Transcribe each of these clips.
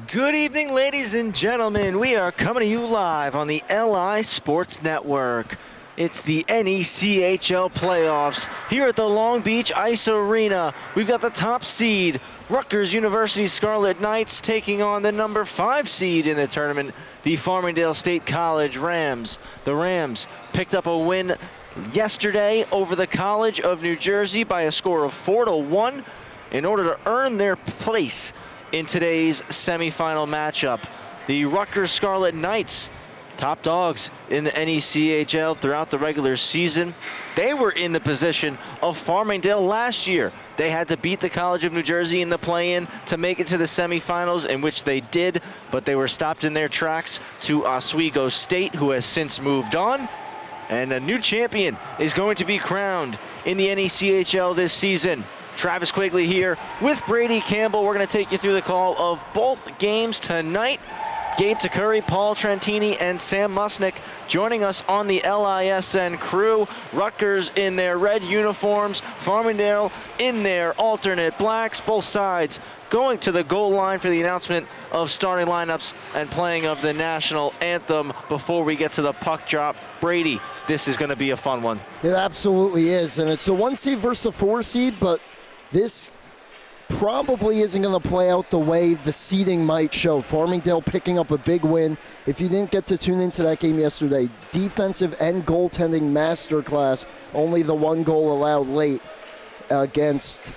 Good evening, ladies and gentlemen. We are coming to you live on the LI Sports Network. It's the NECHL playoffs here at the Long Beach Ice Arena. We've got the top seed, Rutgers University Scarlet Knights, taking on the number 5 seed in the tournament, the Farmingdale State College Rams. The Rams picked up a win yesterday over the College of New Jersey by a score of 4-1 in order to earn their place in today's semifinal matchup. The Rutgers Scarlet Knights, top dogs in the NECHL throughout the regular season. They were in the position of Farmingdale last year. They had to beat the College of New Jersey in the play-in to make it to the semifinals, in which they did, but they were stopped in their tracks to Oswego State, who has since moved on. And a new champion is going to be crowned in the NECHL this season. Travis Quigley here with Brady Campbell. We're going to take you through the call of both games tonight. Gabe Takuri, Paul Trentini, and Sam Musnick joining us on the LISN crew. Rutgers in their red uniforms, Farmingdale in their alternate blacks, both sides going to the goal line for the announcement of starting lineups and playing of the national anthem before we get to the puck drop. Brady, this is going to be a fun one. It absolutely is, and it's the 1 seed versus the 4 seed, but this probably isn't going to play out the way the seeding might show. Farmingdale picking up a big win. If you didn't get to tune into that game yesterday, defensive and goaltending masterclass. Only the 1 goal allowed late against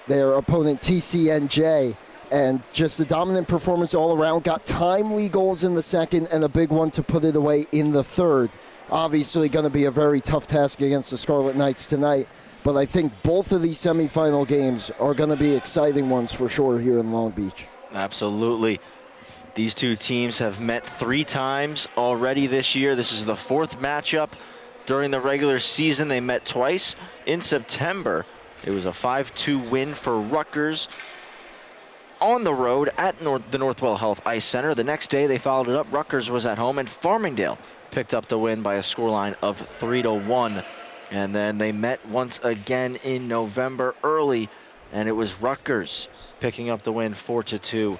their opponent TCNJ. And just a dominant performance all around. Got timely goals in the second and a big one to put it away in the third. Obviously going to be a very tough task against the Scarlet Knights tonight. But I think both of these semifinal games are going to be exciting ones for sure here in Long Beach. Absolutely. These two teams have met 3 times already this year. This is the 4th matchup during the regular season. They met twice in September. It was a 5-2 win for Rutgers on the road at the Northwell Health Ice Center. The next day they followed it up. Rutgers was at home, and Farmingdale picked up the win by a scoreline of 3-1. And then they met once again in November early, and it was Rutgers picking up the win 4-2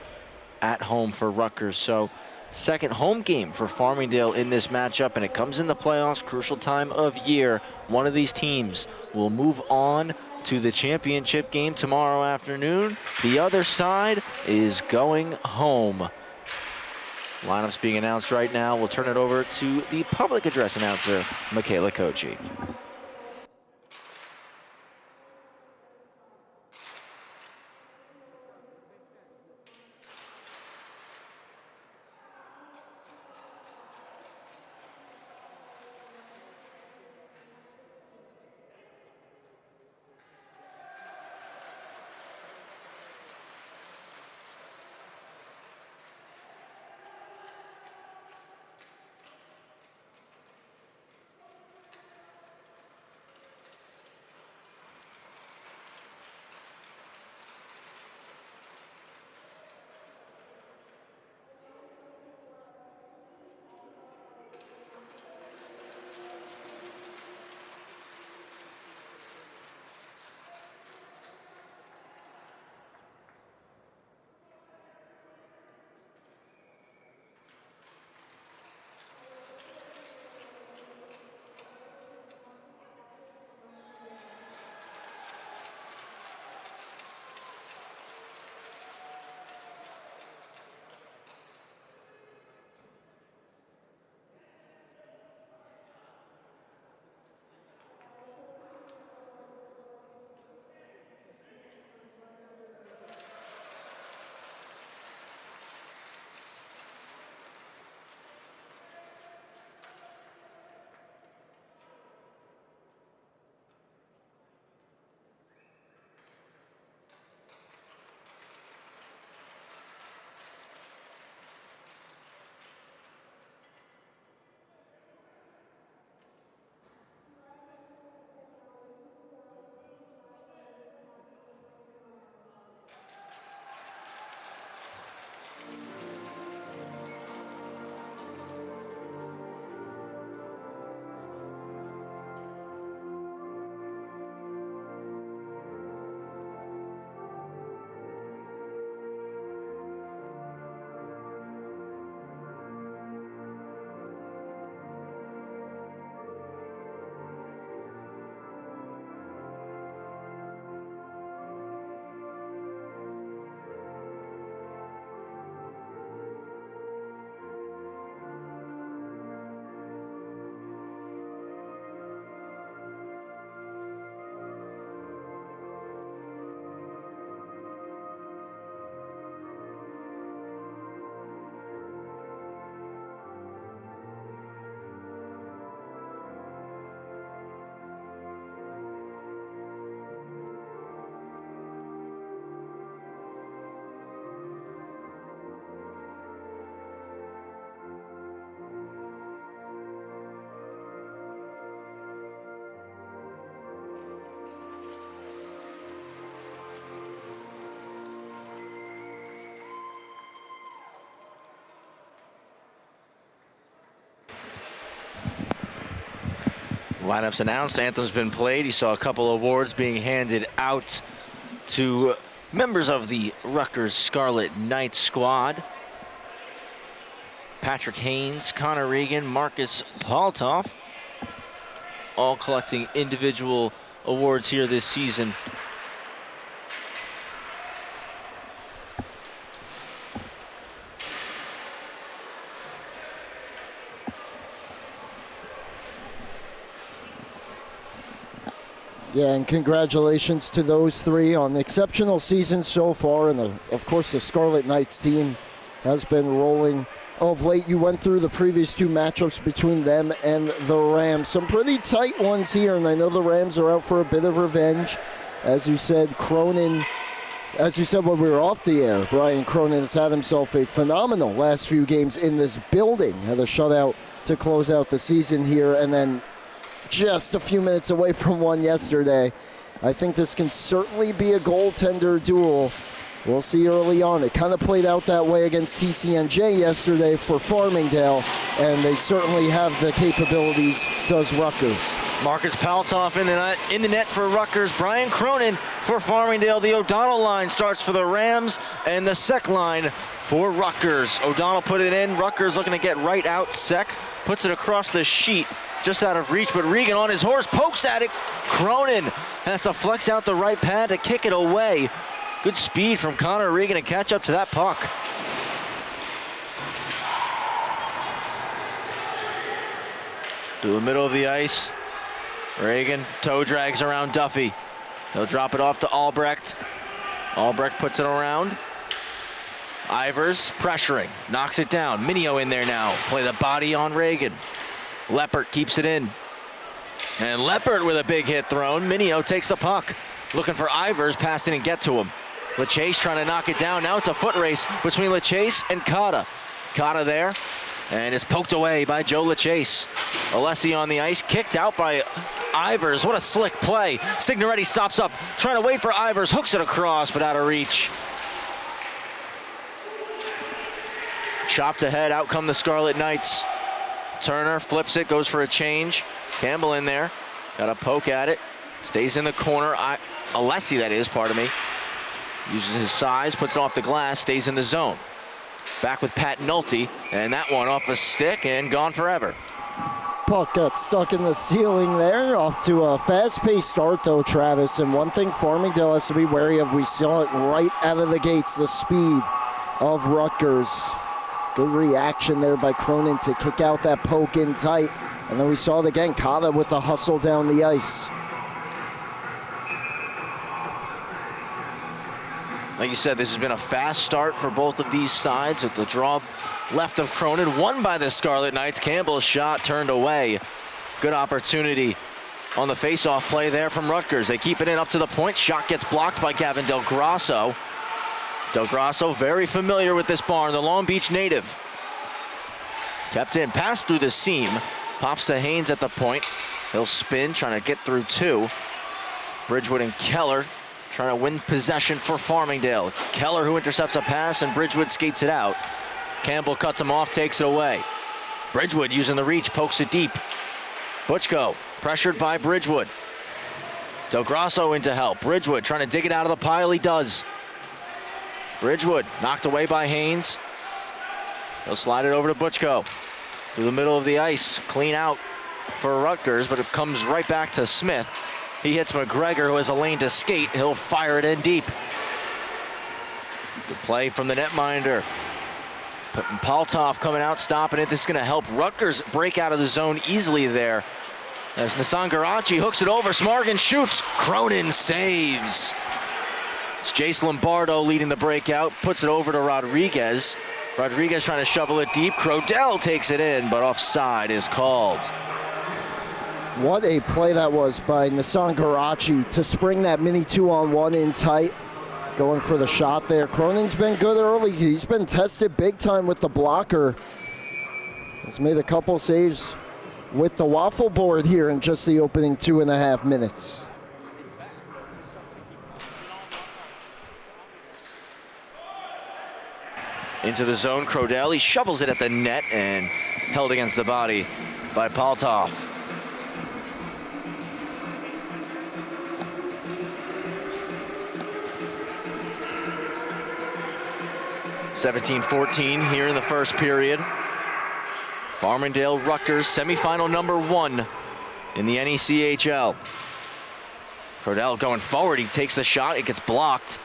at home for Rutgers. So second home game for Farmingdale in this matchup, and it comes in the playoffs, crucial time of year. One of these teams will move on to the championship game tomorrow afternoon. The other side is going home. Lineups being announced right now. We'll turn it over to the public address announcer, Michaela Kochi. Lineups announced, anthem's been played. You saw a couple of awards being handed out to members of the Rutgers Scarlet Knights squad. Patrick Haynes, Connor Regan, Marcus Paltoff, all collecting individual awards here this season. Yeah, and congratulations to those three on the exceptional season so far. And of course, the Scarlet Knights team has been rolling of late. You went through the previous two matchups between them and the Rams. Some pretty tight ones here, and I know the Rams are out for a bit of revenge. As you said, Cronin, as you said when we were off the air, Brian Cronin has had himself a phenomenal last few games in this building. Had a shutout to close out the season here, and then just a few minutes away from one yesterday. I think this can certainly be a goaltender duel. We'll see early on. It kind of played out that way against TCNJ yesterday for Farmingdale, and they certainly have the capabilities, does Rutgers. Marcus Paltoff in the net for Rutgers. Brian Cronin for Farmingdale. The O'Donnell line starts for the Rams, and the Sec line for Rutgers. O'Donnell put it in. Rutgers looking to get right out. Sec puts it across the sheet, just out of reach, but Regan on his horse pokes at it. Cronin has to flex out the right pad to kick it away. Good speed from Connor Regan to catch up to that puck. To the middle of the ice. Regan toe drags around Duffy. He'll drop it off to Albrecht. Albrecht puts it around. Ivers pressuring, knocks it down. Minio in there now. Play the body on Regan. Leppert keeps it in. And Leppert with a big hit thrown. Minio takes the puck. Looking for Ivers, passed didn't get to him. LeChase trying to knock it down. Now it's a foot race between LeChase and Cotta. Cotta there, and it's poked away by Joe LeChase. Alessi on the ice, kicked out by Ivers. What a slick play. Signoretti stops up, trying to wait for Ivers, hooks it across, but out of reach. Chopped ahead, out come the Scarlet Knights. Turner flips it, goes for a change. Campbell in there, got a poke at it. Stays in the corner. Alessi, that is, pardon me. Uses his size, puts it off the glass, stays in the zone. Back with Pat Nolte, and that one off a stick and gone forever. Puck got stuck in the ceiling there. Off to a fast-paced start, though, Travis. And one thing Farmingdale has to be wary of, we saw it right out of the gates, the speed of Rutgers. Good reaction there by Cronin to kick out that poke in tight. And then we saw it again, Cotta with the hustle down the ice. Like you said, this has been a fast start for both of these sides with the draw left of Cronin, won by the Scarlet Knights. Campbell's shot turned away. Good opportunity on the face-off play there from Rutgers. They keep it in up to the point. Shot gets blocked by Gavin Del Grasso. Del Grasso very familiar with this barn, the Long Beach native. Kept in, passed through the seam. Pops to Haynes at the point. He'll spin, trying to get through two. Bridgewood and Keller trying to win possession for Farmingdale. It's Keller who intercepts a pass, and Bridgewood skates it out. Campbell cuts him off, takes it away. Bridgewood using the reach, pokes it deep. Butchko pressured by Bridgewood. Del Grasso in to help. Bridgewood trying to dig it out of the pile, he does. Bridgewood knocked away by Haynes. He'll slide it over to Butchko. Through the middle of the ice, clean out for Rutgers, but it comes right back to Smith. He hits McGregor, who has a lane to skate. He'll fire it in deep. Good play from the netminder. Paltoff coming out, stopping it. This is going to help Rutgers break out of the zone easily there. As Nissan Garachi hooks it over, Smargan shoots. Cronin saves. It's Jace Lombardo leading the breakout, puts it over to Rodriguez. Rodriguez trying to shovel it deep. Crodell takes it in, but offside is called. What a play that was by Nissan Garachi to spring that mini 2-on-1 in tight. Going for the shot there. Cronin's been good early. He's been tested big time with the blocker. He's made a couple saves with the waffle board here in just the opening 2.5 minutes. Into the zone, Crodell. He shovels it at the net and held against the body by Paltoff. 17-14 here in the first period. Farmingdale Rutgers, semifinal number 1 in the NECHL. Crodell going forward, he takes the shot, it gets blocked.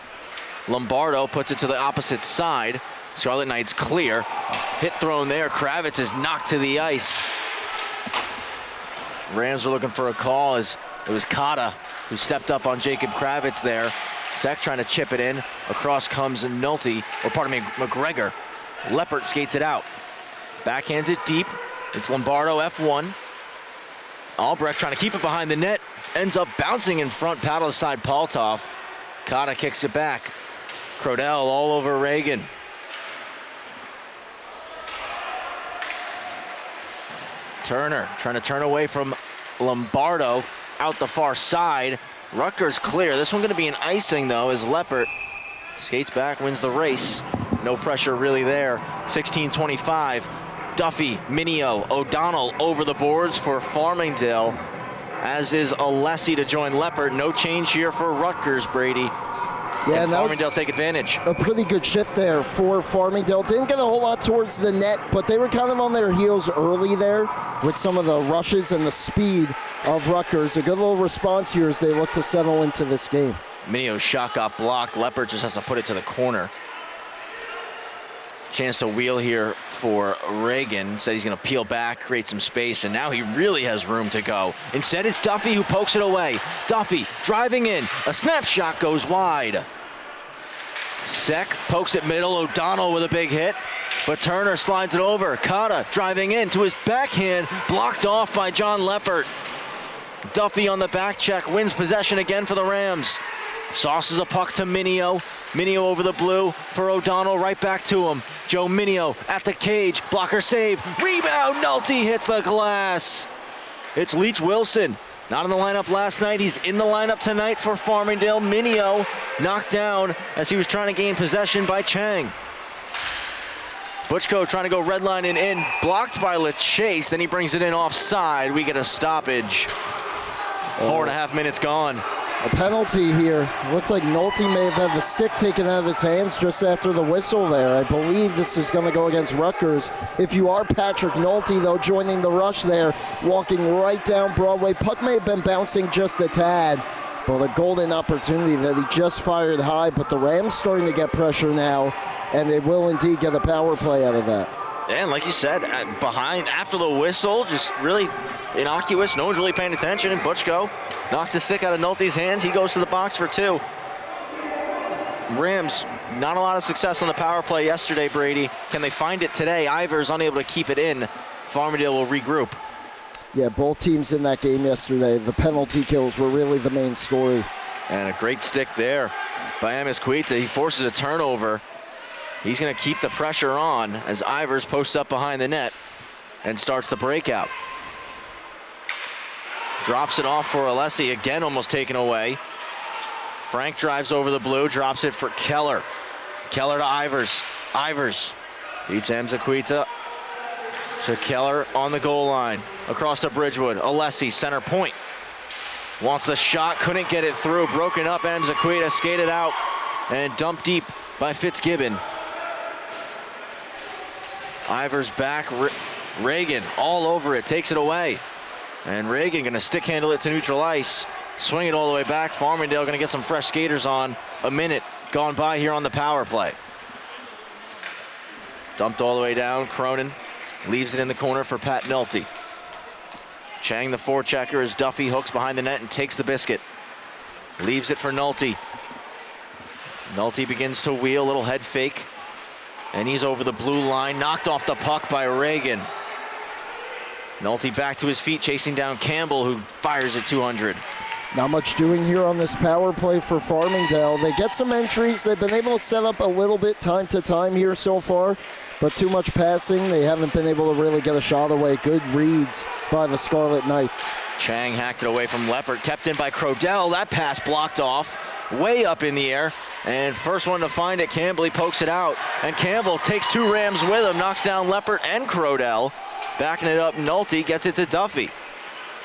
Lombardo puts it to the opposite side. Scarlet Knights clear. Hit thrown there, Kravitz is knocked to the ice. Rams were looking for a call as it was Kata who stepped up on Jacob Kravitz there. Sek trying to chip it in. Across comes Nolte, or pardon me, McGregor. Leppert skates it out. Backhands it deep. It's Lombardo, F1. Albrecht trying to keep it behind the net. Ends up bouncing in front, paddle aside Paltov. Kata kicks it back. Crodell all over Reagan. Turner trying to turn away from Lombardo out the far side. Rutgers clear. This one going to be an icing though as Leppert skates back, wins the race. No pressure really there. 16-25. Duffy, Minio, O'Donnell over the boards for Farmingdale, as is Alessi to join Leppert. No change here for Rutgers, Brady. Yeah, and Farmingdale take advantage. A pretty good shift there for Farmingdale. Didn't get a whole lot towards the net, but they were kind of on their heels early there with some of the rushes and the speed of Rutgers. A good little response here as they look to settle into this game. Minio's shot got blocked. Leppert just has to put it to the corner. Chance to wheel here for Reagan. Said he's going to peel back, create some space, and now he really has room to go. Instead, it's Duffy who pokes it away. Duffy driving in. A snapshot goes wide. Sek pokes it middle. O'Donnell with a big hit, but Turner slides it over. Kata driving in to his backhand, blocked off by John Leppert. Duffy on the back check, wins possession again for the Rams. Sauces a puck to Minio. Minio over the blue for O'Donnell, right back to him. Joe Minio at the cage, blocker save, rebound, Nolte hits the glass. It's Leach Wilson, not in the lineup last night. He's in the lineup tonight for Farmingdale. Minio knocked down as he was trying to gain possession by Chang. Butchko trying to go red line and in, blocked by LeChase, then he brings it in offside. We get a stoppage. 4.5 minutes gone. A penalty here. Looks like Nolte may have had the stick taken out of his hands just after the whistle there. I believe this is going to go against Rutgers. If you are Patrick Nolte, though, joining the rush there, walking right down Broadway. Puck may have been bouncing just a tad, but a golden opportunity that he just fired high. But the Rams starting to get pressure now, and they will indeed get a power play out of that. And like you said, behind, after the whistle, just really innocuous. No one's really paying attention, and Butchko knocks the stick out of Nolte's hands. He goes to the box for 2. Rams, not a lot of success on the power play yesterday, Brady. Can they find it today? Ivers unable to keep it in. Farmingdale will regroup. Yeah, both teams in that game yesterday, the penalty kills were really the main story. And a great stick there by Amisquita. He forces a turnover. He's going to keep the pressure on as Ivers posts up behind the net and starts the breakout. Drops it off for Alessi, again almost taken away. Frank drives over the blue, drops it for Keller. Keller to Ivers. Ivers beats Amzaquita to Keller on the goal line. Across to Bridgewood. Alessi, center point. Wants the shot, couldn't get it through. Broken up, Amzaquita skated out and dumped deep by Fitzgibbon. Ivers back. Reagan all over it, takes it away. And Reagan going to stick handle it to neutral ice. Swing it all the way back. Farmingdale going to get some fresh skaters on. A minute gone by here on the power play. Dumped all the way down. Cronin leaves it in the corner for Pat Nolte. Chang the forechecker as Duffy hooks behind the net and takes the biscuit. Leaves it for Nolte. Nolte begins to wheel, little head fake. And he's over the blue line, knocked off the puck by Reagan. Nolte back to his feet, chasing down Campbell, who fires at 200. Not much doing here on this power play for Farmingdale. They get some entries. They've been able to set up a little bit time to time here so far, but too much passing. They haven't been able to really get a shot away. Good reads by the Scarlet Knights. Chang hacked it away from Leppert, kept in by Crodell. That pass blocked off, way up in the air. And first one to find it, Campbell, he pokes it out. And Campbell takes 2 Rams with him, knocks down Leppert and Crodell. Backing it up, Nolte gets it to Duffy.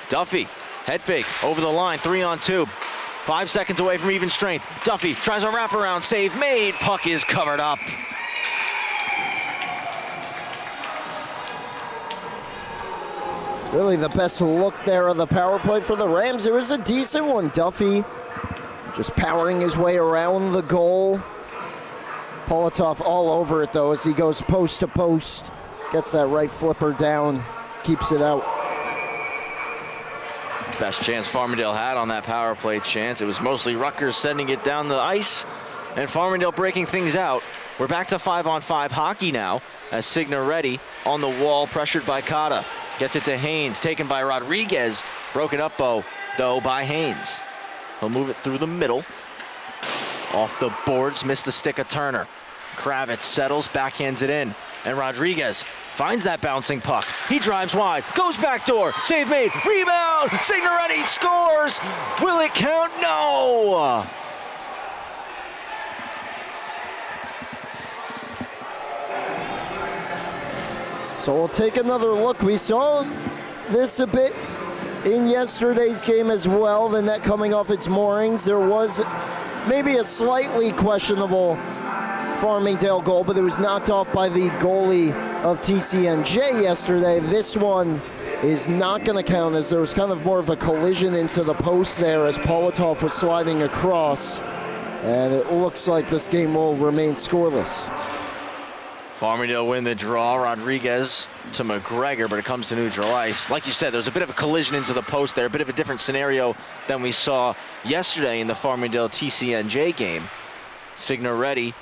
Duffy, head fake, over the line, 3-on-2. 5 seconds away from even strength. Duffy tries a wraparound, save made, puck is covered up. Really the best look there of the power play for the Rams. It was a decent one. Duffy just powering his way around the goal. Politoff all over it, though, as he goes post to post. Gets that right flipper down, keeps it out. Best chance Farmingdale had on that power play chance. It was mostly Rutgers sending it down the ice and Farmingdale breaking things out. We're back to 5-on-5 hockey now as Signoretti on the wall, pressured by Cotta. Gets it to Haynes, taken by Rodriguez. Broken up, though, by Haynes. He'll move it through the middle. Off the boards, missed the stick of Turner. Kravitz settles, backhands it in. And Rodriguez finds that bouncing puck. He drives wide, goes backdoor, save made, rebound, Signoretti scores. Will it count? No! So we'll take another look. We saw this a bit in yesterday's game as well, the net coming off its moorings. There was maybe a slightly questionable Farmingdale goal, but it was knocked off by the goalie of TCNJ yesterday. This one is not going to count, as there was kind of more of a collision into the post there as Politoff was sliding across, and it looks like this game will remain scoreless. Farmingdale win the draw. Rodriguez to McGregor, but it comes to neutral ice. Like you said, there's a bit of a collision into the post there, a bit of a different scenario than we saw yesterday in the Farmingdale TCNJ game. Signoretti,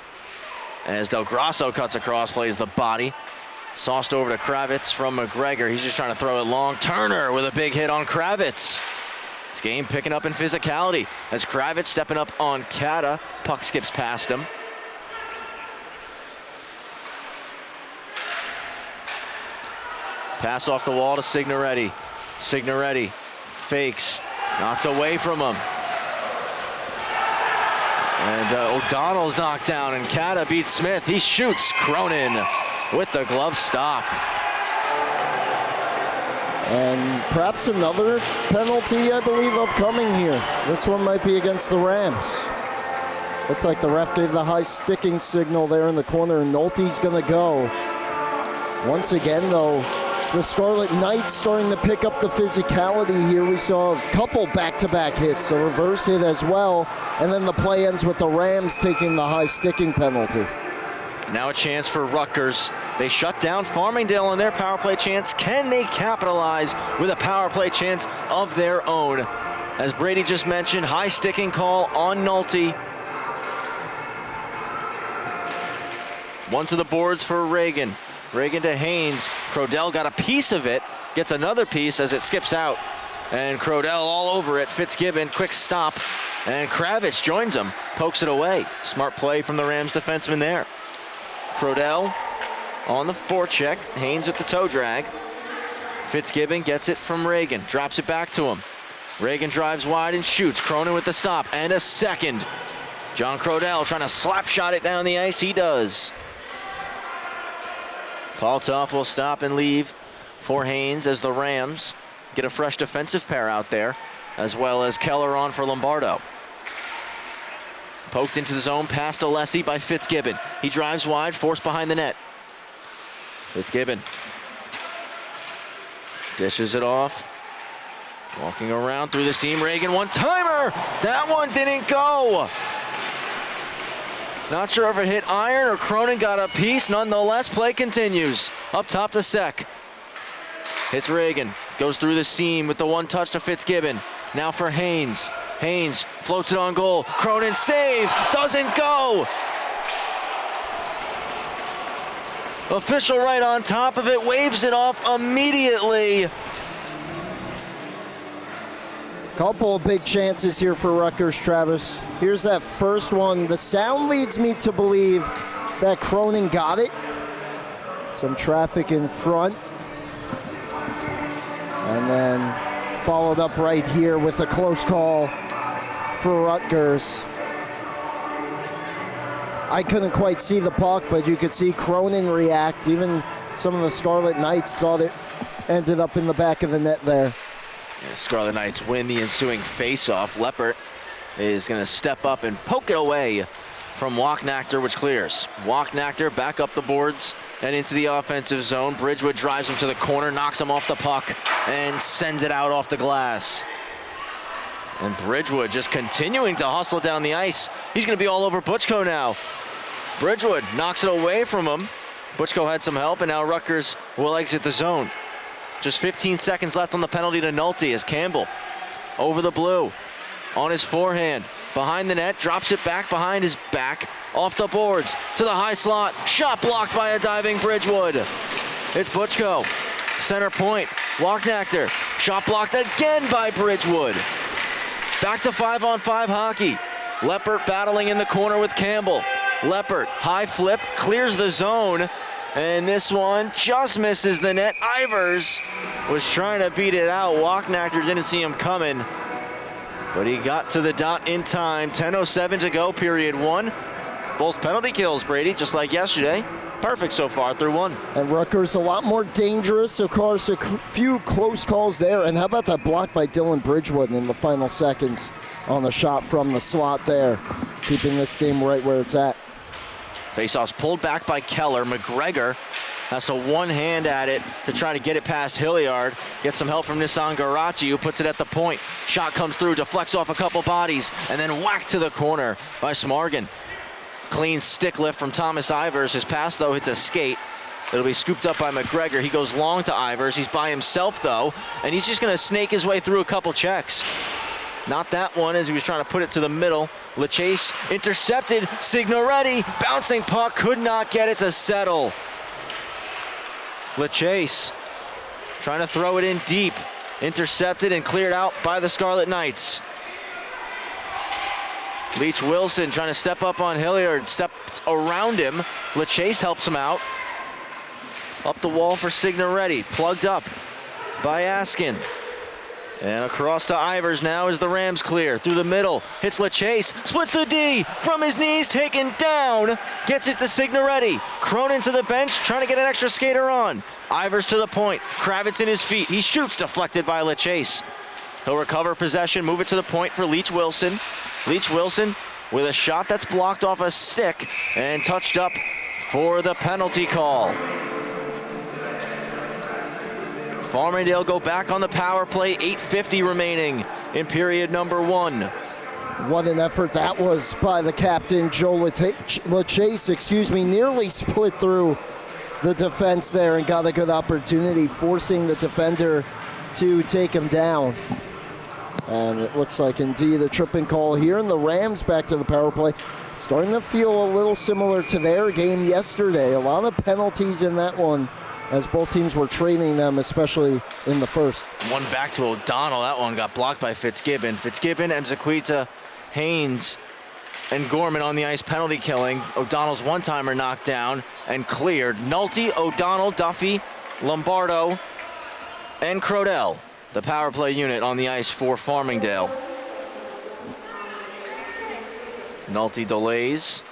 as Del Grasso cuts across, plays the body. Sauced over to Kravitz from McGregor. He's just trying to throw it long. Turner with a big hit on Kravitz. This game picking up in physicality as Kravitz stepping up on Kata. Puck skips past him. Pass off the wall to Signoretti. Signoretti fakes, knocked away from him. And O'Donnell's knocked down, and Kata beats Smith. He shoots. Cronin with the glove stop. And perhaps another penalty, I believe, upcoming here. This one might be against the Rams. Looks like the ref gave the high sticking signal there in the corner, and Nolte's going to go. Once again, though, the Scarlet Knights starting to pick up the physicality here. We saw a couple back-to-back hits, a reverse hit as well, and then the play ends with the Rams taking the high sticking penalty. Now a chance for Rutgers. They shut down Farmingdale on their power play chance. Can they capitalize with a power play chance of their own? As Brady just mentioned, high sticking call on Nolte. One to the boards for Reagan. Reagan to Haynes. Crodell got a piece of it, gets another piece as it skips out. And Crodell all over it. Fitzgibbon, quick stop. And Kravitz joins him, pokes it away. Smart play from the Rams defenseman there. Crodell on the forecheck. Haynes with the toe drag. Fitzgibbon gets it from Reagan, drops it back to him. Reagan drives wide and shoots. Cronin with the stop and a second. John Crodell trying to slap shot it down the ice. He does. Politoff will stop and leave for Haynes as the Rams get a fresh defensive pair out there, as well as Keller on for Lombardo. Poked into the zone, past Alessi by Fitzgibbon. He drives wide, forced behind the net. Fitzgibbon dishes it off. Walking around through the seam, Reagan one-timer. That one didn't go. Not sure if it hit iron or Cronin got a piece. Nonetheless, play continues. Up top to Sek. Hits Reagan. Goes through the seam with the one touch to Fitzgibbon. Now for Haynes. Haynes floats it on goal. Cronin save. Doesn't go. Official right on top of it. Waves it off immediately. Couple of big chances here for Rutgers, Travis. Here's that first one. The sound leads me to believe that Cronin got it. Some traffic in front. And then followed up right here with a close call for Rutgers. I couldn't quite see the puck, but you could see Cronin react. Even some of the Scarlet Knights thought it ended up in the back of the net there. Scarlet Knights win the ensuing face-off. Leppert is going to step up and poke it away from Walknachter, which clears. Walknachter back up the boards and into the offensive zone. Bridgewood drives him to the corner, knocks him off the puck, and sends it out off the glass. And Bridgewood just continuing to hustle down the ice. He's going to be all over Butchko now. Bridgewood knocks it away from him. Butchko had some help, and now Rutgers will exit the zone. Just 15 seconds left on the penalty to Nolte as Campbell over the blue on his forehand. Behind the net, drops it back behind his back, off the boards, to the high slot. Shot blocked by a diving Bridgewood. It's Butchko, center point, Walknachter. Shot blocked again by Bridgewood. Back to 5-on-5 hockey. Leppert battling in the corner with Campbell. Leppert, high flip, clears the zone, and this one just misses the net. Ivers was trying to beat it out. Walknachter didn't see him coming, but he got to the dot in time. 10:07 to go, period one. Both penalty kills, Brady, just like yesterday. Perfect so far through one. And Rutgers a lot more dangerous. Of course, a few close calls there. And how about that block by Dylan Bridgewood in the final seconds on the shot from the slot there, keeping this game right where it's at. Faceoff's pulled back by Keller. McGregor has to one hand at it to try to get it past Hilliard. Gets some help from Nissan Garachi, who puts it at the point. Shot comes through, deflects off a couple bodies, and then whacked to the corner by Smargan. Clean stick lift from Thomas Ivers. His pass, though, hits a skate. It'll be scooped up by McGregor. He goes long to Ivers. He's by himself, though, and he's just going to snake his way through a couple checks. Not that one, as he was trying to put it to the middle. LeChase intercepted. Signoretti, bouncing puck, could not get it to settle. LeChase trying to throw it in deep. Intercepted and cleared out by the Scarlet Knights. Leach Wilson trying to step up on Hilliard, steps around him. LeChase helps him out. Up the wall for Signoretti, plugged up by Askin. And across to Ivers now as the Rams clear. Through the middle, hits LeChase, splits the D, from his knees, taken down. Gets it to Signoretti. Cronin to the bench, trying to get an extra skater on. Ivers to the point, Kravitz in his feet. He shoots, deflected by LeChase. He'll recover possession, move it to the point for Leach Wilson. Leach Wilson with a shot that's blocked off a stick and touched up for the penalty call. Farmingdale go back on the power play, 8:50 remaining in period number one. What an effort that was by the captain, Joe LeChase, nearly split through the defense there and got a good opportunity, forcing the defender to take him down. And it looks like indeed a tripping call here, and the Rams back to the power play. Starting to feel a little similar to their game yesterday. A lot of penalties in that one, as both teams were trading them, especially in the first. One back to O'Donnell. That one got blocked by Fitzgibbon. Fitzgibbon, Emzaquita, Haynes, and Gorman on the ice penalty killing. O'Donnell's one-timer knocked down and cleared. Nolte, O'Donnell, Duffy, Lombardo, and Crodell, the power play unit on the ice for Farmingdale. Nolte delays.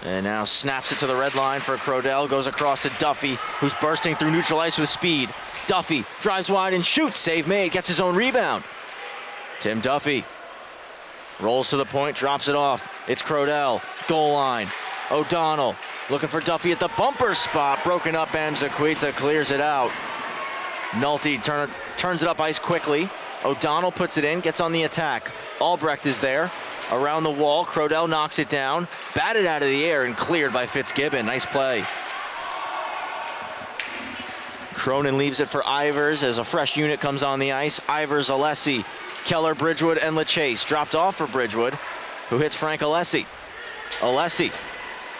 And now snaps it to the red line for Crodell. Goes across to Duffy, who's bursting through neutral ice with speed. Duffy drives wide and shoots. Save made. Gets his own rebound. Tim Duffy rolls to the point, drops it off. It's Crodell. Goal line. O'Donnell looking for Duffy at the bumper spot. Broken up. Emzaquita clears it out. Nolte turns it up ice quickly. O'Donnell puts it in, gets on the attack. Albrecht is there. Around the wall, Crodell knocks it down, batted out of the air and cleared by Fitzgibbon. Nice play. Cronin leaves it for Ivers as a fresh unit comes on the ice. Ivers, Alessi, Keller, Bridgewood, and LeChase. Dropped off for Bridgewood, who hits Frank Alessi. Alessi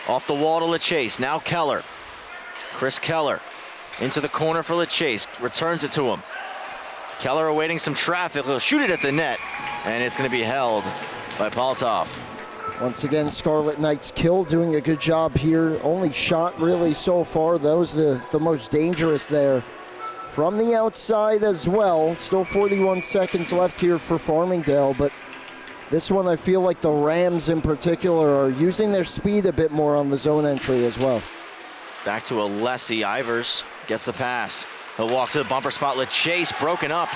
off the wall to LeChase. Now Keller. Chris Keller into the corner for LeChase. Returns it to him. Keller awaiting some traffic. He'll shoot it at the net, and it's going to be held by Paltov. Once again, Scarlet Knights kill, doing a good job here. Only shot really so far. That was the most dangerous there. From the outside as well. Still 41 seconds left here for Farmingdale, but this one I feel like the Rams in particular are using their speed a bit more on the zone entry as well. Back to Alessi. Ivers gets the pass. He'll walk to the bumper spot. LeChase broken up.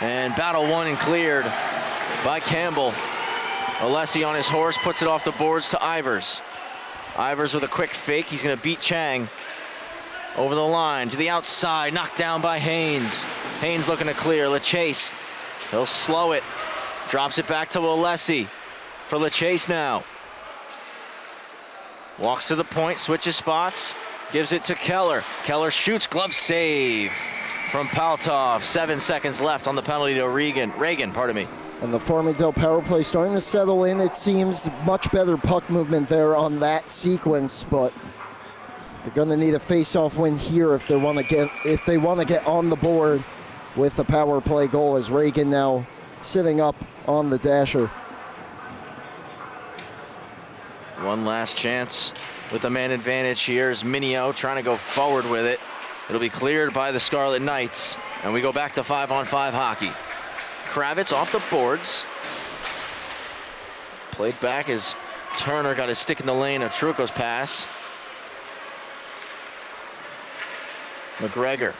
And battle won and cleared by Campbell. Alessi on his horse, puts it off the boards to Ivers. Ivers with a quick fake. He's going to beat Chang. Over the line to the outside, knocked down by Haynes. Haynes looking to clear. LeChase, he'll slow it. Drops it back to Alessi for LeChase now. Walks to the point, switches spots, gives it to Keller. Keller shoots, glove save from Paltov. 7 seconds left on the penalty to Reagan. And the Farmingdale power play starting to settle in. It seems much better puck movement there on that sequence, but they're going to need a face-off win here if they want to get on the board with the power play goal, as Reagan now sitting up on the dasher. One last chance with the man advantage here is Minio trying to go forward with it. It'll be cleared by the Scarlet Knights, and we go back to 5-on-5 hockey. Kravitz off the boards. Played back as Turner got his stick in the lane of Truco's pass. McGregor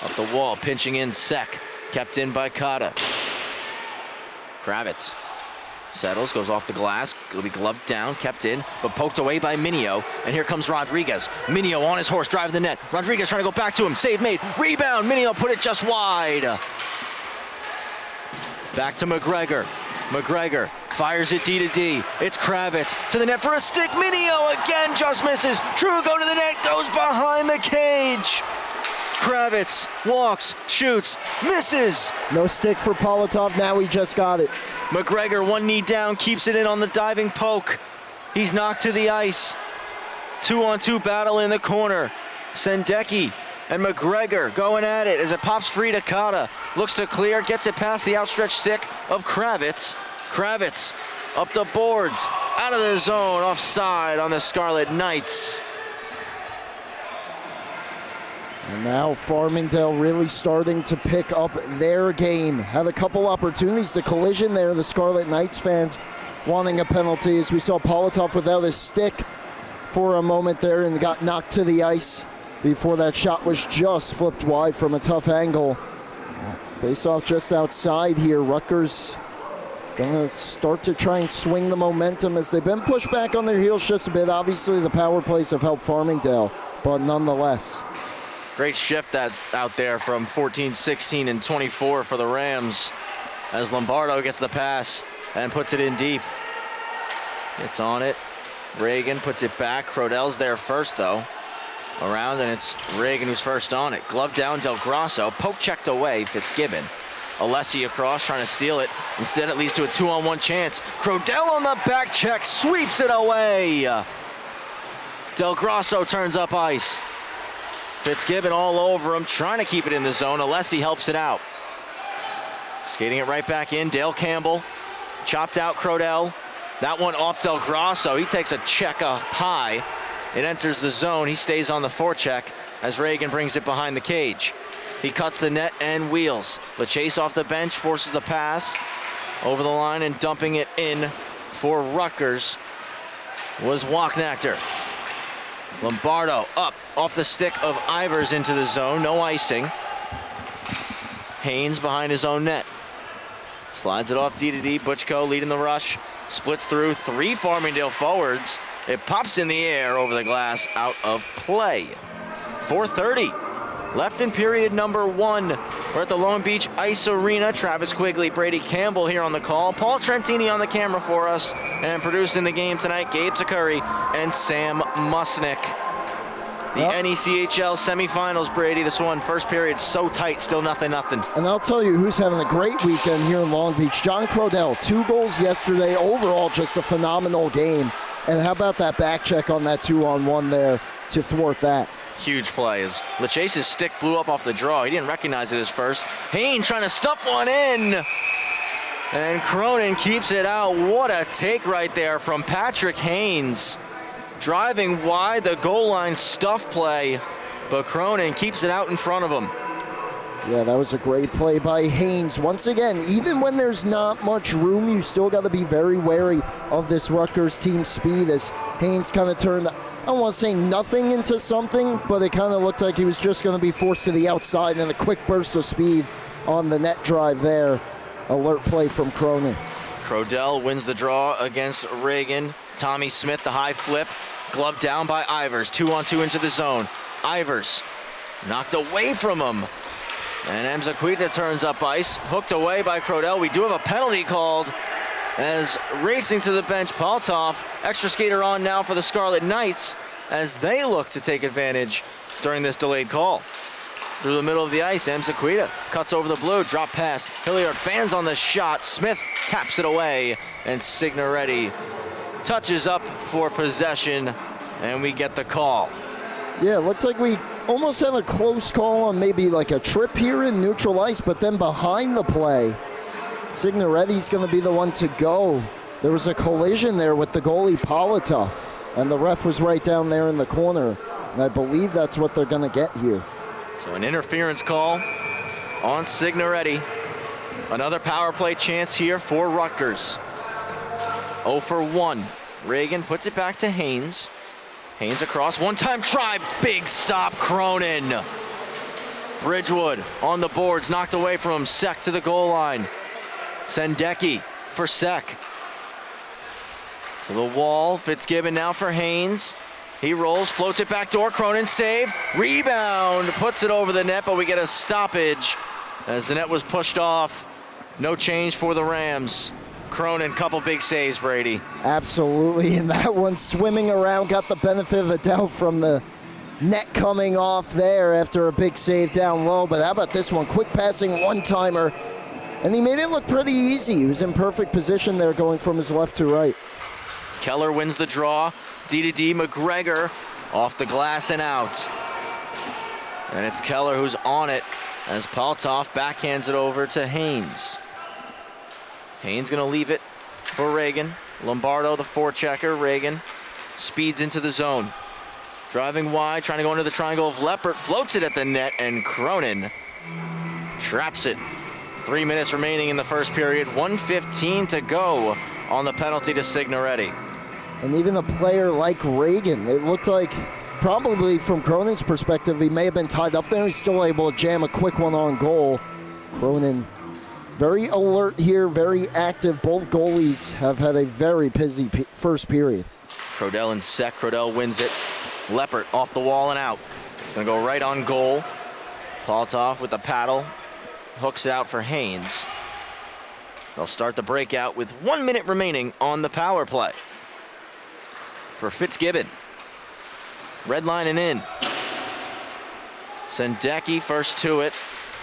up the wall, pinching in Sek. Kept in by Cotta. Kravitz settles, goes off the glass. It'll be gloved down, kept in, but poked away by Minio. And here comes Rodriguez. Minio on his horse, driving the net. Rodriguez trying to go back to him. Save made. Rebound. Minio put it just wide. Back to McGregor. McGregor fires it D to D. It's Kravitz to the net for a stick. Minio again just misses. Truco to the net, goes behind the cage. Kravitz walks, shoots, misses. No stick for Paltov. Now he just got it. McGregor, one knee down, keeps it in on the diving poke. He's knocked to the ice. 2-on-2 battle in the corner. Sendecki and McGregor going at it as it pops free to Cotta. Looks to clear, gets it past the outstretched stick of Kravitz. Kravitz up the boards, out of the zone, offside on the Scarlet Knights. And now Farmingdale really starting to pick up their game. Had a couple opportunities, the collision there, the Scarlet Knights fans wanting a penalty, as we saw Paltov without his stick for a moment there and got knocked to the ice before that shot was just flipped wide from a tough angle. Face-off just outside here. Rutgers gonna start to try and swing the momentum as they've been pushed back on their heels just a bit. Obviously the power plays have helped Farmingdale, but nonetheless. Great shift out there from 14, 16, and 24 for the Rams as Lombardo gets the pass and puts it in deep. Gets on it. Reagan puts it back. Crodell's there first, though. Around, and it's Reagan who's first on it. Glove down, Del Grosso. Poke checked away, Fitzgibbon. Alessi across, trying to steal it. Instead, it leads to a 2-on-1 chance. Crodell on the back check, sweeps it away. Del Grosso turns up ice. Fitzgibbon all over him, trying to keep it in the zone. Alessi helps it out. Skating it right back in. Dale Campbell chopped out Crodell. That one off Del Grosso. He takes a check up high. It enters the zone. He stays on the forecheck as Reagan brings it behind the cage. He cuts the net and wheels. LeChase off the bench, forces the pass over the line, and dumping it in for Rutgers was Walknachter. Lombardo up off the stick of Ivers into the zone. No icing. Haynes behind his own net. Slides it off D to D. Butchko leading the rush. Splits through 3 Farmingdale forwards. It pops in the air over the glass, out of play. 4:30 left in period number 1. We're at the Long Beach Ice Arena. Travis Quigley, Brady Campbell here on the call. Paul Trentini on the camera for us. And producing the game tonight, Gabe Zakuri and Sam Musnick. The NECHL semifinals, Brady. This one, first period, so tight, still 0-0. And I'll tell you who's having a great weekend here in Long Beach. John Crodell, 2 goals yesterday. Overall, just a phenomenal game. And how about that back check on that 2-on-1 there to thwart that? Huge play as LeChase's stick blew up off the draw. He didn't recognize it as first. Haynes trying to stuff one in. And Cronin keeps it out. What a take right there from Patrick Haynes. Driving wide, the goal line stuff play, but Cronin keeps it out in front of him. Yeah, that was a great play by Haynes. Once again, even when there's not much room, you still got to be very wary of this Rutgers team speed as Haynes kind of turned, I don't want to say nothing into something, but it kind of looked like he was just going to be forced to the outside, and then a quick burst of speed on the net drive there. Alert play from Cronin. Crodell wins the draw against Reagan. Tommy Smith, the high flip. Glove down by Ivers. 2-on-2 into the zone. Ivers knocked away from him. And Emzaquita turns up ice, hooked away by Crodell. We do have a penalty called as racing to the bench, Paltov, extra skater on now for the Scarlet Knights as they look to take advantage during this delayed call. Through the middle of the ice, Emzaquita cuts over the blue, drop pass. Hilliard fans on the shot. Smith taps it away, and Signoretti touches up for possession, and we get the call. Yeah, it looks like we almost have a close call on maybe like a trip here in neutral ice, but then behind the play, Signoretti's going to be the one to go. There was a collision there with the goalie Paltov, and the ref was right down there in the corner, and I believe that's what they're going to get here. So an interference call on Signoretti. Another power play chance here for Rutgers. 0 for 1. Reagan puts it back to Haynes. Haynes across, one-time try, big stop, Cronin. Bridgewood on the boards, knocked away from him. Sek to the goal line. Sendecki for Sek. To the wall, Fitzgibbon now for Haynes. He rolls, floats it back door, Cronin save, rebound, puts it over the net, but we get a stoppage as the net was pushed off. No change for the Rams. Cronin, couple big saves, Brady. Absolutely, and that one swimming around, got the benefit of the doubt from the net coming off there after a big save down low. But how about this one? Quick passing one-timer, and he made it look pretty easy. He was in perfect position there going from his left to right. Keller wins the draw. D-to-D, McGregor off the glass and out. And it's Keller who's on it as Paltov backhands it over to Haynes. Haynes gonna leave it for Reagan. Lombardo, the forechecker. Reagan speeds into the zone. Driving wide, trying to go into the triangle of Leppert, floats it at the net, and Cronin traps it. 3 minutes remaining in the first period, 1:15 to go on the penalty to Signoretti. And even a player like Reagan, it looked like probably from Cronin's perspective, he may have been tied up there. He's still able to jam a quick one on goal. Cronin very alert here, very active. Both goalies have had a very busy first period. Crodell and Sek. Crodell wins it. Leppert off the wall and out. It's gonna go right on goal. Paltov with the paddle. Hooks it out for Haynes. They'll start the breakout with 1 minute remaining on the power play. For Fitzgibbon. Red line and in. Sendecki first to it.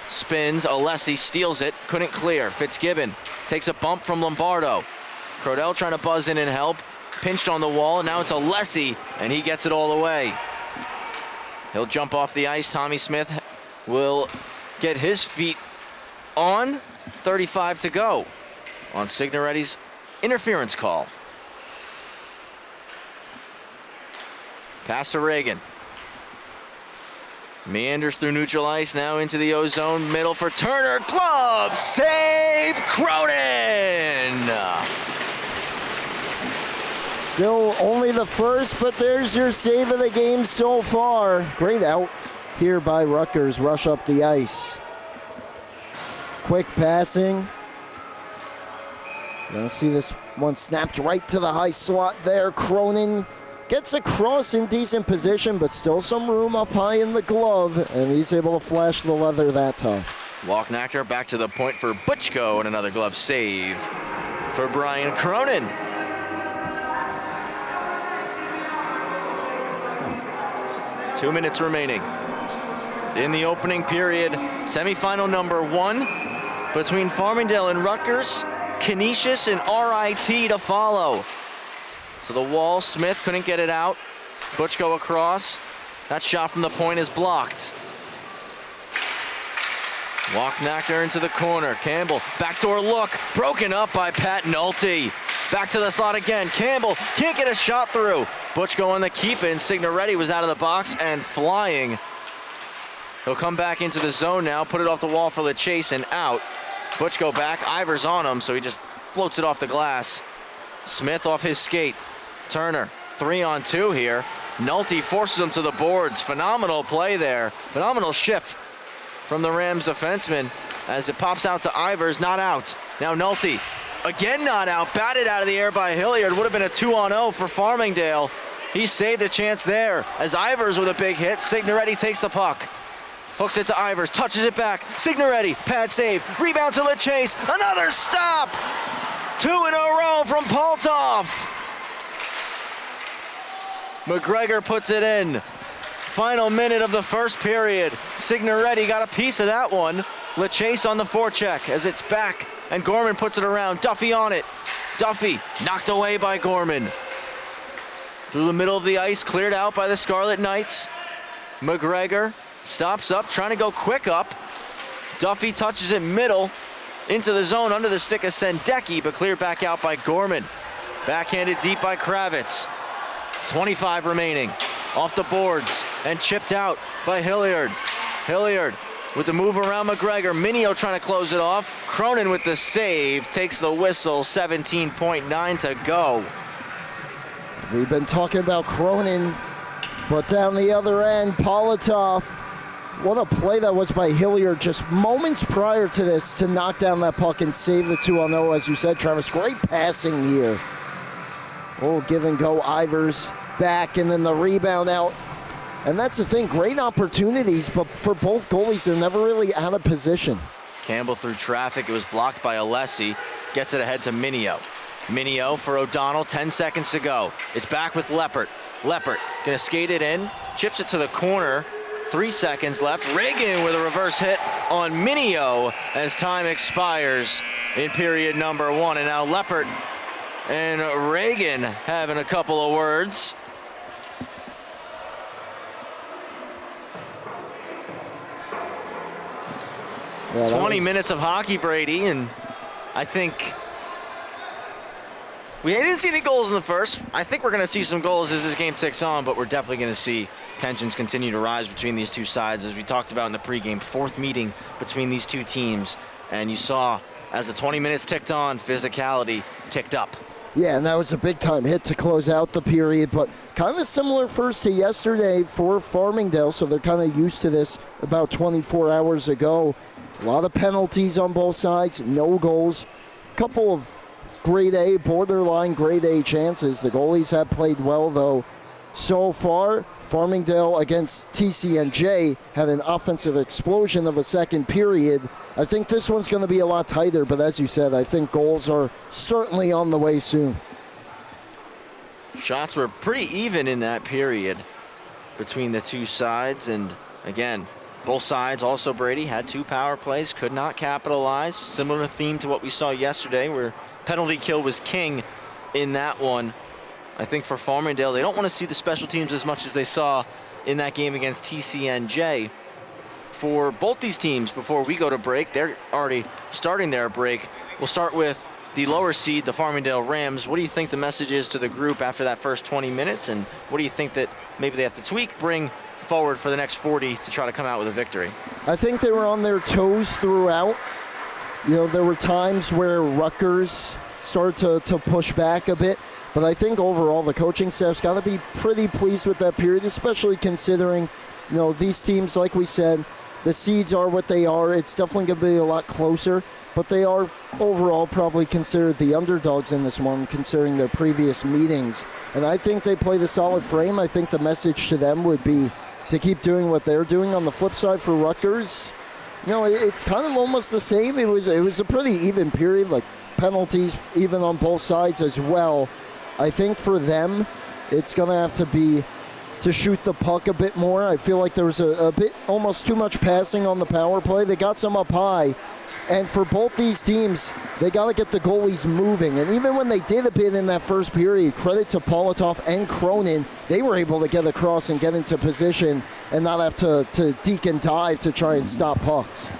Spins. Alessi steals it. Couldn't clear. Fitzgibbon takes a bump from Lombardo. Crodell trying to buzz in and help. Pinched on the wall. Now it's Alessi, and he gets it all away. He'll jump off the ice. Tommy Smith will get his feet on. 35 to go on Signoretti's interference call. Pass to Reagan. Meanders through neutral ice, now into the O-zone, middle for Turner, glove, save, Cronin! Still only the first, but there's your save of the game so far. Great out here by Rutgers, rush up the ice. Quick passing. You're gonna see this one snapped right to the high slot there. Cronin gets across in decent position, but still some room up high in the glove, and he's able to flash the leather that time. Walknacker back to the point for Butchko, and another glove save for Brian Cronin. Two minutes remaining in the opening period. Semifinal number 1 between Farmingdale and Rutgers. Canisius and RIT to follow. So the wall, Smith couldn't get it out. Butchko across. That shot from the point is blocked. Walknacker into the corner. Campbell, backdoor look, broken up by Pat Nolte. Back to the slot again. Campbell can't get a shot through. Butchko on the keep-in. Signoretti was out of the box and flying. He'll come back into the zone now, put it off the wall for the chase and out. Butchko back, Ivers on him, so he just floats it off the glass. Smith off his skate. Turner, 3-on-2 here. Nolte forces him to the boards. Phenomenal play there. Phenomenal shift from the Rams defenseman as it pops out to Ivers, not out. Now Nolte, again not out, batted out of the air by Hilliard. Would have been a 2-on-0 for Farmingdale. He saved a chance there as Ivers with a big hit. Signoretti takes the puck. Hooks it to Ivers, touches it back. Signoretti, pad save, rebound to LeChase, another stop! 2 in a row from Poltov. McGregor puts it in. Final minute of the first period. Signoretti got a piece of that one. LeChase on the forecheck as it's back, and Gorman puts it around. Duffy on it. Duffy knocked away by Gorman. Through the middle of the ice, cleared out by the Scarlet Knights. McGregor stops up, trying to go quick up. Duffy touches it middle, into the zone, under the stick of Sendecki, but cleared back out by Gorman. Backhanded deep by Kravitz. 25 remaining. Off the boards and chipped out by Hilliard. Hilliard with the move around McGregor. Minio trying to close it off. Cronin with the save, takes the whistle, 17.9 to go. We've been talking about Cronin, but down the other end, Poltov. What a play that was by Hilliard just moments prior to this to knock down that puck and save the 2-0, as you said, Travis. Great passing here. Oh, give and go, Ivers back, and then the rebound out. And that's the thing, great opportunities, but for both goalies, they're never really out of position. Campbell through traffic. It was blocked by Alessi. Gets it ahead to Minio. Minio for O'Donnell, 10 seconds to go. It's back with Leppert. Leppert gonna skate it in, chips it to the corner. 3 seconds left. Reagan with a reverse hit on Minio as time expires in period number 1. And now Leppert and Reagan having a couple of words. Yeah, 20 minutes of hockey, Brady, and I think we didn't see any goals in the first. I think we're going to see some goals as this game ticks on, but we're definitely going to see tensions continue to rise between these two sides. As we talked about in the pregame, 4th meeting between these two teams, and you saw as the 20 minutes ticked on, physicality ticked up. Yeah, and that was a big-time hit to close out the period, but kind of similar first to yesterday for Farmingdale, so they're kind of used to this about 24 hours ago. A lot of penalties on both sides, no goals, a couple of grade A, borderline grade A chances. The goalies have played well, though. So far, Farmingdale against TCNJ had an offensive explosion of a second period. I think this one's going to be a lot tighter, but as you said, I think goals are certainly on the way soon. Shots were pretty even in that period between the two sides, and again, both sides also, Brady, had 2 power plays, could not capitalize. Similar theme to what we saw yesterday, where penalty kill was king in that one. I think for Farmingdale, they don't want to see the special teams as much as they saw in that game against TCNJ. For both these teams, before we go to break, they're already starting their break. We'll start with the lower seed, the Farmingdale Rams. What do you think the message is to the group after that first 20 minutes? And what do you think that maybe they have to tweak, bring forward for the next 40 to try to come out with a victory? I think they were on their toes throughout. You know, there were times where Rutgers started to push back a bit. But I think overall the coaching staff's got to be pretty pleased with that period, especially considering, you know, these teams, like we said, the seeds are what they are. It's definitely going to be a lot closer, but they are overall probably considered the underdogs in this one, considering their previous meetings. And I think they played a solid frame. I think the message to them would be to keep doing what they're doing. On the flip side for Rutgers, you know, it's kind of almost the same. It was a pretty even period, like penalties even on both sides as well. I think for them, it's going to have to be to shoot the puck a bit more. I feel like there was a bit, almost too much passing on the power play. They got some up high. And for both these teams, they got to get the goalies moving. And even when they did a bit in that first period, credit to Poltov and Cronin, they were able to get across and get into position and not have to deke and dive to try and stop pucks.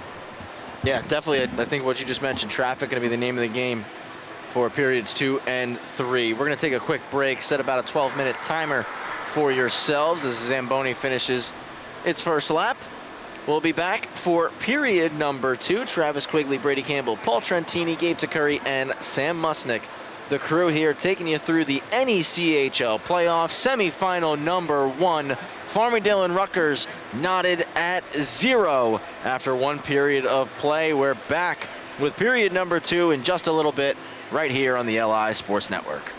Yeah, definitely. I think what you just mentioned, traffic going to be the name of the game for periods 2 and 3. We're going to take a quick break, set about a 12-minute timer for yourselves as Zamboni finishes its first lap. We'll be back for period number 2. Travis Quigley, Brady Campbell, Paul Trentini, Gabe Takuri, and Sam Musnick. The crew here taking you through the NECHL playoffs, semifinal number 1. Farmingdale and Rutgers knotted at 0 after 1 period of play. We're back with period number 2 in just a little bit, right here on the LI Sports Network.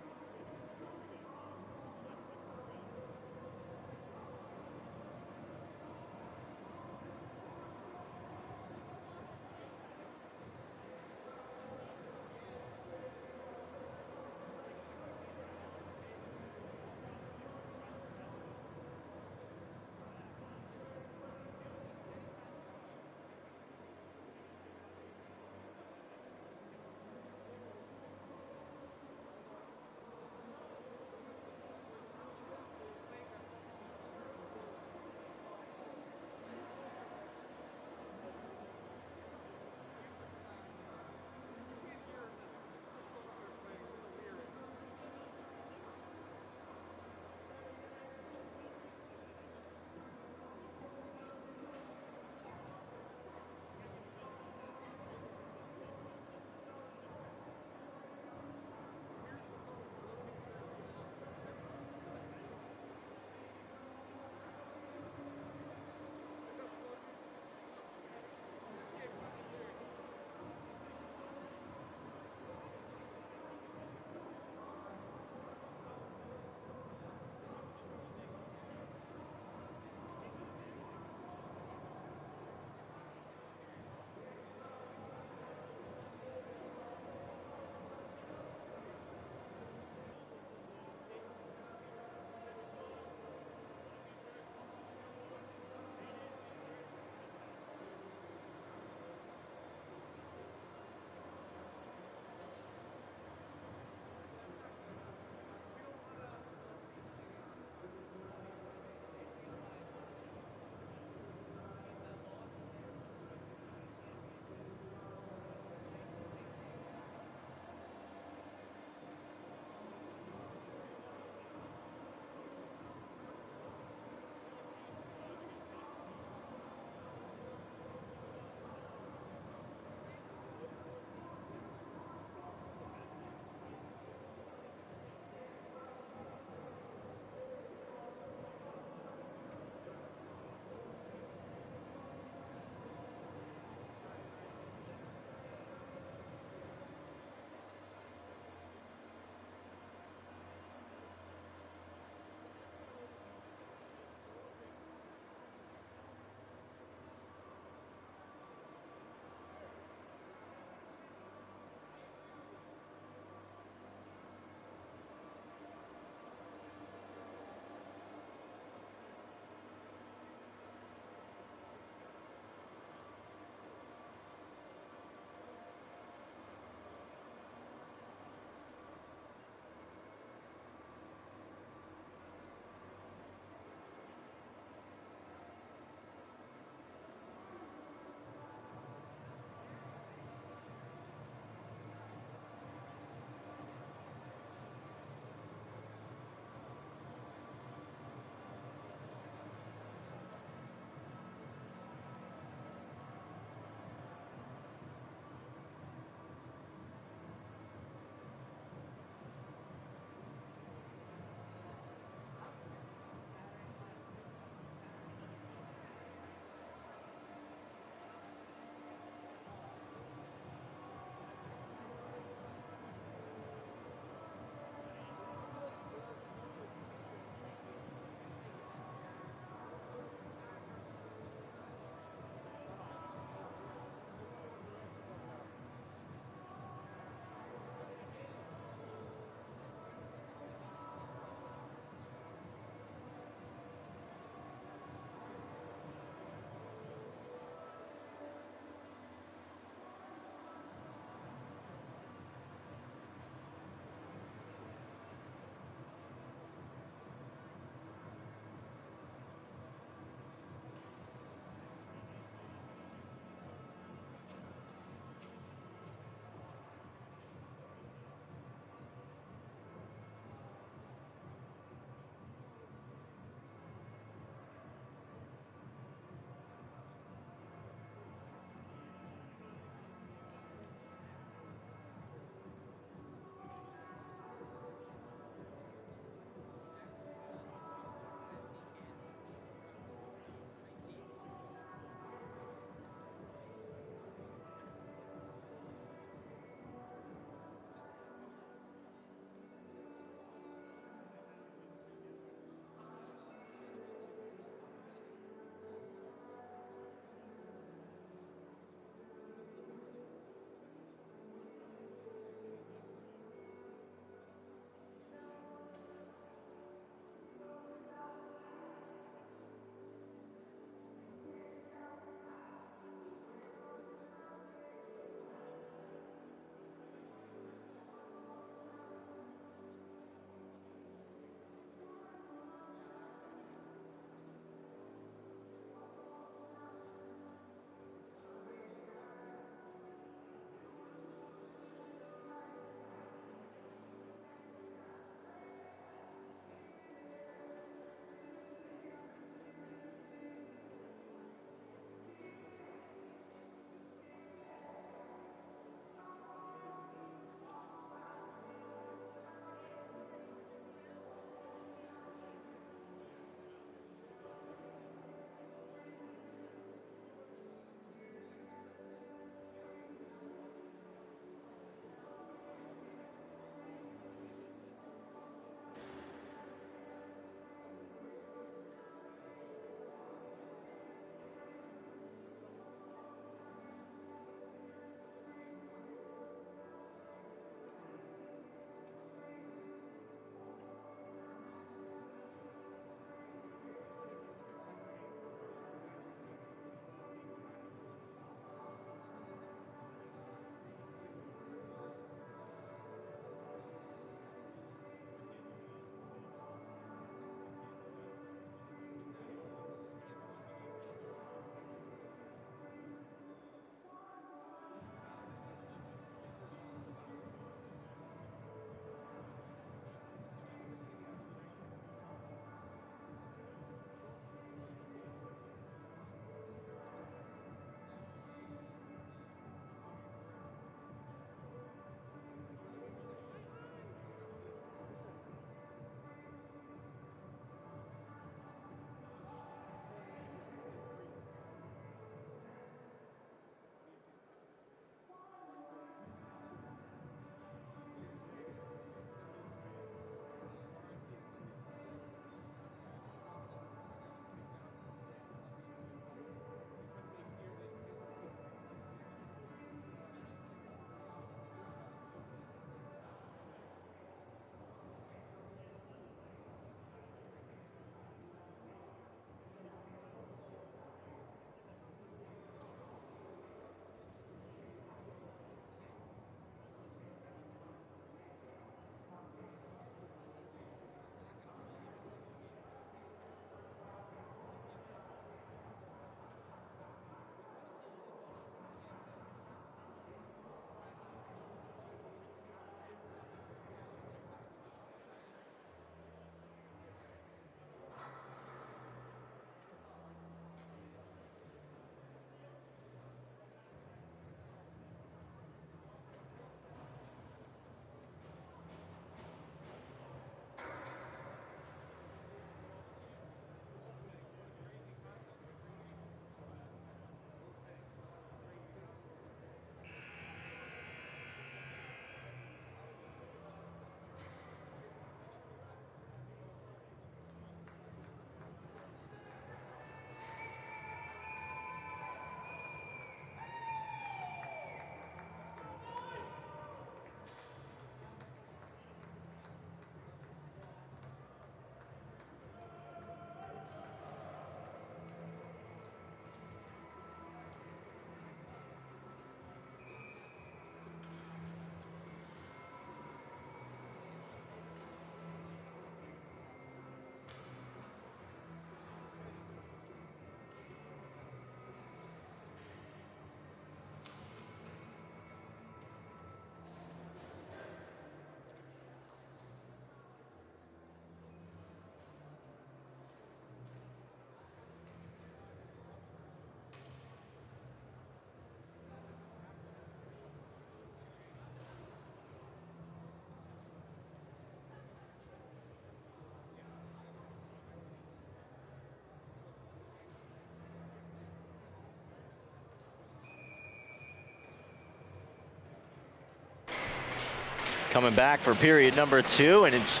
coming back for period number 2, and it's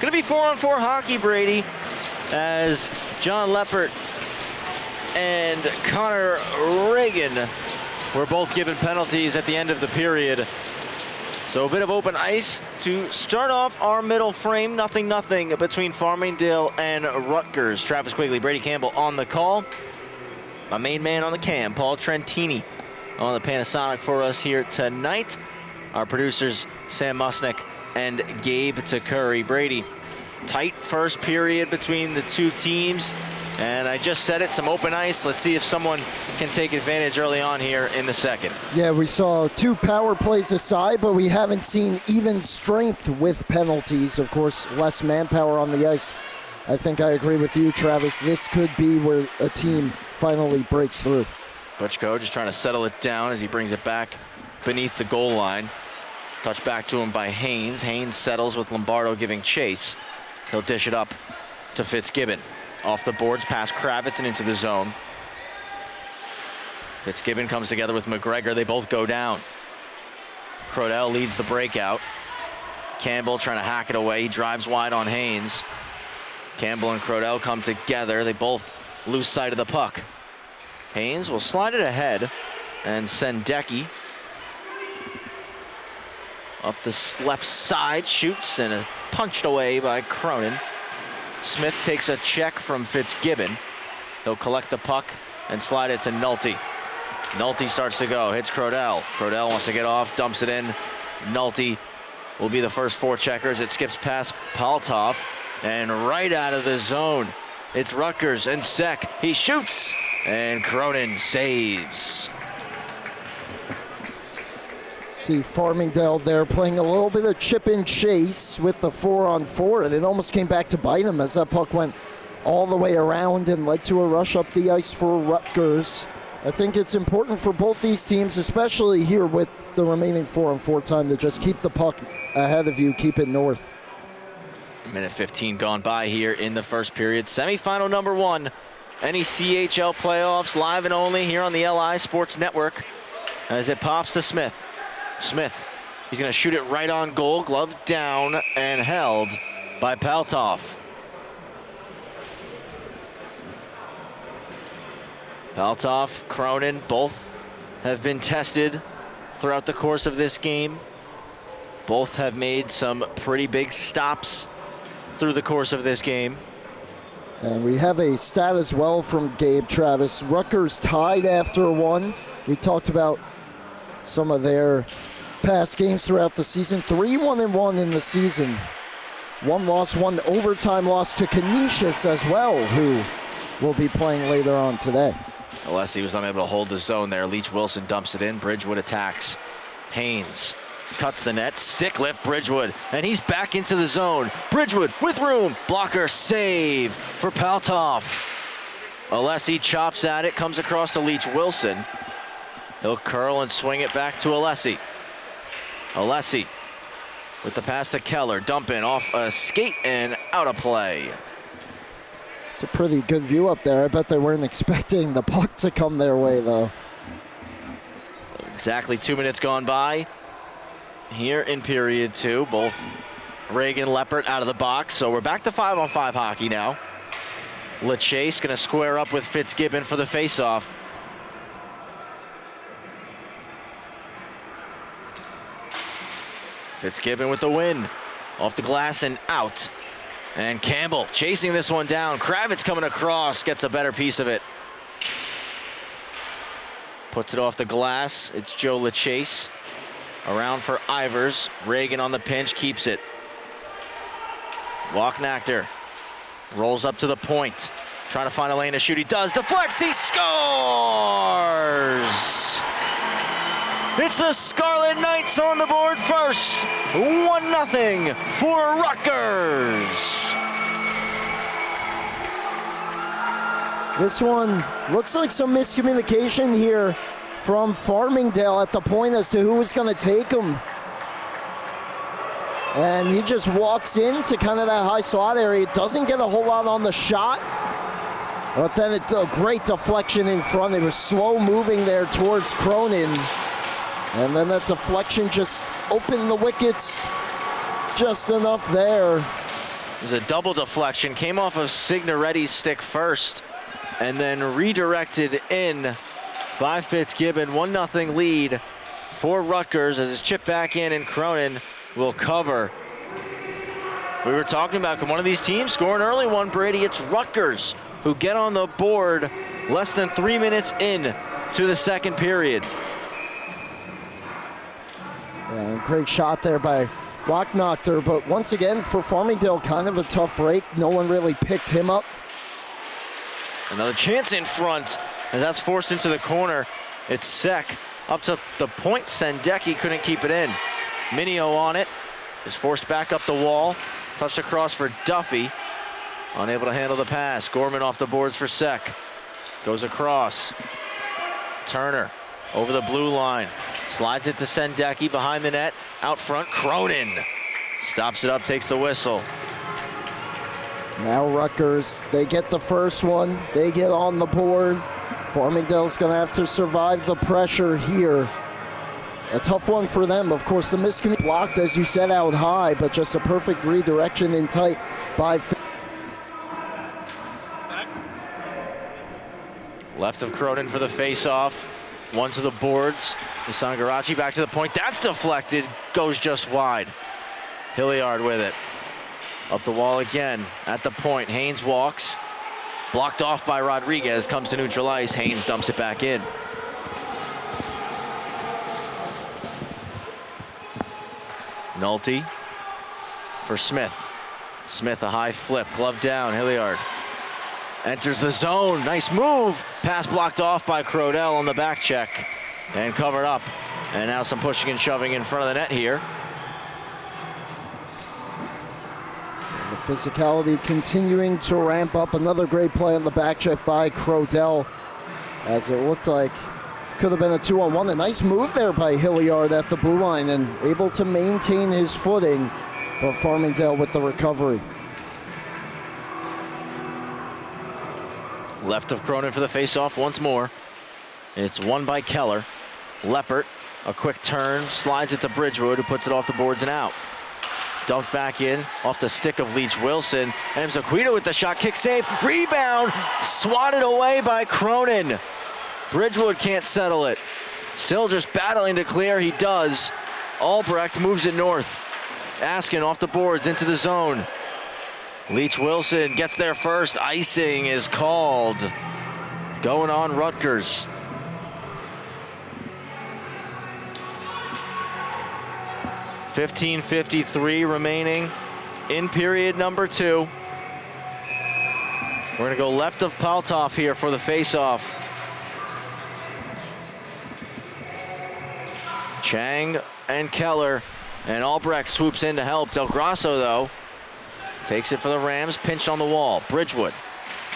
going to be 4-on-4 hockey, Brady, as John Leppert and Connor Reagan were both given penalties at the end of the period. So a bit of open ice to start off our middle frame. 0-0 between Farmingdale and Rutgers. Travis Quigley, Brady Campbell on the call. My main man on the cam, Paul Trentini, on the Panasonic for us here tonight. Our producers, Sam Musnick and Gabe Takuri. Brady, tight first period between the two teams. And I just said it, some open ice. Let's see if someone can take advantage early on here in the second. Yeah, we saw 2 power plays aside, but we haven't seen even strength with penalties. Of course, less manpower on the ice. I think I agree with you, Travis. This could be where a team finally breaks through. Butchko just trying to settle it down as he brings it back beneath the goal line. Touched back to him by Haynes. Haynes settles with Lombardo giving chase. He'll dish it up to Fitzgibbon. Off the boards, past Kravitz and into the zone. Fitzgibbon comes together with McGregor. They both go down. Crodell leads the breakout. Campbell trying to hack it away. He drives wide on Haynes. Campbell and Crodell come together. They both lose sight of the puck. Haynes will slide it ahead and send Decky up the left side, shoots, and punched away by Cronin. Smith takes a check from Fitzgibbon. He'll collect the puck and slide it to Nolte. Nolte starts to go, hits Crodell. Crodell wants to get off, dumps it in. Nolte will be the first forecheckers. It skips past Paltov and right out of the zone. It's Rutgers and Sek. He shoots and Cronin saves. See Farmingdale there playing a little bit of chip and chase with the 4-on-4, and it almost came back to bite them as that puck went all the way around and led to a rush up the ice for Rutgers. I think it's important for both these teams, especially here with the remaining 4-on-4 time, to just keep the puck ahead of you, keep it north. Minute 15 gone by here in the first period. Semifinal number 1, NECHL playoffs, live and only here on the LI Sports Network, as it pops to Smith. Smith, he's going to shoot it right on goal, glove down and held by Paltov. Paltov, Cronin, both have been tested throughout the course of this game. Both have made some pretty big stops through the course of this game. And we have a stat as well from Gabe, Travis. Rutgers tied after 1. We talked about some of their past games throughout the season. 3-1-1 in the season. 1 loss, 1 overtime loss to Canisius as well, who will be playing later on today. Alessi was unable to hold the zone there. Leach Wilson dumps it in. Bridgewood attacks. Haynes cuts the net. Stick lift, Bridgewood, and he's back into the zone. Bridgewood with room. Blocker save for Paltov. Alessi chops at it, comes across to Leach Wilson. He'll curl and swing it back to Alessi. Alessi with the pass to Keller. Dump in off a skate and out of play. It's a pretty good view up there. I bet they weren't expecting the puck to come their way, though. Exactly 2 minutes gone by here in period 2. Both Reagan, Leppert out of the box. So we're back to 5-on-5 hockey now. LeChase going to square up with Fitzgibbon for the faceoff. Fitzgibbon with the win. Off the glass and out. And Campbell chasing this one down. Kravitz coming across, gets a better piece of it. Puts it off the glass. It's Joe LeChase. Around for Ivers. Reagan on the pinch, keeps it. Walknachter rolls up to the point. Trying to find a lane to shoot. He does. Deflects. He scores! It's the Scarlet Knights on the board first. 1-0 for Rutgers. This one looks like some miscommunication here from Farmingdale at the point as to who was going to take him. And he just walks into kind of that high slot area. Doesn't get a whole lot on the shot. But then it's a great deflection in front. It was slow moving there towards Cronin. And then that deflection just opened the wickets just enough there. It was a double deflection, came off of Signoretti's stick first, and then redirected in by Fitzgibbon. 1-0 lead for Rutgers as it's chipped back in, and Cronin will cover. We were talking about one of these teams scoring early one, Brady. It's Rutgers who get on the board less than 3 minutes in to the second period. Yeah, great shot there by Rocknochter, but once again for Farmingdale, kind of a tough break. No one really picked him up. Another chance in front as that's forced into the corner. It's Sek up to the point. Sendeki couldn't keep it in. Minio on it, is forced back up the wall. Touched across for Duffy. Unable to handle the pass. Gorman off the boards for Sek. Goes across. Turner over the blue line. Slides it to Sendeki behind the net. Out front, Cronin. Stops it up, takes the whistle. Now Rutgers, they get the first one. They get on the board. Farmingdale's going to have to survive the pressure here. A tough one for them. Of course, the miscommunication blocked, as you said, out high, but just a perfect redirection in tight by... Left of Cronin for the face-off. One to the boards. Isangarachi back to the point. That's deflected. Goes just wide. Hilliard with it. Up the wall again. At the point. Haynes walks. Blocked off by Rodriguez. Comes to neutral ice. Haynes dumps it back in. Nolte for Smith. Smith a high flip. Glove down. Hilliard enters the zone. Nice move. Pass blocked off by Crodell on the back check and covered up. And now some pushing and shoving in front of the net here. And the physicality continuing to ramp up. Another great play on the back check by Crodell, as it looked like could have been a 2-on-1. A nice move there by Hilliard at the blue line and able to maintain his footing, but Farmingdale with the recovery. Left of Cronin for the face-off once more. It's won by Keller. Leppert, a quick turn, slides it to Bridgewood, who puts it off the boards and out. Dunked back in, off the stick of Leach Wilson. And Zaquita with the shot, kick save, rebound, swatted away by Cronin. Bridgewood can't settle it. Still just battling to clear, he does. Albrecht moves it north. Askin off the boards into the zone. Leach Wilson gets there first. Icing is called. Going on Rutgers. .53 remaining in period number 2. We're gonna go left of Paltov here for the face-off. Chang and Keller, and Albrecht swoops in to help. Del Grasso, though, takes it for the Rams, pinched on the wall. Bridgewood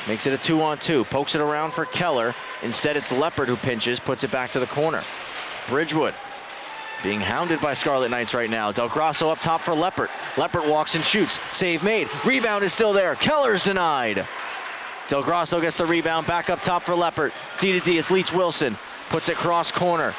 makes it a 2-on-2, pokes it around for Keller. Instead, it's Leppert who pinches, puts it back to the corner. Bridgewood being hounded by Scarlet Knights right now. Del Grasso up top for Leppert. Leppert walks and shoots. Save made. Rebound is still there. Keller's denied. Del Grasso gets the rebound. Back up top for Leppert. D to D, it's Leach Wilson. Puts it cross corner.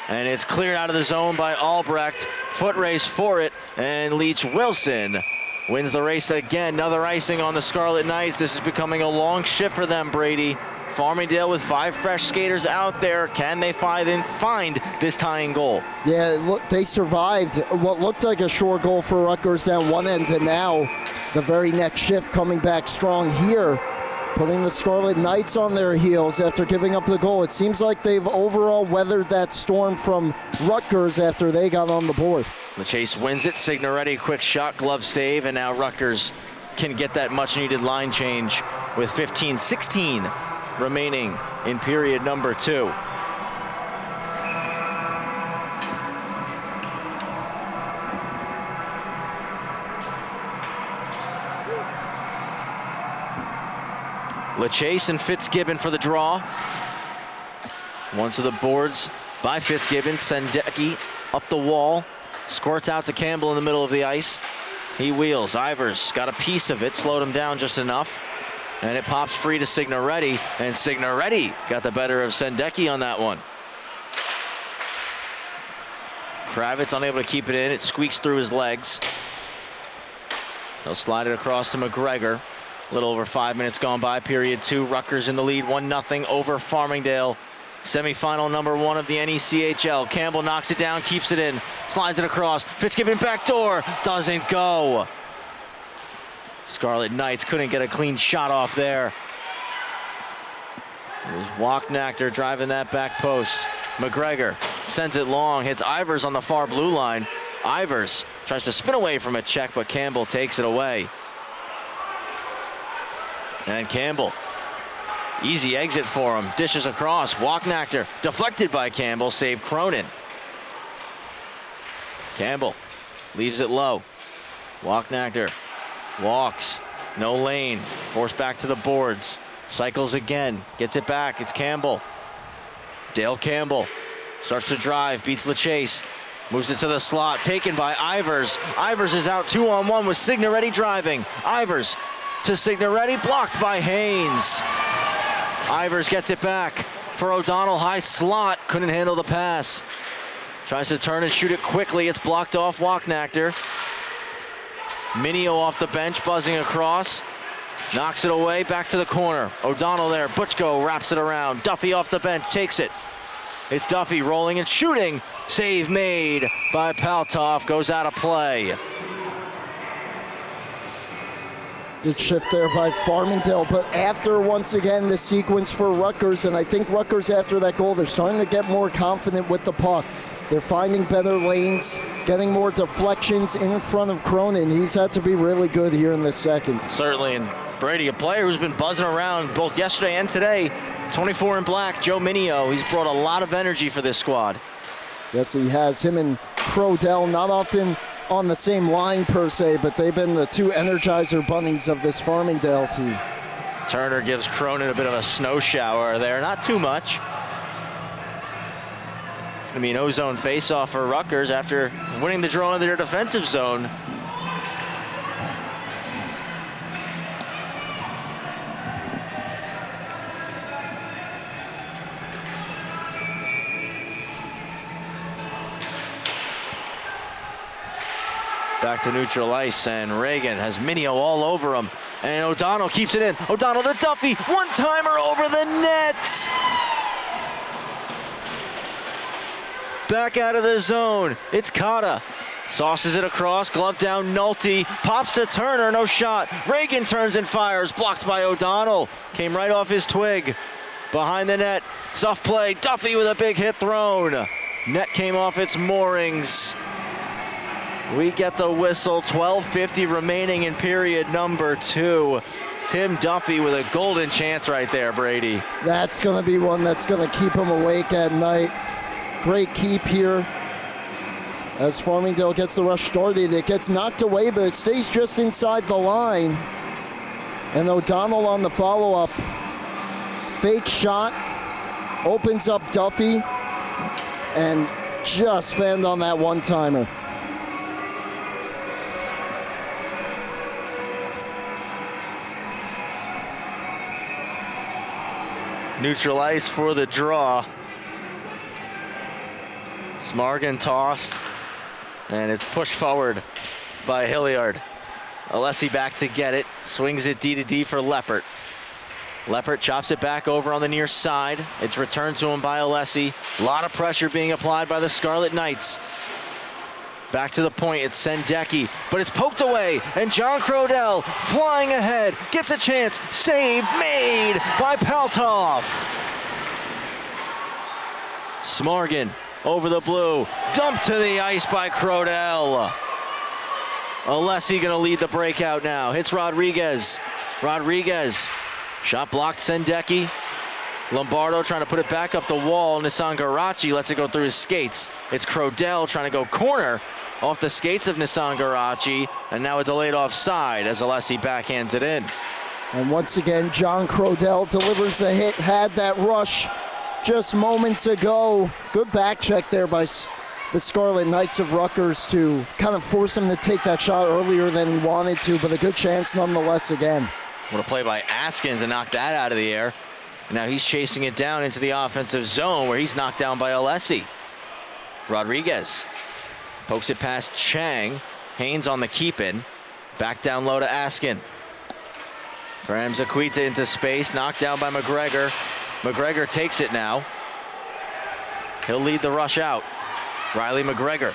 And it's cleared out of the zone by Albrecht. Foot race for it. And Leach Wilson wins the race again. Another icing on the Scarlet Knights. This is becoming a long shift for them, Brady. Farmingdale with 5 fresh skaters out there. Can they find this tying goal? Yeah, look, they survived what looked like a short goal for Rutgers down one end, and now the very next shift coming back strong here, putting the Scarlet Knights on their heels after giving up the goal. It seems like they've overall weathered that storm from Rutgers after they got on the board. The Chase wins it. Signoretti, quick shot, glove save, and now Rutgers can get that much-needed line change with 15-16 remaining in period number 2. LeChase and Fitzgibbon for the draw. One to the boards by Fitzgibbon. Sendeki up the wall. Squirts out to Campbell in the middle of the ice. He wheels. Ivers got a piece of it, slowed him down just enough. And it pops free to Signoretti. And Signoretti got the better of Sendeki on that one. Kravitz unable to keep it in. It squeaks through his legs. They'll slide it across to McGregor. A little over 5 minutes gone by, period 2. Rutgers in the lead, 1-0 over Farmingdale. Semifinal number 1 of the NECHL. Campbell knocks it down, keeps it in, slides it across. Fitzgibbon backdoor, doesn't go. Scarlet Knights couldn't get a clean shot off there. It was Walknachter driving that back post. McGregor sends it long, hits Ivers on the far blue line. Ivers tries to spin away from a check, but Campbell takes it away. And Campbell, easy exit for him, dishes across. Walknachter deflected by Campbell, saved Cronin. Campbell leaves it low. Walknachter walks, no lane, forced back to the boards. Cycles again, gets it back, it's Campbell. Dale Campbell starts to drive, beats LaChase, moves it to the slot, taken by Ivers. Ivers is out 2-on-1 with Signoretti driving. Ivers to Signoretti, blocked by Haynes. Ivers gets it back for O'Donnell, high slot, couldn't handle the pass. Tries to turn and shoot it quickly, it's blocked off Walknachter. Minio off the bench, buzzing across. Knocks it away, back to the corner. O'Donnell there, Butchko wraps it around. Duffy off the bench, takes it. It's Duffy rolling and shooting. Save made by Paltoff, goes out of play. Good shift there by Farmingdale, but after, once again, the sequence for Rutgers, and I think Rutgers, after that goal, they're starting to get more confident with the puck. They're finding better lanes, getting more deflections in front of Cronin. He's had to be really good here in the second. Certainly, and Brady, a player who's been buzzing around both yesterday and today, 24 in black, Joe Minio. He's brought a lot of energy for this squad. Yes, he has. Him and Crodell, not often on the same line per se, but they've been the two Energizer bunnies of this Farmingdale team. Turner gives Cronin a bit of a snow shower there, not too much. It's going to be an O-zone face-off for Rutgers after winning the draw into their defensive zone. Back to neutral ice, and Reagan has Minio all over him. And O'Donnell keeps it in. O'Donnell to Duffy, one-timer over the net! Back out of the zone, it's Cotta. Sauces it across, glove down, Nolte, pops to Turner, no shot. Reagan turns and fires, blocked by O'Donnell. Came right off his twig. Behind the net, soft play, Duffy with a big hit thrown. Net came off its moorings. We get the whistle, 12:50 remaining in period number 2. Tim Duffy with a golden chance right there, Brady. That's going to be one that's going to keep him awake at night. Great keep here as Farmingdale gets the rush started. It gets knocked away, but it stays just inside the line. And O'Donnell on the follow-up. Fake shot, opens up Duffy, and just fanned on that one-timer. Neutral ice for the draw. Smargan tossed, and it's pushed forward by Hilliard. Alessi back to get it, swings it D to D for Leppert. Leppert chops it back over on the near side. It's returned to him by Alessi. A lot of pressure being applied by the Scarlet Knights. Back to the point, it's Sendecki, but it's poked away, and John Crodell flying ahead, gets a chance, save made by Paltoff. Smargan over the blue, dumped to the ice by Crodell. Alessi gonna lead the breakout now, hits Rodriguez. Rodriguez, shot blocked Sendecki. Lombardo trying to put it back up the wall. Nissan Garachi lets it go through his skates. It's Crodell trying to go corner off the skates of Nissan Garachi, and now a delayed offside as Alessi backhands it in. And once again, John Crodell delivers the hit, had that rush just moments ago. Good back check there by the Scarlet Knights of Rutgers to kind of force him to take that shot earlier than he wanted to, but a good chance nonetheless again. What a play by Askins to knock that out of the air. And now he's chasing it down into the offensive zone where he's knocked down by Alessi. Rodriguez pokes it past Chang. Haynes on the keep-in. Back down low to Askin. For Amzaquita into space, knocked down by McGregor. McGregor takes it now. He'll lead the rush out. Riley McGregor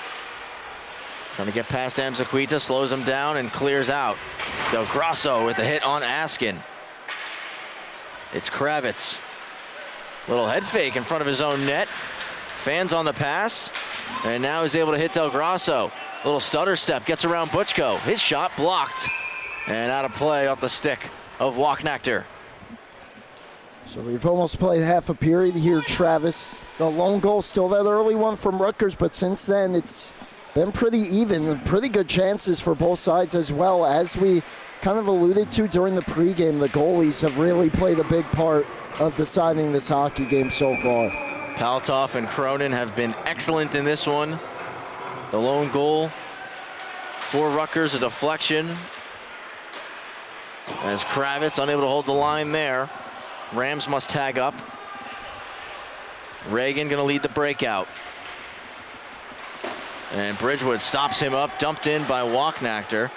trying to get past Amzaquita, slows him down and clears out. Del Grosso with the hit on Askin. It's Kravitz. Little head fake in front of his own net. Fans on the pass, and now he's able to hit Del Grosso. Little stutter step, gets around Butchko. His shot blocked and out of play off the stick of Walknachter. So we've almost played half a period here, Travis. The lone goal, still that early one from Rutgers, but since then it's been pretty even. Pretty good chances for both sides as well. As we kind of alluded to during the pregame, the goalies have really played a big part of deciding this hockey game so far. Paltoff and Cronin have been excellent in this one. The lone goal for Rutgers, a deflection. As Kravitz unable to hold the line there. Rams must tag up. Reagan gonna lead the breakout. And Bridgewood stops him up, dumped in by Walknachter.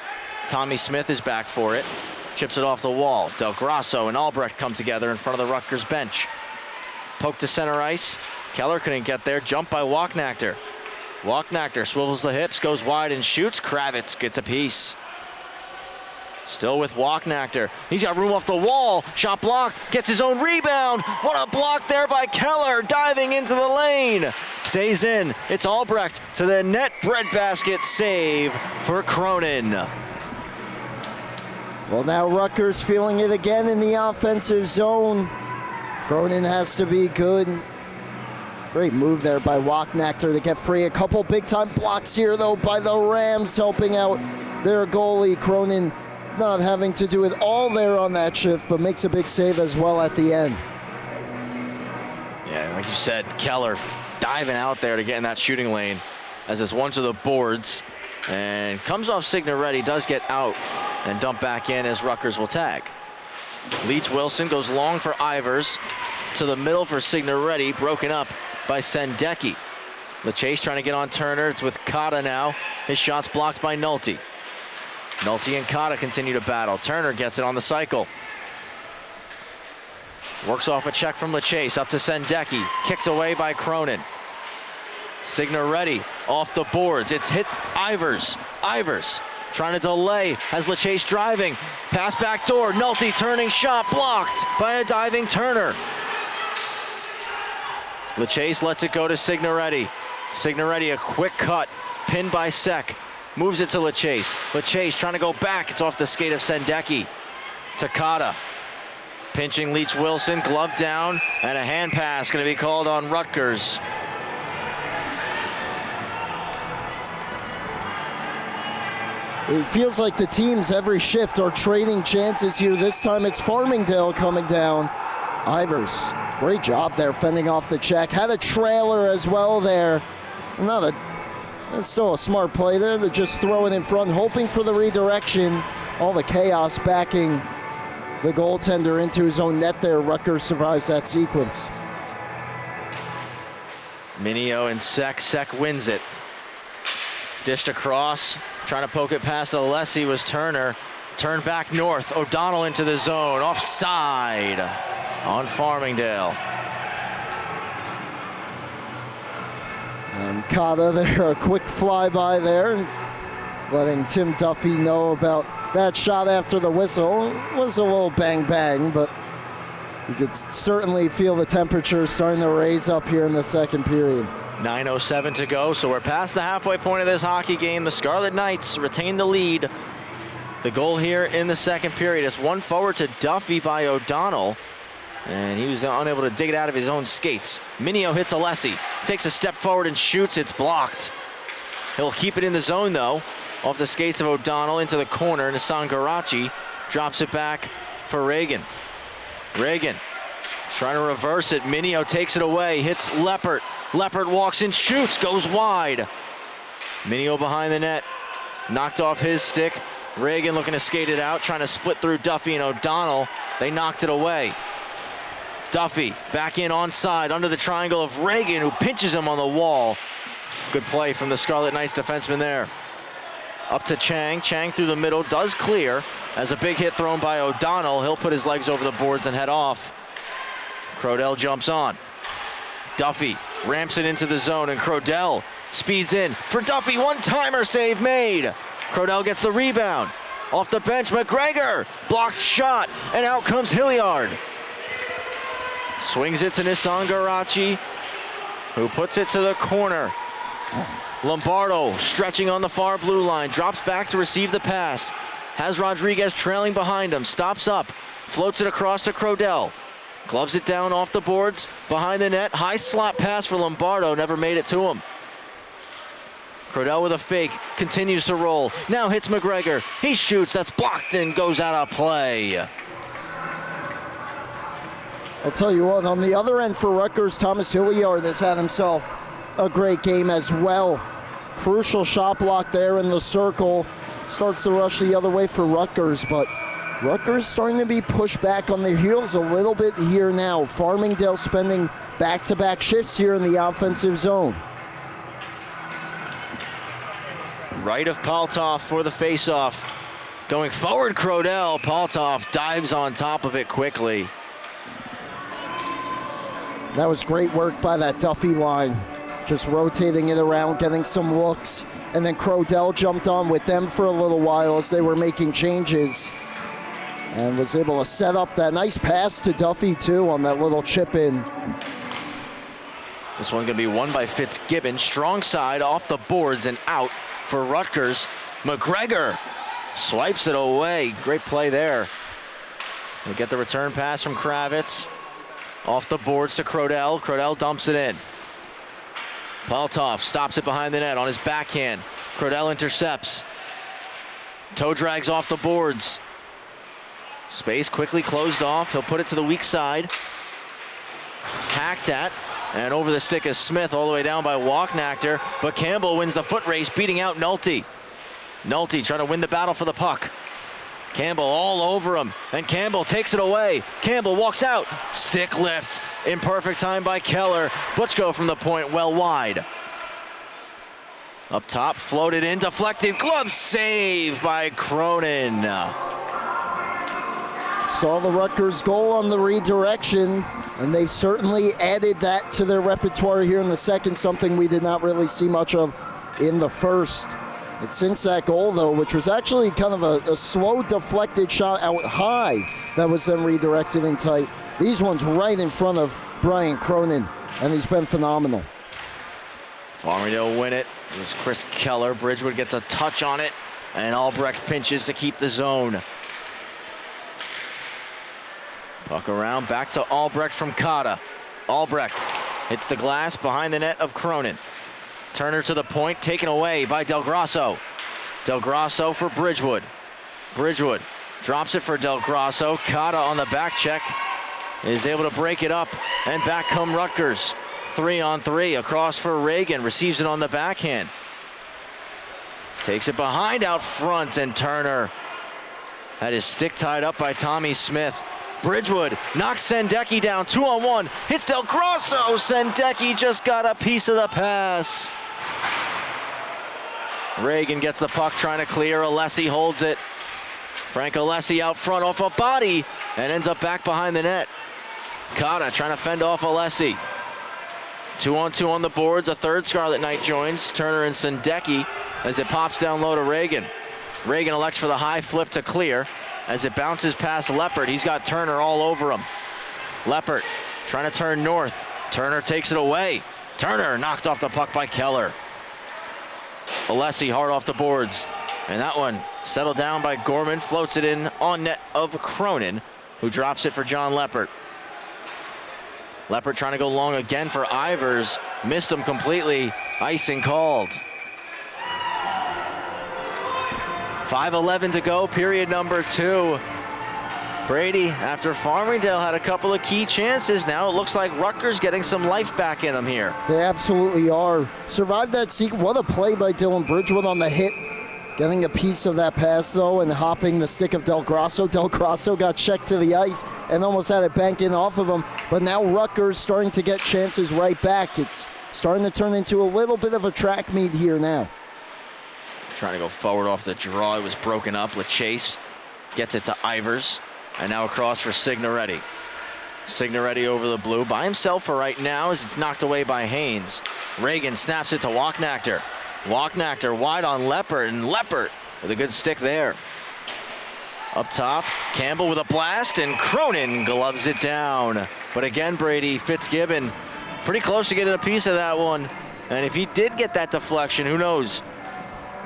Tommy Smith is back for it. Chips it off the wall. Del Grosso and Albrecht come together in front of the Rutgers bench. Poke to center ice. Keller couldn't get there. Jump by Walknachter. Walknachter swivels the hips, goes wide and shoots. Kravitz gets a piece. Still with Walknachter. He's got room off the wall. Shot blocked. Gets his own rebound. What a block there by Keller. Diving into the lane. Stays in. It's Albrecht to the net. Breadbasket save for Cronin. Well, now Rutgers feeling it again in the offensive zone. Cronin has to be good. Great move there by Walknachter to get free. A couple big-time blocks here, though, by the Rams, helping out their goalie. Cronin not having to do it all there on that shift, but makes a big save as well at the end. Yeah, like you said, Keller diving out there to get in that shooting lane as this one to the boards and comes off Signoretti, does get out and dump back in as Rutgers will tag. Leach Wilson goes long for Ivers, to the middle for Signoretti, broken up by Sendecki. LeChase trying to get on Turner. It's with Cotta now. His shot's blocked by Nolte. Nolte and Cotta continue to battle. Turner gets it on the cycle. Works off a check from LeChase up to Sendecki. Kicked away by Cronin. Signoretti off the boards. It's hit Ivers. Ivers trying to delay. Has LeChase driving. Pass back door. Nolte turning shot blocked by a diving Turner. LeChase lets it go to Signoretti. Signoretti a quick cut. Pinned by Sek. Moves it to LeChase. LeChase trying to go back. It's off the skate of Sendecki. Takata. Pinching Leach Wilson. Glove down. And a hand pass going to be called on Rutgers. It feels like the teams every shift are trading chances here. This time it's Farmingdale coming down. Ivers, great job there fending off the check. Had a trailer as well there. That's still a smart play there. They're just throwing in front, hoping for the redirection. All the chaos backing the goaltender into his own net there. Rutgers survives that sequence. Minio and Sek. Sek wins it. Dished across. Trying to poke it past Alessi was Turner. Turned back north. O'Donnell into the zone. Offside on Farmingdale. And Cotta there, a quick flyby there, and letting Tim Duffy know about that shot after the whistle. It was a little bang-bang, but you could certainly feel the temperature starting to raise up here in the second period. 9:07 to go, so we're past the halfway point of this hockey game. The Scarlet Knights retain the lead. The goal here in the second period is one forward to Duffy by O'Donnell, and he was unable to dig it out of his own skates. Minio hits Alessi, takes a step forward and shoots. It's blocked. He'll keep it in the zone, though, off the skates of O'Donnell into the corner, and Sangarachi drops it back for Reagan. Reagan trying to reverse it. Minio takes it away, hits Leppert. Leppert walks in, shoots, goes wide. Minio behind the net, knocked off his stick. Reagan looking to skate it out, trying to split through Duffy and O'Donnell. They knocked it away. Duffy back in onside under the triangle of Reagan, who pinches him on the wall. Good play from the Scarlet Knights defenseman there. Up to Chang. Chang through the middle, does clear. As a big hit thrown by O'Donnell, he'll put his legs over the boards and head off. Crodell jumps on. Duffy ramps it into the zone, and Crodell speeds in for Duffy. One-timer save made. Crodell gets the rebound. Off the bench, McGregor. Blocked shot, and out comes Hilliard. Swings it to Nissan Garachi, who puts it to the corner. Lombardo stretching on the far blue line, drops back to receive the pass. Has Rodriguez trailing behind him, stops up, floats it across to Crodell. Gloves it down off the boards, behind the net. High slot pass for Lombardo, never made it to him. Crodell with a fake, continues to roll. Now hits McGregor. He shoots, that's blocked and goes out of play. I'll tell you what, on the other end for Rutgers, Thomas Hilliard has had himself a great game as well. Crucial shot block there in the circle. Starts the rush the other way for Rutgers, but Rutgers starting to be pushed back on their heels a little bit here now. Farmingdale spending back-to-back shifts here in the offensive zone. Right of Paltov for the faceoff. Going forward, Crodell. Paltov dives on top of it quickly. That was great work by that Duffy line. Just rotating it around, getting some looks. And then Crodell jumped on with them for a little while as they were making changes. And was able to set up that nice pass to Duffy, too, on that little chip in. This one gonna be won by Fitzgibbon. Strong side off the boards and out for Rutgers. McGregor swipes it away. Great play there. We'll get the return pass from Kravitz. Off the boards to Crodell. Crodell dumps it in. Paltov stops it behind the net on his backhand. Crodell intercepts. Toe drags off the boards. Space quickly closed off. He'll put it to the weak side. Hacked at, and over the stick is Smith, all the way down by Walknachter. But Campbell wins the foot race, beating out Nolte. Nolte trying to win the battle for the puck. Campbell all over him, and Campbell takes it away. Campbell walks out. Stick lift in perfect time by Keller. Butchko from the point, well wide. Up top, floated in, deflected, glove save by Cronin. Saw the Rutgers goal on the redirection, and they've certainly added that to their repertoire here in the second, something we did not really see much of in the first. But since that goal, though, which was actually kind of a slow deflected shot out high that was then redirected in tight, these ones right in front of Brian Cronin, and he's been phenomenal. Farmingdale win it. It was Chris Keller. Bridgewood gets a touch on it, and Albrecht pinches to keep the zone. Puck around, back to Albrecht from Cotta. Albrecht hits the glass behind the net of Cronin. Turner to the point, taken away by Del Grosso. Del Grosso for Bridgewood. Bridgewood drops it for Del Grosso. Cotta on the back check is able to break it up, and back come Rutgers. 3-on-3 across for Reagan, receives it on the backhand. Takes it behind out front, and Turner had his stick tied up by Tommy Smith. Bridgewood knocks Sendecki down, 2-on-1, hits Del Grosso. Sendecki just got a piece of the pass. Reagan gets the puck, trying to clear. Alessi holds it. Frank Alessi out front off a body and ends up back behind the net. Cotta trying to fend off Alessi. 2-on-2 on the boards. A third Scarlet Knight joins Turner and Sendecki as it pops down low to Reagan. Reagan elects for the high flip to clear as it bounces past Leppert. He's got Turner all over him. Leppert trying to turn north. Turner takes it away. Turner knocked off the puck by Keller. Alessi hard off the boards. And that one settled down by Gorman. Floats it in on net of Cronin, who drops it for John Leppert. Leppert trying to go long again for Ivers. Missed him completely. Icing called. 5:11 to go, period number 2. Brady, after Farmingdale had a couple of key chances, now it looks like Rutgers getting some life back in them here. They absolutely are. Survived that sequence. What a play by Dylan Bridgewood on the hit. Getting a piece of that pass, though, and hopping the stick of Del Grosso. Del Grosso got checked to the ice and almost had it bank in off of him. But now Rutgers starting to get chances right back. It's starting to turn into a little bit of a track meet here now. trying to go forward off the draw. It was broken up with Chase. Gets it to Ivers. And now across for Signoretti. Signoretti over the blue by himself for right now as it's knocked away by Haynes. Reagan snaps it to Walknachter. Walknachter wide on Leppert, and Leppert with a good stick there. Up top, Campbell with a blast, and Cronin gloves it down. But again, Brady, Fitzgibbon pretty close to getting a piece of that one. And if he did get that deflection, who knows?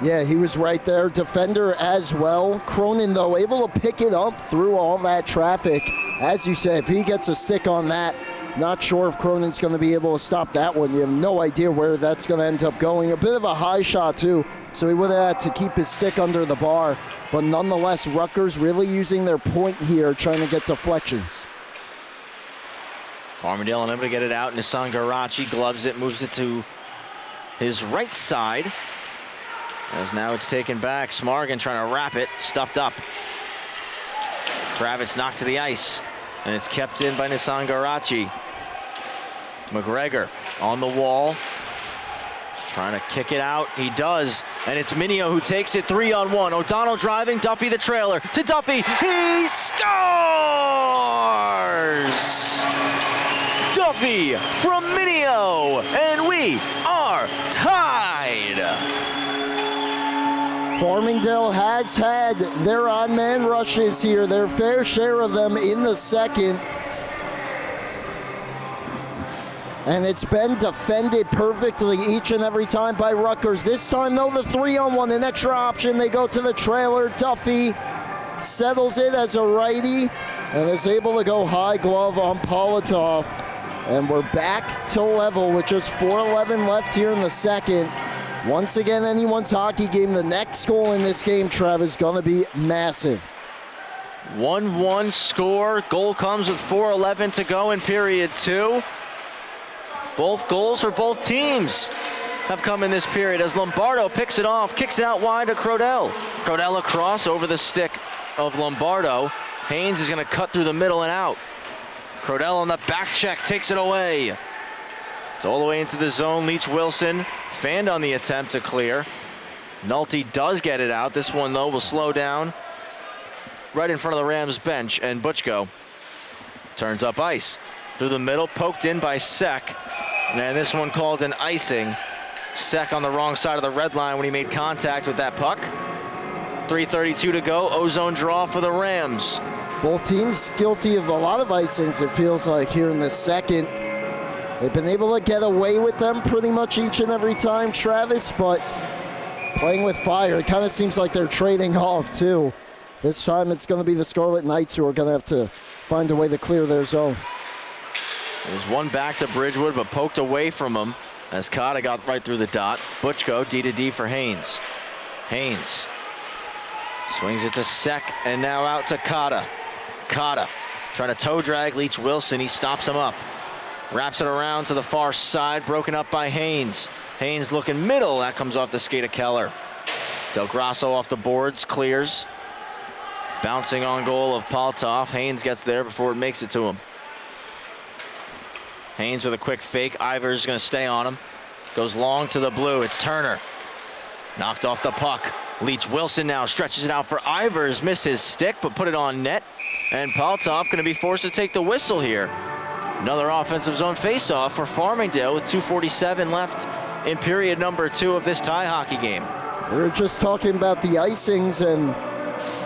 Yeah, he was right there. Defender as well. Cronin, though, able to pick it up through all that traffic. As you said, if he gets a stick on that, not sure if Cronin's going to be able to stop that one. You have no idea where that's going to end up going. A bit of a high shot, too, so he would have had to keep his stick under the bar. But nonetheless, Rutgers really using their point here, trying to get deflections. Farmingdale unable to get it out. Nissan Garachi gloves it, moves it to his right side. As now it's taken back. Smargan trying to wrap it, stuffed up. Kravitz knocked to the ice, and it's kept in by Nissan Garachi. McGregor on the wall, trying to kick it out. He does, and it's Minio who takes it 3-on-1. O'Donnell driving, Duffy the trailer to Duffy. He scores! Duffy from Minio, and we are tied. Farmingdale has had their on-man rushes here, their fair share of them in the second. And it's been defended perfectly each and every time by Rutgers. This time, though, the 3-on-1, an extra option. They go to the trailer. Duffy settles it as a righty and is able to go high glove on Politoff. And we're back to level with just 4:11 left here in the second. Once again, anyone's hockey game. The next goal in this game, Trev, is going to be massive. 1-1 score. Goal comes with 4:11 to go in period 2. Both goals for both teams have come in this period as Lombardo picks it off, kicks it out wide to Crodell. Crodell across over the stick of Lombardo. Haynes is going to cut through the middle and out. Crodell on the back check takes it away. It's all the way into the zone. Leach Wilson fanned on the attempt to clear. Nolte does get it out. This one, though, will slow down right in front of the Rams bench, and Butchko turns up ice. Through the middle, poked in by Sek. And this one called an icing. Sek on the wrong side of the red line when he made contact with that puck. 3:32 to go. Ozone draw for the Rams. Both teams guilty of a lot of icings, it feels like, here in the second. They've been able to get away with them pretty much each and every time, Travis, but playing with fire, it kind of seems like they're trading off, too. This time it's going to be the Scarlet Knights who are going to have to find a way to clear their zone. There's one back to Bridgewood, but poked away from him as Cotta got right through the dot. Butchko, D-to-D for Haynes. Haynes swings it to Sek, and now out to Cotta. Cotta trying to toe drag Leach Wilson. He stops him up. Wraps it around to the far side, broken up by Haynes. Haynes looking middle. That comes off the skate of Keller. Del Grasso off the boards, clears. Bouncing on goal of Politoff. Haynes gets there before it makes it to him. Haynes with a quick fake. Ivers going to stay on him. Goes long to the blue. It's Turner. Knocked off the puck. Leach Wilson now stretches it out for Ivers. Missed his stick, but put it on net. And Politoff going to be forced to take the whistle here. Another offensive zone faceoff for Farmingdale with 2:47 left in period number 2 of this tie hockey game. We were just talking about the icings, and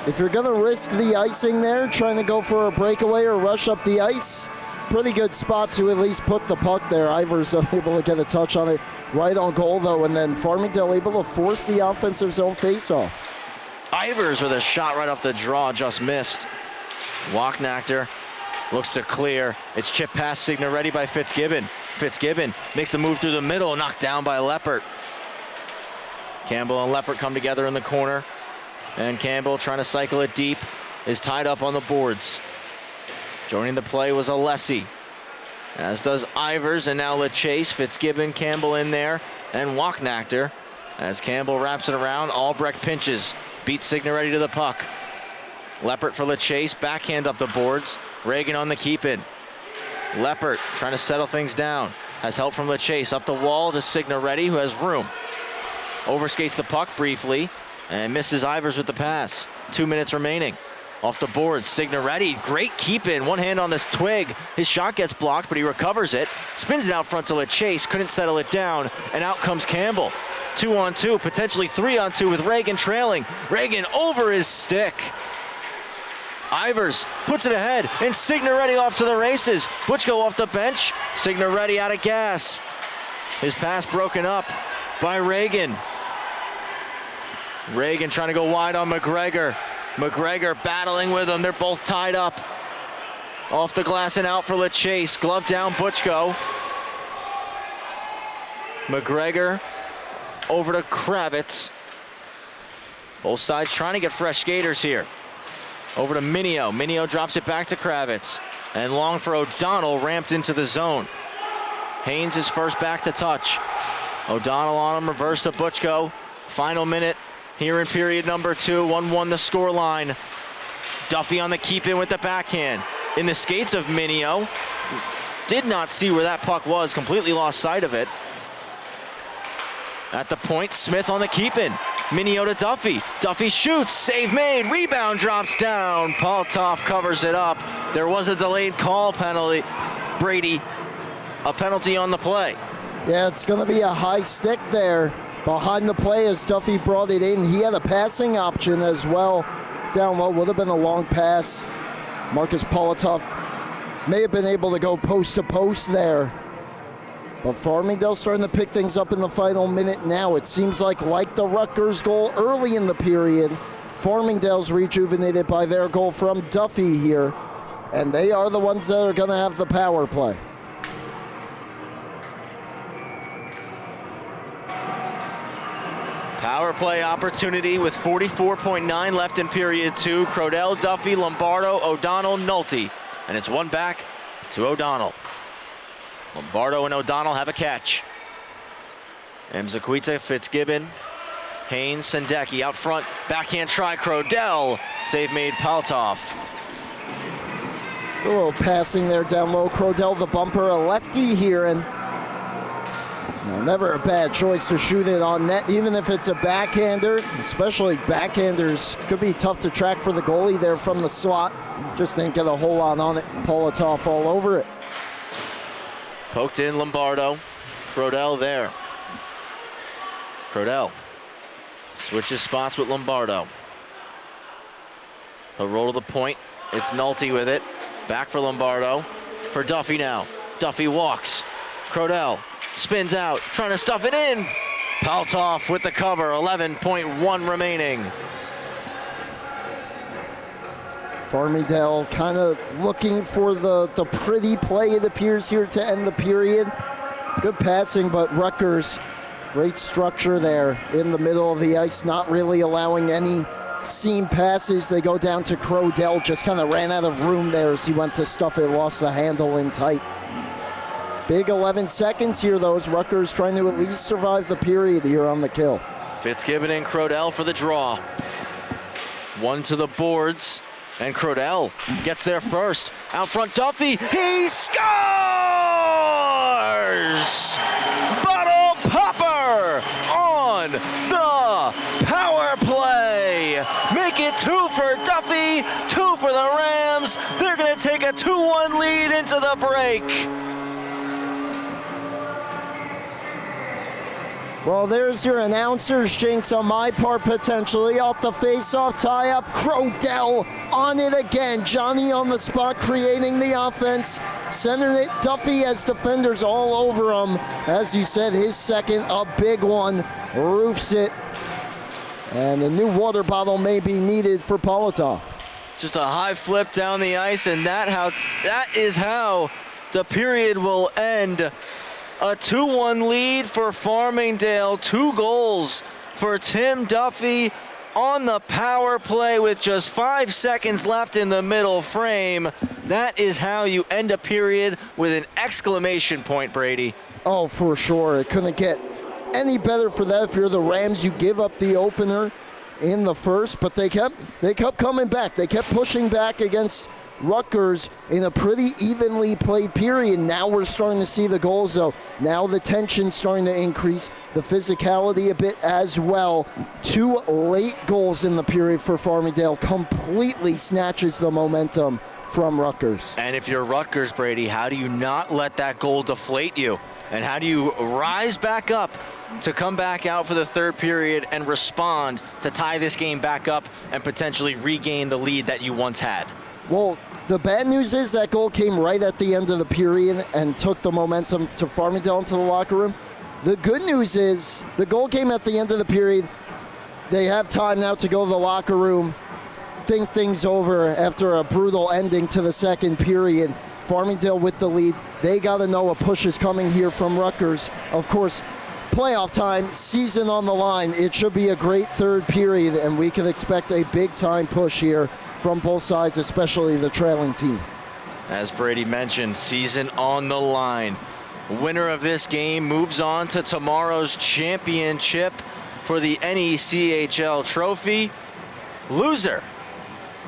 if you're going to risk the icing there, trying to go for a breakaway or rush up the ice, pretty good spot to at least put the puck there. Ivers unable to get a touch on it right on goal, though, and then Farmingdale able to force the offensive zone faceoff. Ivers with a shot right off the draw, just missed. Walknachter looks to clear. It's chip pass Signoretti by Fitzgibbon. Fitzgibbon makes the move through the middle, knocked down by Leppert. Campbell and Leppert come together in the corner, and Campbell, trying to cycle it deep, is tied up on the boards. Joining the play was Alessi, as does Ivers, and now LeChase. Fitzgibbon, Campbell in there, and Walknachter. As Campbell wraps it around, Albrecht pinches, beats Signoretti to the puck. Leppert for LeChase, backhand up the boards. Reagan on the keep-in. Leppert trying to settle things down. Has help from LeChase, up the wall to Signoretti, who has room. overskates the puck briefly and misses Ivers with the pass. 2 minutes remaining. Off the board, Signoretti, great keep in, one hand on this twig. His shot gets blocked, but he recovers it. Spins it out front to Chase, couldn't settle it down, and out comes Campbell. 2-on-2, potentially 3-on-2 with Reagan trailing. Reagan over his stick. Ivers puts it ahead, and Signoretti off to the races. Butchko off the bench, Signoretti out of gas. His pass broken up by Reagan. Reagan trying to go wide on McGregor. McGregor battling with him, they're both tied up. Off the glass and out for LeChase, glove down Butchko. McGregor over to Kravitz. Both sides trying to get fresh skaters here. Over to Minio. Minio drops it back to Kravitz. And long for O'Donnell, ramped into the zone. Haynes is first back to touch. O'Donnell on him, reverse to Butchko. Final minute here in period number 2. 1-1 the score line. Duffy on the keep in with the backhand. In the skates of Minio. Did not see where that puck was, completely lost sight of it. At the point, Smith on the keep-in. Minio to Duffy. Duffy shoots, save made, rebound drops down. Poltov covers it up. There was a delayed call penalty. Brady, a penalty on the play. Yeah, it's going to be a high stick there. Behind the play as Duffy brought it in. He had a passing option as well. Down low, would have been a long pass. Marcus Poltov may have been able to go post to post there. But Farmingdale starting to pick things up in the final minute now. It seems like the Rutgers goal early in the period, Farmingdale's rejuvenated by their goal from Duffy here. And they are the ones that are going to have the power play. Power play opportunity with 44.9 left in period 2. Crodell, Duffy, Lombardo, O'Donnell, Nolte. And it's one back to O'Donnell. Lombardo and O'Donnell have a catch. Mzakwita, Fitzgibbon, Haynes, Sendeki out front. Backhand try, Crodell. Save made, Poltov. A little passing there down low. Crodell, the bumper, a lefty here, and never a bad choice to shoot it on net, even if it's a backhander. Especially backhanders could be tough to track for the goalie there from the slot. Just didn't get a whole lot on it. Poltov all over it. Poked in Lombardo. Crodell there. Crodell switches spots with Lombardo. He'll roll to the point. It's Nolte with it. Back for Lombardo. For Duffy now. Duffy walks. Crodell spins out, trying to stuff it in. Poltov with the cover, 11.1 remaining. Farmingdale kind of looking for the pretty play, it appears, here to end the period. Good passing, but Rutgers, great structure there in the middle of the ice, not really allowing any seam passes. They go down to Crodell, just kind of ran out of room there as he went to stuff it, lost the handle in tight. Big 11 seconds here, though, as Rutgers trying to at least survive the period here on the kill. Fitzgibbon and Crodell for the draw. One to the boards. And Crodell gets there first. Out front, Duffy, he scores! Bottle popper on the power play. Make it 2 for Duffy, 2 for the Rams. They're gonna take a 2-1 lead into the break. Well, there's your announcer's jinx on my part, potentially. Off the face-off tie-up, Crodell on it again. Johnny on the spot, creating the offense. Centering it, Duffy has defenders all over him. As you said, his second, a big one, roofs it. And a new water bottle may be needed for Poltov. Just a high flip down the ice, and that is how the period will end. A 2-1 lead for Farmingdale. 2 goals for Tim Duffy on the power play with just 5 seconds left in the middle frame. That is how you end a period with an exclamation point, Brady. Oh, for sure. It couldn't get any better for that. If you're the Rams, you give up the opener in the first, but they kept coming back. They kept pushing back against Rutgers in a pretty evenly played period. Now we're starting to see the goals, though. Now the tension's starting to increase, the physicality a bit as well. 2 late goals in the period for Farmingdale completely snatches the momentum from Rutgers. And if you're Rutgers, Brady, how do you not let that goal deflate you? And how do you rise back up to come back out for the third period and respond to tie this game back up and potentially regain the lead that you once had? Well, the bad news is that goal came right at the end of the period and took the momentum to Farmingdale into the locker room. The good news is the goal came at the end of the period. They have time now to go to the locker room, think things over after a brutal ending to the second period. Farmingdale with the lead. They got to know a push is coming here from Rutgers. Of course, playoff time, season on the line. It should be a great third period, and we can expect a big-time push here from both sides, especially the trailing team. As Brady mentioned, season on the line. Winner of this game moves on to tomorrow's championship for the NECHL trophy. Loser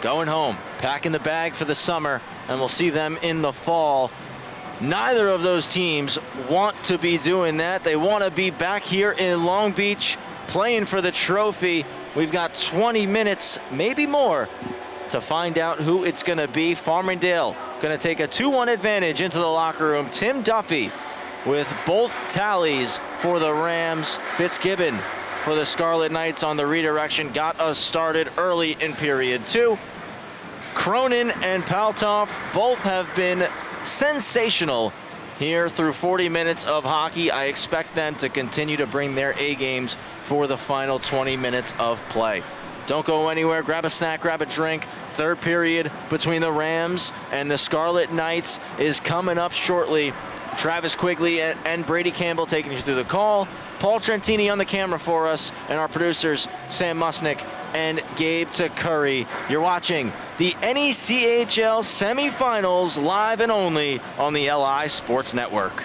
going home, packing the bag for the summer, and we'll see them in the fall. Neither of those teams want to be doing that. They want to be back here in Long Beach playing for the trophy. We've got 20 minutes, maybe more, to find out who it's going to be. Farmingdale going to take a 2-1 advantage into the locker room. Tim Duffy with both tallies for the Rams. Fitzgibbon for the Scarlet Knights on the redirection got us started early in period 2. Cronin and Paltoff both have been sensational here through 40 minutes of hockey. I expect them to continue to bring their A games for the final 20 minutes of play. Don't go anywhere. Grab a snack, grab a drink. Third period between the Rams and the Scarlet Knights is coming up shortly. Travis Quigley and Brady Campbell taking you through the call. Paul Trentini on the camera for us, and our producers, Sam Musnick and Gabe Curry. You're watching the NECHL semifinals live and only on the LI Sports Network.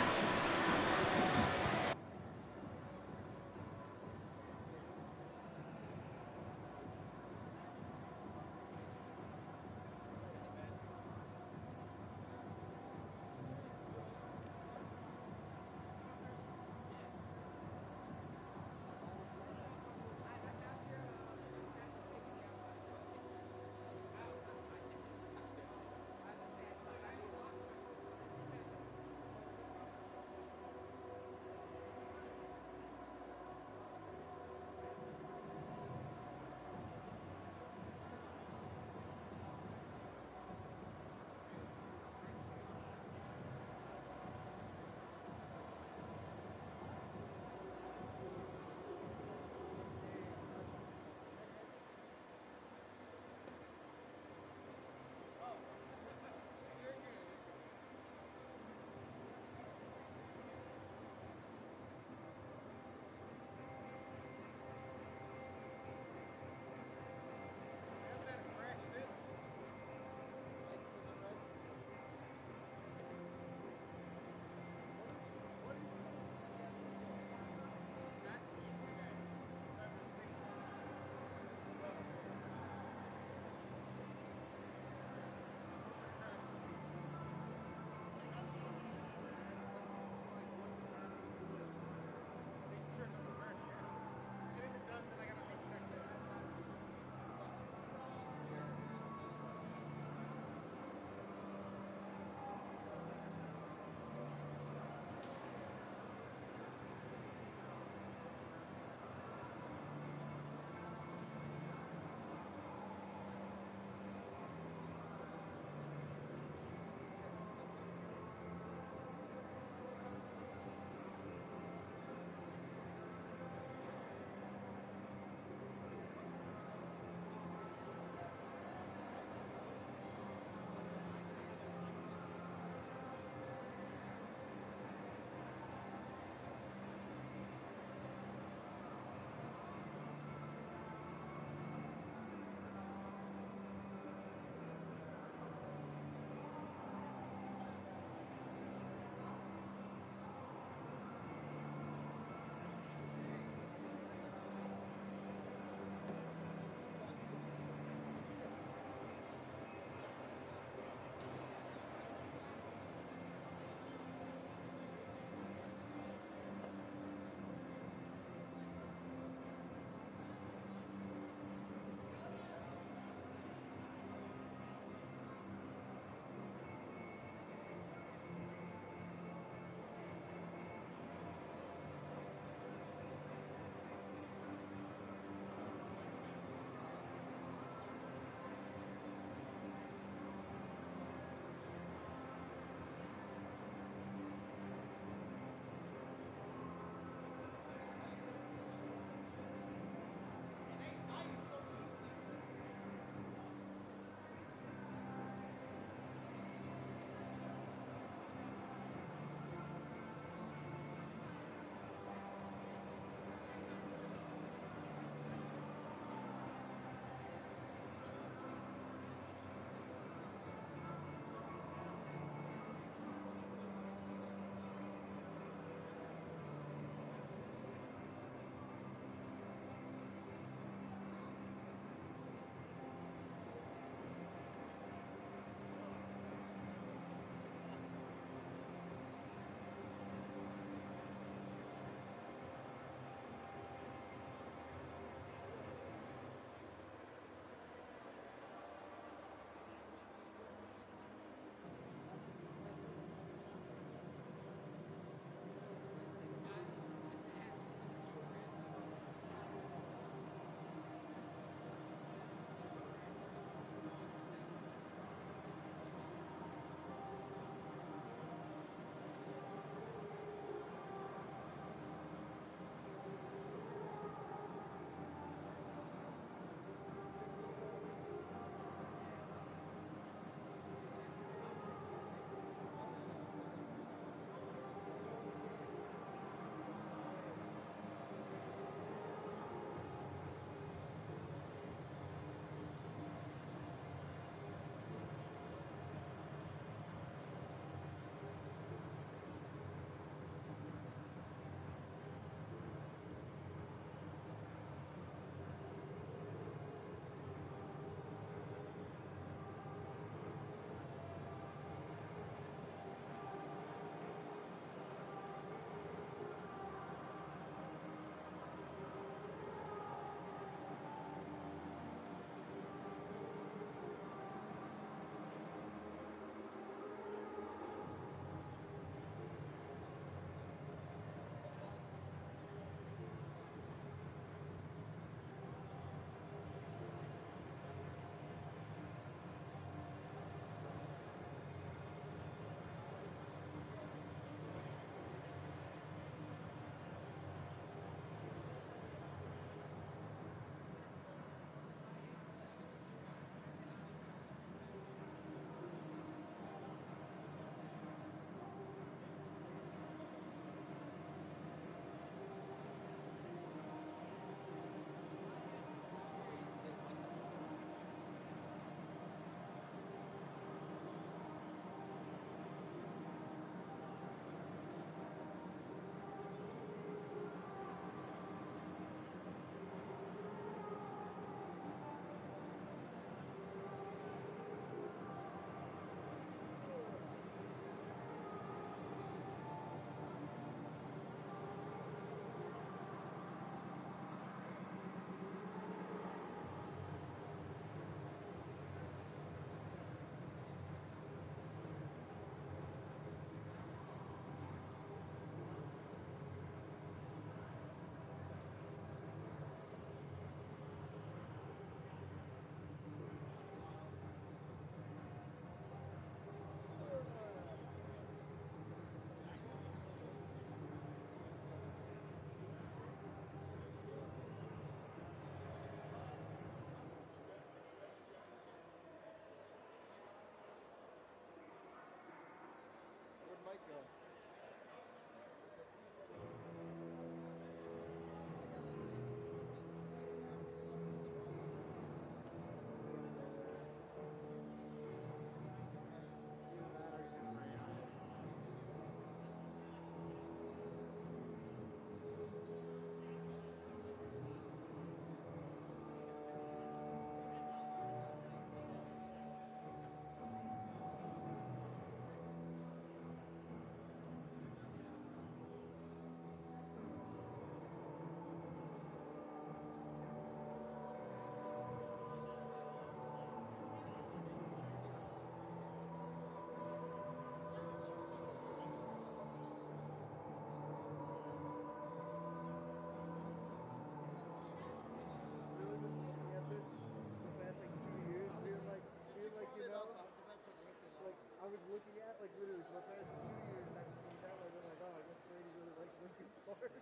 I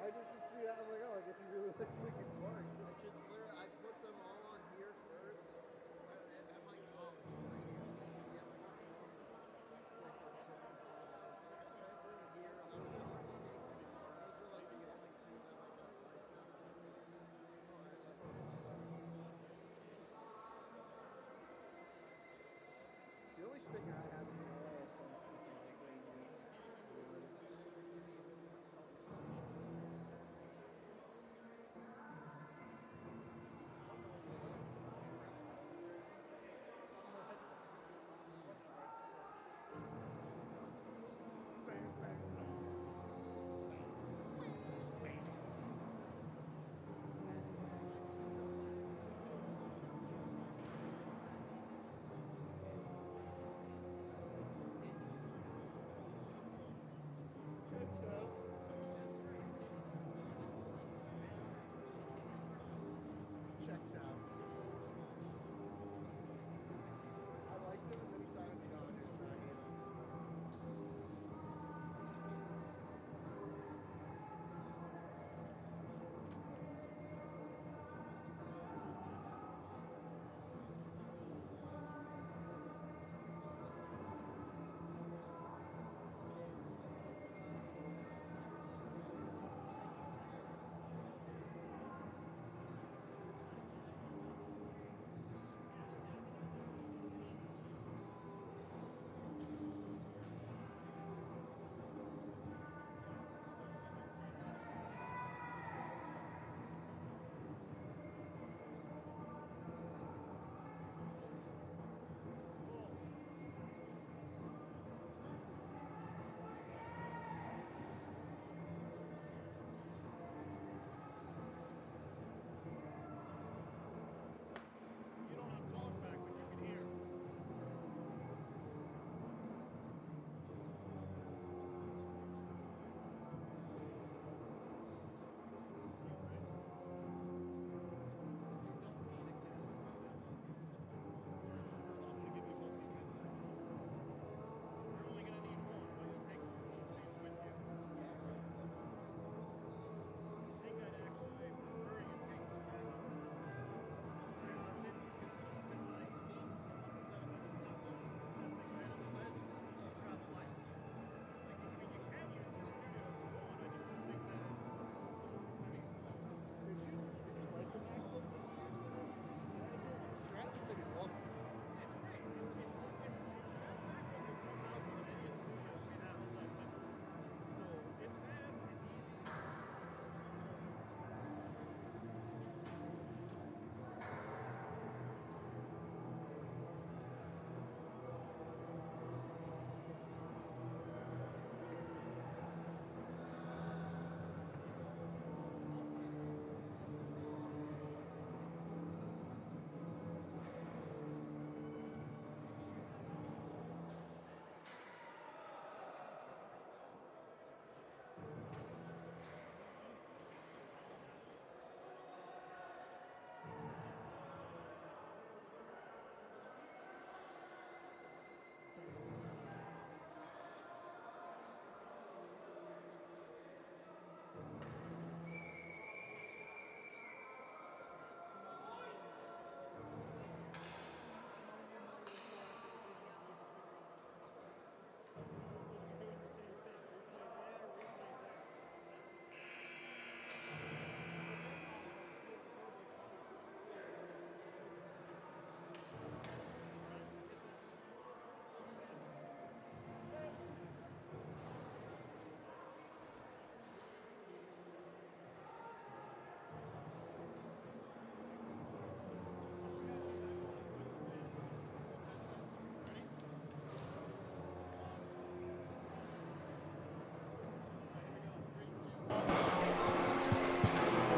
just didn't see that. I'm like, oh, I guess he really likes Lincoln Park. I put them all on here first. At my college, when I used to get like a ton of stuff on SoundCloud, I was like, okay, put it here, and I was just looking. Those were like the only two that like I liked that I was like, oh, I like this one. The only sticker I have is an LA specifically. Checks out. I liked him, and then he signed with the Dodgers, and I hate him.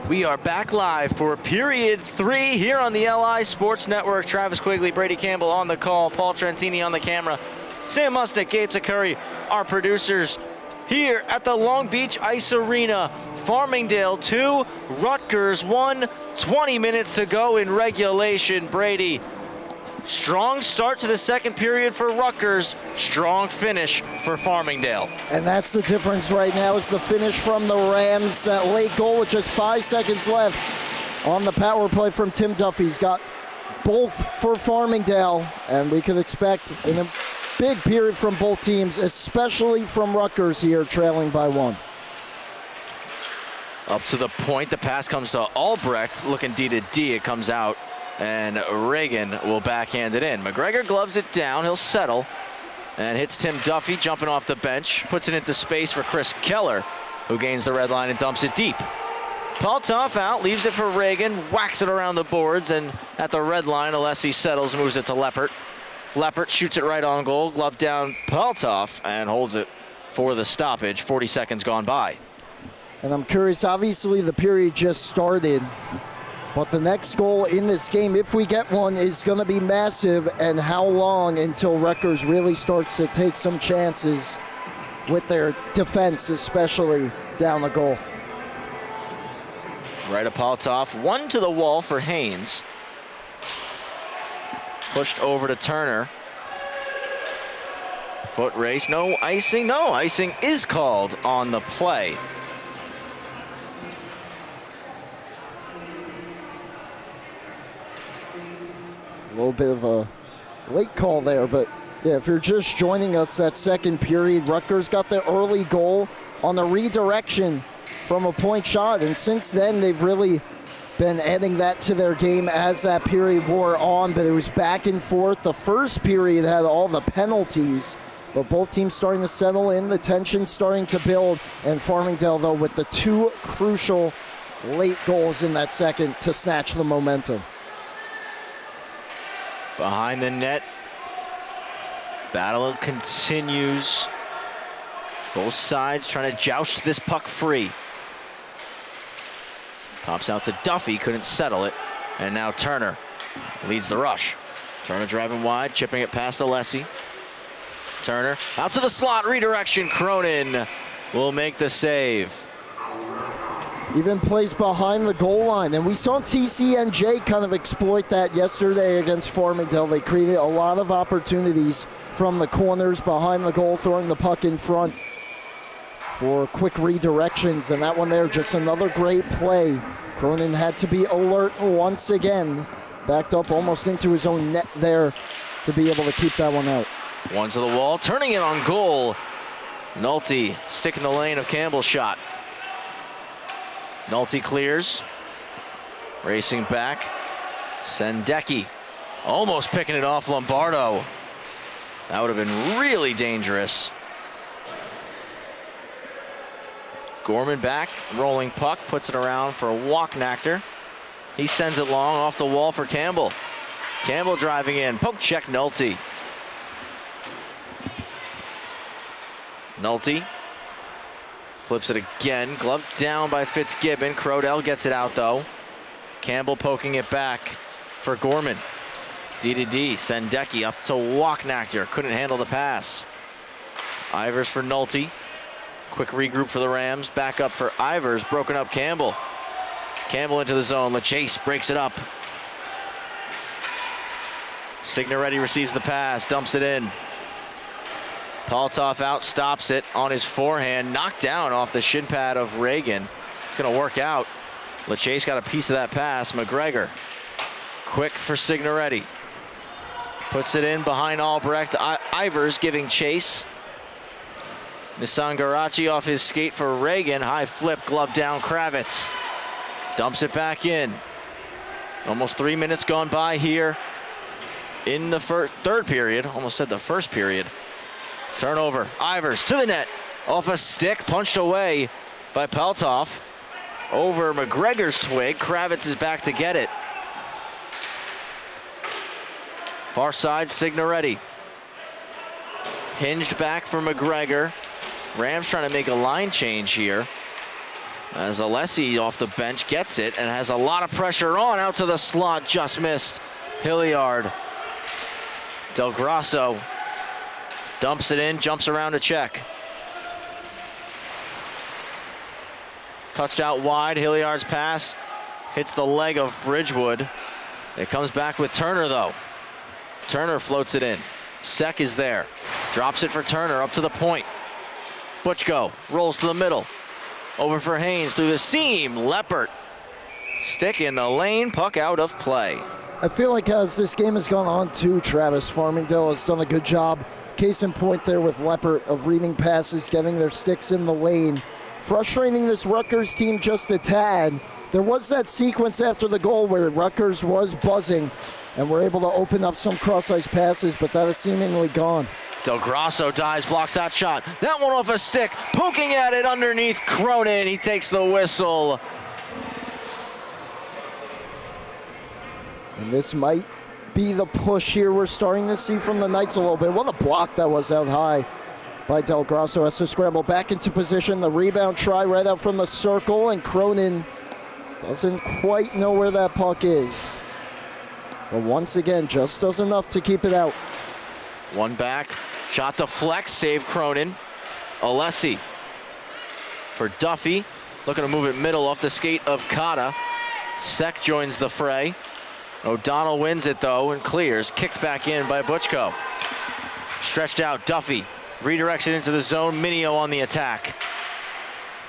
We are back live for period 3 here on the LI Sports Network. Travis Quigley, Brady Campbell on the call, Paul Trentini on the camera, Sam Musnick, Gabe Takuri, our producers here at the Long Beach Ice Arena. Farmingdale 2, Rutgers 1, 20 minutes to go in regulation. Brady, Strong start to the second period for Rutgers. Strong finish for Farmingdale. And that's the difference right now is the finish from the Rams. That late goal with just 5 seconds left on the power play from Tim Duffy. He's got both for Farmingdale, and we could expect in a big period from both teams, especially from Rutgers here, trailing by 1. Up to the point, the pass comes to Albrecht, looking D to D, it comes out, and Reagan will backhand it in. McGregor gloves it down, he'll settle, and hits Tim Duffy, jumping off the bench, puts it into space for Chris Keller, who gains the red line and dumps it deep. Paltoff out, leaves it for Reagan, whacks it around the boards, and at the red line, Alessi settles, moves it to Leppert. Leppert shoots it right on goal, glove down Paltoff, and holds it for the stoppage, 40 seconds gone by. And I'm curious, obviously the period just started, but the next goal in this game, if we get one, is going to be massive. And how long until Rutgers really starts to take some chances with their defense, especially down the goal? Right to Paltoff, one to the wall for Haynes. Pushed over to Turner. Foot race, no icing. No, icing is called on the play. A little bit of a late call there, but yeah, if you're just joining us, that second period, Rutgers got the early goal on the redirection from a point shot, and since then they've really been adding that to their game as that period wore on, but it was back and forth. The first period had all the penalties, but both teams starting to settle in, the tension starting to build, and Farmingdale, though, with the 2 crucial late goals in that second to snatch the momentum. Behind the net, battle continues. Both sides trying to joust this puck free. Pops out to Duffy, couldn't settle it. And now Turner leads the rush. Turner driving wide, chipping it past Alessi. Turner out to the slot, redirection. Cronin will make the save. Even plays behind the goal line. And we saw TCNJ kind of exploit that yesterday against Farmingdale. They created a lot of opportunities from the corners behind the goal, throwing the puck in front for quick redirections. And that one there, just another great play. Cronin had to be alert once again. Backed up almost into his own net there to be able to keep that one out. One to the wall, turning it on goal. Nolte sticking the lane of Campbell's shot. Nolte clears, racing back. Sendecki almost picking it off Lombardo. That would have been really dangerous. Gorman back, rolling puck, puts it around for Walknachter. He sends it long off the wall for Campbell. Campbell driving in, poke check Nolte. Nolte flips it again, gloved down by Fitzgibbon. Crodell gets it out though. Campbell poking it back for Gorman. D to D, Sendecki up to Walknachter, couldn't handle the pass. Ivers for Nolte. Quick regroup for the Rams, back up for Ivers, broken up Campbell. Campbell into the zone, LaChase breaks it up. Signoretti receives the pass, dumps it in. Paltoff out, stops it on his forehand, knocked down off the shin pad of Reagan. It's gonna work out. LaChase got a piece of that pass. McGregor, quick for Signoretti. Puts it in behind Albrecht. Ivers giving chase. Nissan Garachi off his skate for Reagan. High flip, glove down Kravitz. Dumps it back in. Almost 3 minutes gone by here in the third period. Almost said the first period. Turnover, Ivers to the net. Off a stick, punched away by Paltoff. Over McGregor's twig, Kravitz is back to get it. Far side, Signoretti. Hinged back for McGregor. Rams trying to make a line change here. As Alessi off the bench gets it and has a lot of pressure on, out to the slot, just missed. Hilliard. Del Grasso dumps it in, jumps around to check. Touched out wide, Hilliard's pass hits the leg of Bridgewood. It comes back with Turner though. Turner floats it in. Sek is there. Drops it for Turner up to the point. Butchko rolls to the middle. Over for Haynes through the seam. Leppert. Stick in the lane. Puck out of play. I feel like as this game has gone on too, Travis, Farmingdale has done a good job. Case in point there with Leppert of reading passes, getting their sticks in the lane. Frustrating this Rutgers team just a tad. There was that sequence after the goal where Rutgers was buzzing and were able to open up some cross-ice passes, but that is seemingly gone. Del Grosso dives, blocks that shot. That one off a stick, poking at it underneath Cronin. He takes the whistle. And this might be the push here we're starting to see from the Knights a little bit. What a block that was out high by Del Grosso. Has to scramble back into position. The rebound try right out from the circle, and Cronin doesn't quite know where that puck is. But once again, just does enough to keep it out. One back, shot deflects, save Cronin. Alessi for Duffy, looking to move it middle off the skate of Kata. Sek joins the fray. O'Donnell wins it though and clears, kicked back in by Butchko. Stretched out, Duffy redirects it into the zone. Minio on the attack.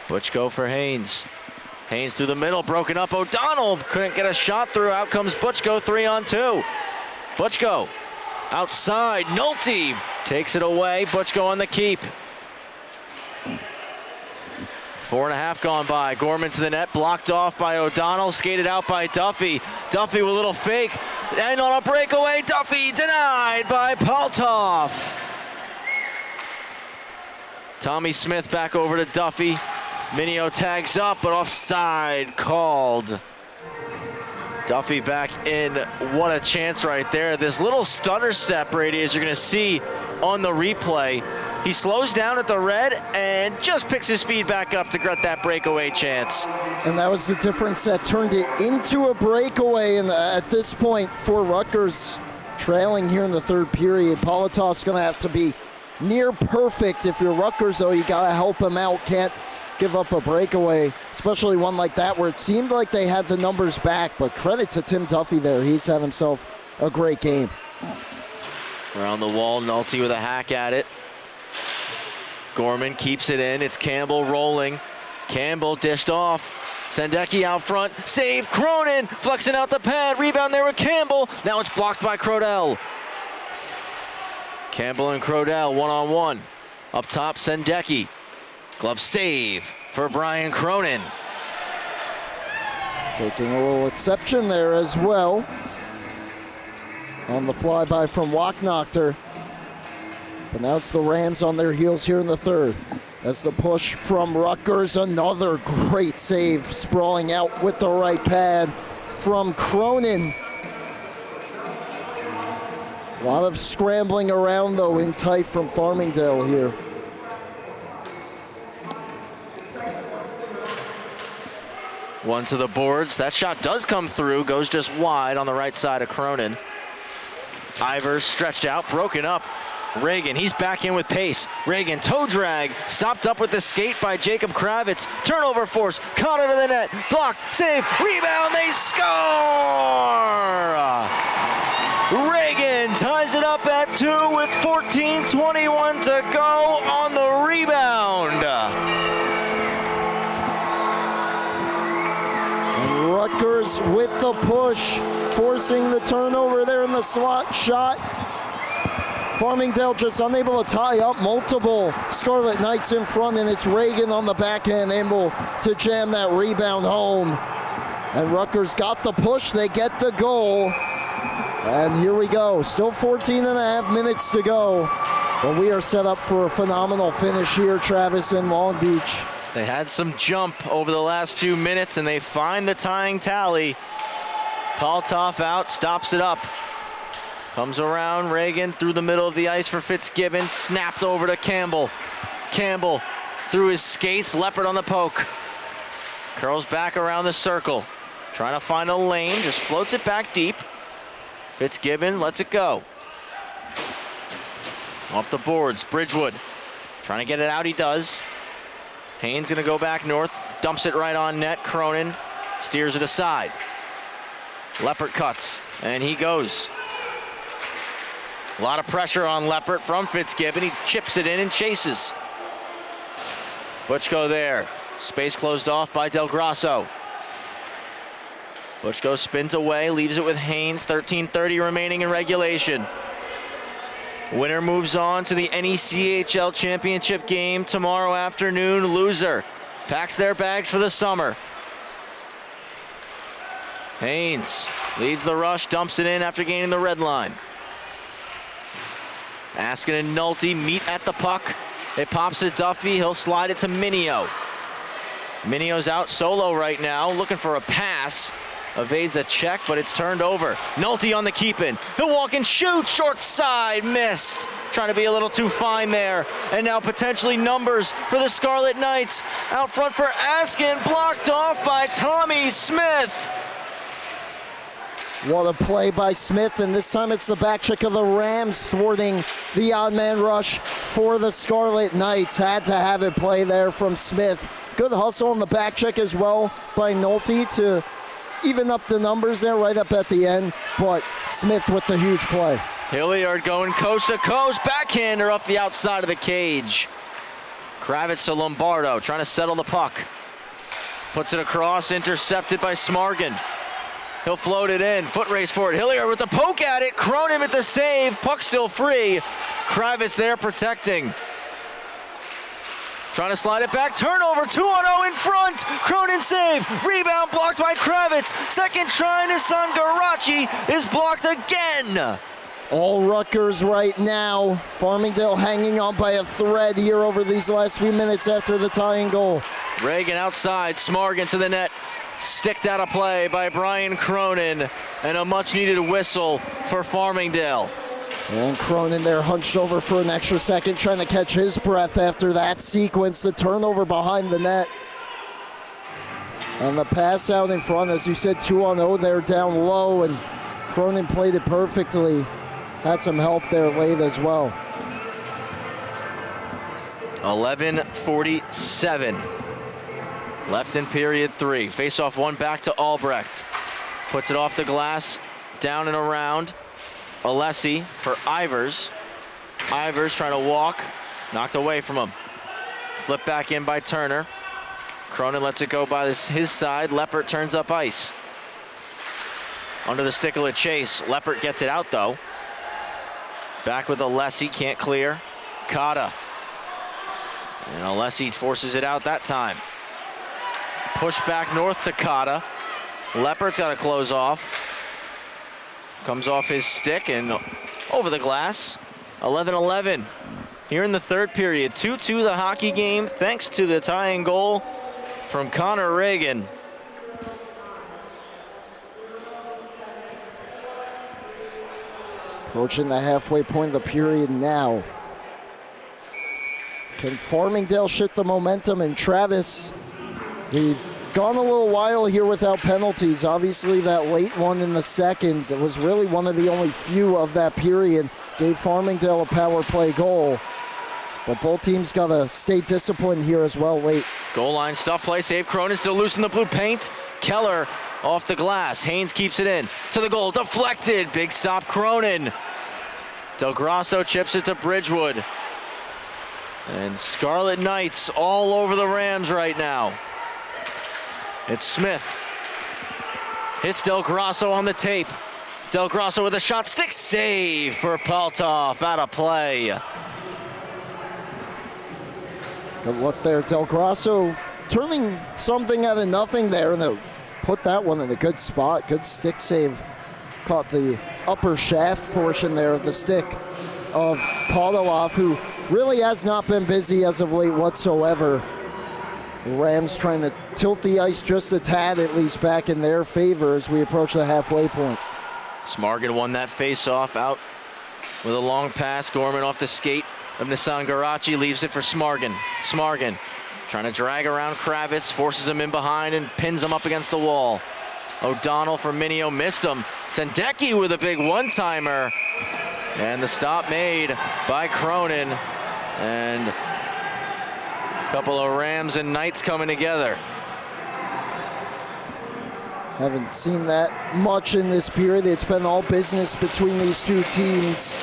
Butchko for Haynes. Haynes through the middle, broken up. O'Donnell couldn't get a shot through. Out comes Butchko, 3-on-2. Butchko outside. Nolte takes it away. Butchko on the keep. 4.5 gone by. Gorman to the net, blocked off by O'Donnell, skated out by Duffy. Duffy with a little fake, and on a breakaway, Duffy denied by Paltoff. Tommy Smith back over to Duffy. Minio tags up, but offside called. Duffy back in. What a chance right there. This little stutter step, Brady, as you're going to see on the replay. He slows down at the red and just picks his speed back up to get that breakaway chance. And that was the difference that turned it into a breakaway. And at this point, for Rutgers trailing here in the third period, Palatoff's going to have to be near perfect. If you're Rutgers, though, you got to help him out. Can't give up a breakaway, especially one like that where it seemed like they had the numbers back. But credit to Tim Duffy there. He's had himself a great game. Around the wall, Nolte with a hack at it. Gorman keeps it in. It's Campbell rolling. Campbell dished off. Sendecki out front. Save Cronin. Flexing out the pad. Rebound there with Campbell. Now it's blocked by Crodell. Campbell and Crodell one-on-one. Up top, Sendecki. Glove save for Brian Cronin. Taking a little exception there as well. On the flyby from Wachnachter. But now it's the Rams on their heels here in the third. That's the push from Rutgers. Another great save, sprawling out with the right pad from Cronin. A lot of scrambling around, though, in tight from Farmingdale here. One to the boards. That shot does come through, goes just wide on the right side of Cronin. Ivers stretched out, broken up. Reagan, he's back in with pace. Reagan, toe drag, stopped up with the skate by Jacob Kravitz. Turnover force, caught it to the net, blocked, save, rebound, they score! Reagan ties it up at 2 with 14:21 to go on the rebound. And Rutgers with the push, forcing the turnover there in the slot shot. Farmingdale just unable to tie up. Multiple Scarlet Knights in front, and it's Reagan on the backhand able to jam that rebound home. And Rutgers got the push. They get the goal. And here we go. Still 14.5 minutes to go. But we are set up for a phenomenal finish here, Travis, in Long Beach. They had some jump over the last few minutes, and they find the tying tally. Paltoff out, stops it up. Comes around, Reagan through the middle of the ice for Fitzgibbon, snapped over to Campbell. Campbell through his skates, Leppert on the poke. Curls back around the circle, trying to find a lane, just floats it back deep. Fitzgibbon lets it go. Off the boards, Bridgewood trying to get it out, he does. Haynes gonna go back north, dumps it right on net, Cronin steers it aside. Leppert cuts, and he goes. A lot of pressure on Leppert from Fitzgibbon. He chips it in and chases. Butchko there. Space closed off by Del Grasso. Butchko spins away, leaves it with Haynes. 13:30 remaining in regulation. Winner moves on to the NECHL championship game tomorrow afternoon. Loser packs their bags for the summer. Haynes leads the rush, dumps it in after gaining the red line. Askin and Nolte meet at the puck. It pops to Duffy. He'll slide it to Minio. Minio's out solo right now, looking for a pass. Evades a check, but it's turned over. Nolte on the keep-in. He'll walk and shoot. Short side, missed. Trying to be a little too fine there. And now potentially numbers for the Scarlet Knights. Out front for Askin, blocked off by Tommy Smith. What a play by Smith, and this time it's the back check of the Rams thwarting the odd man rush for the Scarlet Knights. Had to have it play there from Smith. Good hustle on the back check as well by Nolte to even up the numbers there right up at the end, but Smith with the huge play. Hilliard going coast to coast, backhander off the outside of the cage. Kravitz to Lombardo, trying to settle the puck. Puts it across, intercepted by Smargin. He'll float it in, foot race for it. Hilliard with the poke at it, Cronin with the save, puck still free. Kravitz there protecting. Trying to slide it back, turnover, 2-on-0 in front. Cronin save, rebound blocked by Kravitz. Second try, Nissan Garachi is blocked again. All Rutgers right now. Farmingdale hanging on by a thread here over these last few minutes after the tying goal. Reagan outside, Smargin to the net. Sticked out of play by Brian Cronin, and a much-needed whistle for Farmingdale. And Cronin there hunched over for an extra second, trying to catch his breath after that sequence. The turnover behind the net. And the pass out in front, as you said, 2-on-0 there down low, and Cronin played it perfectly. Had some help there late as well. 11:47 left in period 3. Face-off one back to Albrecht. Puts it off the glass, down and around. Alessi for Ivers. Ivers trying to walk, knocked away from him. Flip back in by Turner. Cronin lets it go by his side. Leppert turns up ice. Under the stick of a chase. Leppert gets it out though. Back with Alessi, can't clear. Cotta. And Alessi forces it out that time. Push back north to Cotta. Leppert's got to close off. Comes off his stick and over the glass. 11-11 here in the third period. 2-2 the hockey game thanks to the tying goal from Connor Reagan. Approaching the halfway point of the period now. Can Farmingdale shift the momentum? And Travis, we've gone a little while here without penalties. Obviously that late one in the second, that was really one of the only few of that period, gave Farmingdale a power play goal. But both teams got to stay disciplined here as well late. Goal line stuff play, save Cronin, still loose in the blue paint. Keller off the glass, Haynes keeps it in, to the goal, deflected, big stop Cronin. Del Grasso chips it to Bridgewood. And Scarlet Knights all over the Rams right now. It's Smith. Hits Del Grasso on the tape. Del Grasso with a shot, stick save for Paltoff, out of play. Good look there, Del Grasso turning something out of nothing there, and put that one in a good spot. Good stick save. Caught the upper shaft portion there of the stick of Paltoff, who really has not been busy as of late whatsoever. The Rams trying to tilt the ice just a tad, at least back in their favor as we approach the halfway point. Smargin won that face-off out with a long pass. Gorman off the skate of Nissan Garachi, leaves it for Smargin. Smargin trying to drag around Kravitz, forces him in behind and pins him up against the wall. O'Donnell for Minio, missed him. Sendecki with a big one-timer. And the stop made by Cronin. And a couple of Rams and Knights coming together. Haven't seen that much in this period. It's been all business between these two teams.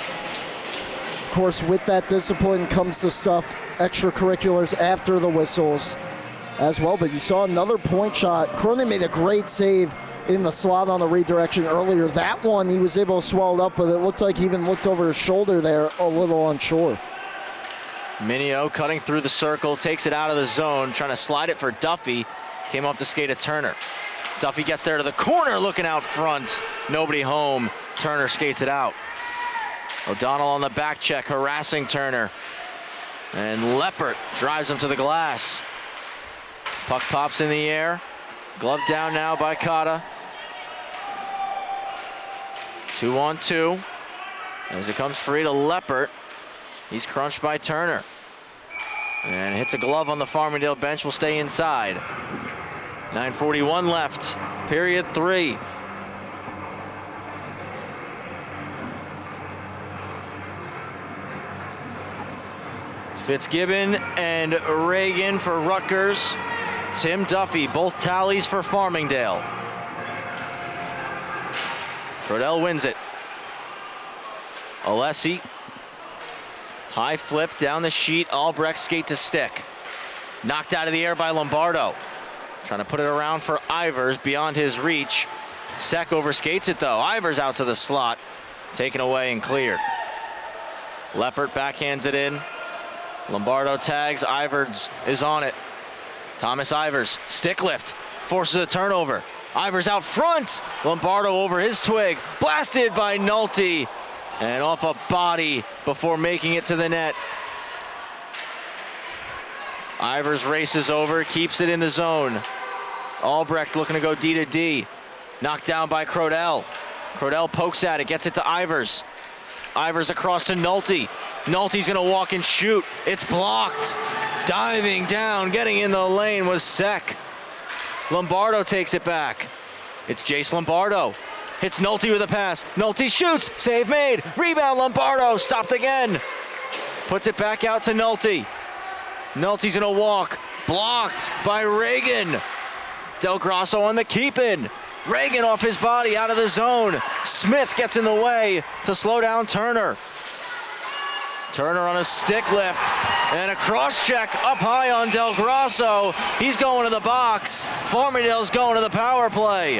course, with that discipline comes the stuff, extracurriculars after the whistles as well. But you saw another point shot. Cronin made a great save in the slot on the redirection earlier. That one, he was able to swallow it up, but it looked like he even looked over his shoulder there, a little unsure. Minio cutting through the circle, takes it out of the zone, trying to slide it for Duffy. Came off the skate of Turner. Duffy gets there to the corner, looking out front. Nobody home. Turner skates it out. O'Donnell on the back check, harassing Turner. And Leppert drives him to the glass. Puck pops in the air. Glove down now by Cotta. 2-on-2. As it comes free to Leppert. He's crunched by Turner. And hits a glove on the Farmingdale bench, will stay inside. 9:41 left, period 3. Fitzgibbon and Reagan for Rutgers. Tim Duffy, both tallies for Farmingdale. Crodell wins it. Alessi. High flip down the sheet. Albrecht skate to stick. Knocked out of the air by Lombardo. Trying to put it around for Ivers beyond his reach. Sek overskates it though. Ivers out to the slot. Taken away and cleared. Leppert backhands it in. Lombardo tags. Ivers is on it. Thomas Ivers, stick lift, forces a turnover. Ivers out front. Lombardo over his twig. Blasted by Nolte. And off a body before making it to the net. Ivers races over, keeps it in the zone. Albrecht looking to go D to D. Knocked down by Crodell. Crodell pokes at it, gets it to Ivers. Ivers across to Nolte. Nolte's gonna walk and shoot. It's blocked. Diving down, getting in the lane was Sek. Lombardo takes it back. It's Jace Lombardo. Hits Nolte with a pass. Nolte shoots. Save made. Rebound. Lombardo stopped again. Puts it back out to Nolte. Nolte's gonna walk. Blocked by Reagan. Del Grosso on the keep-in. Reagan off his body out of the zone. Smith gets in the way to slow down Turner. Turner on a stick lift and a cross check up high on Del Grosso. He's going to the box. Farmingdale's going to the power play.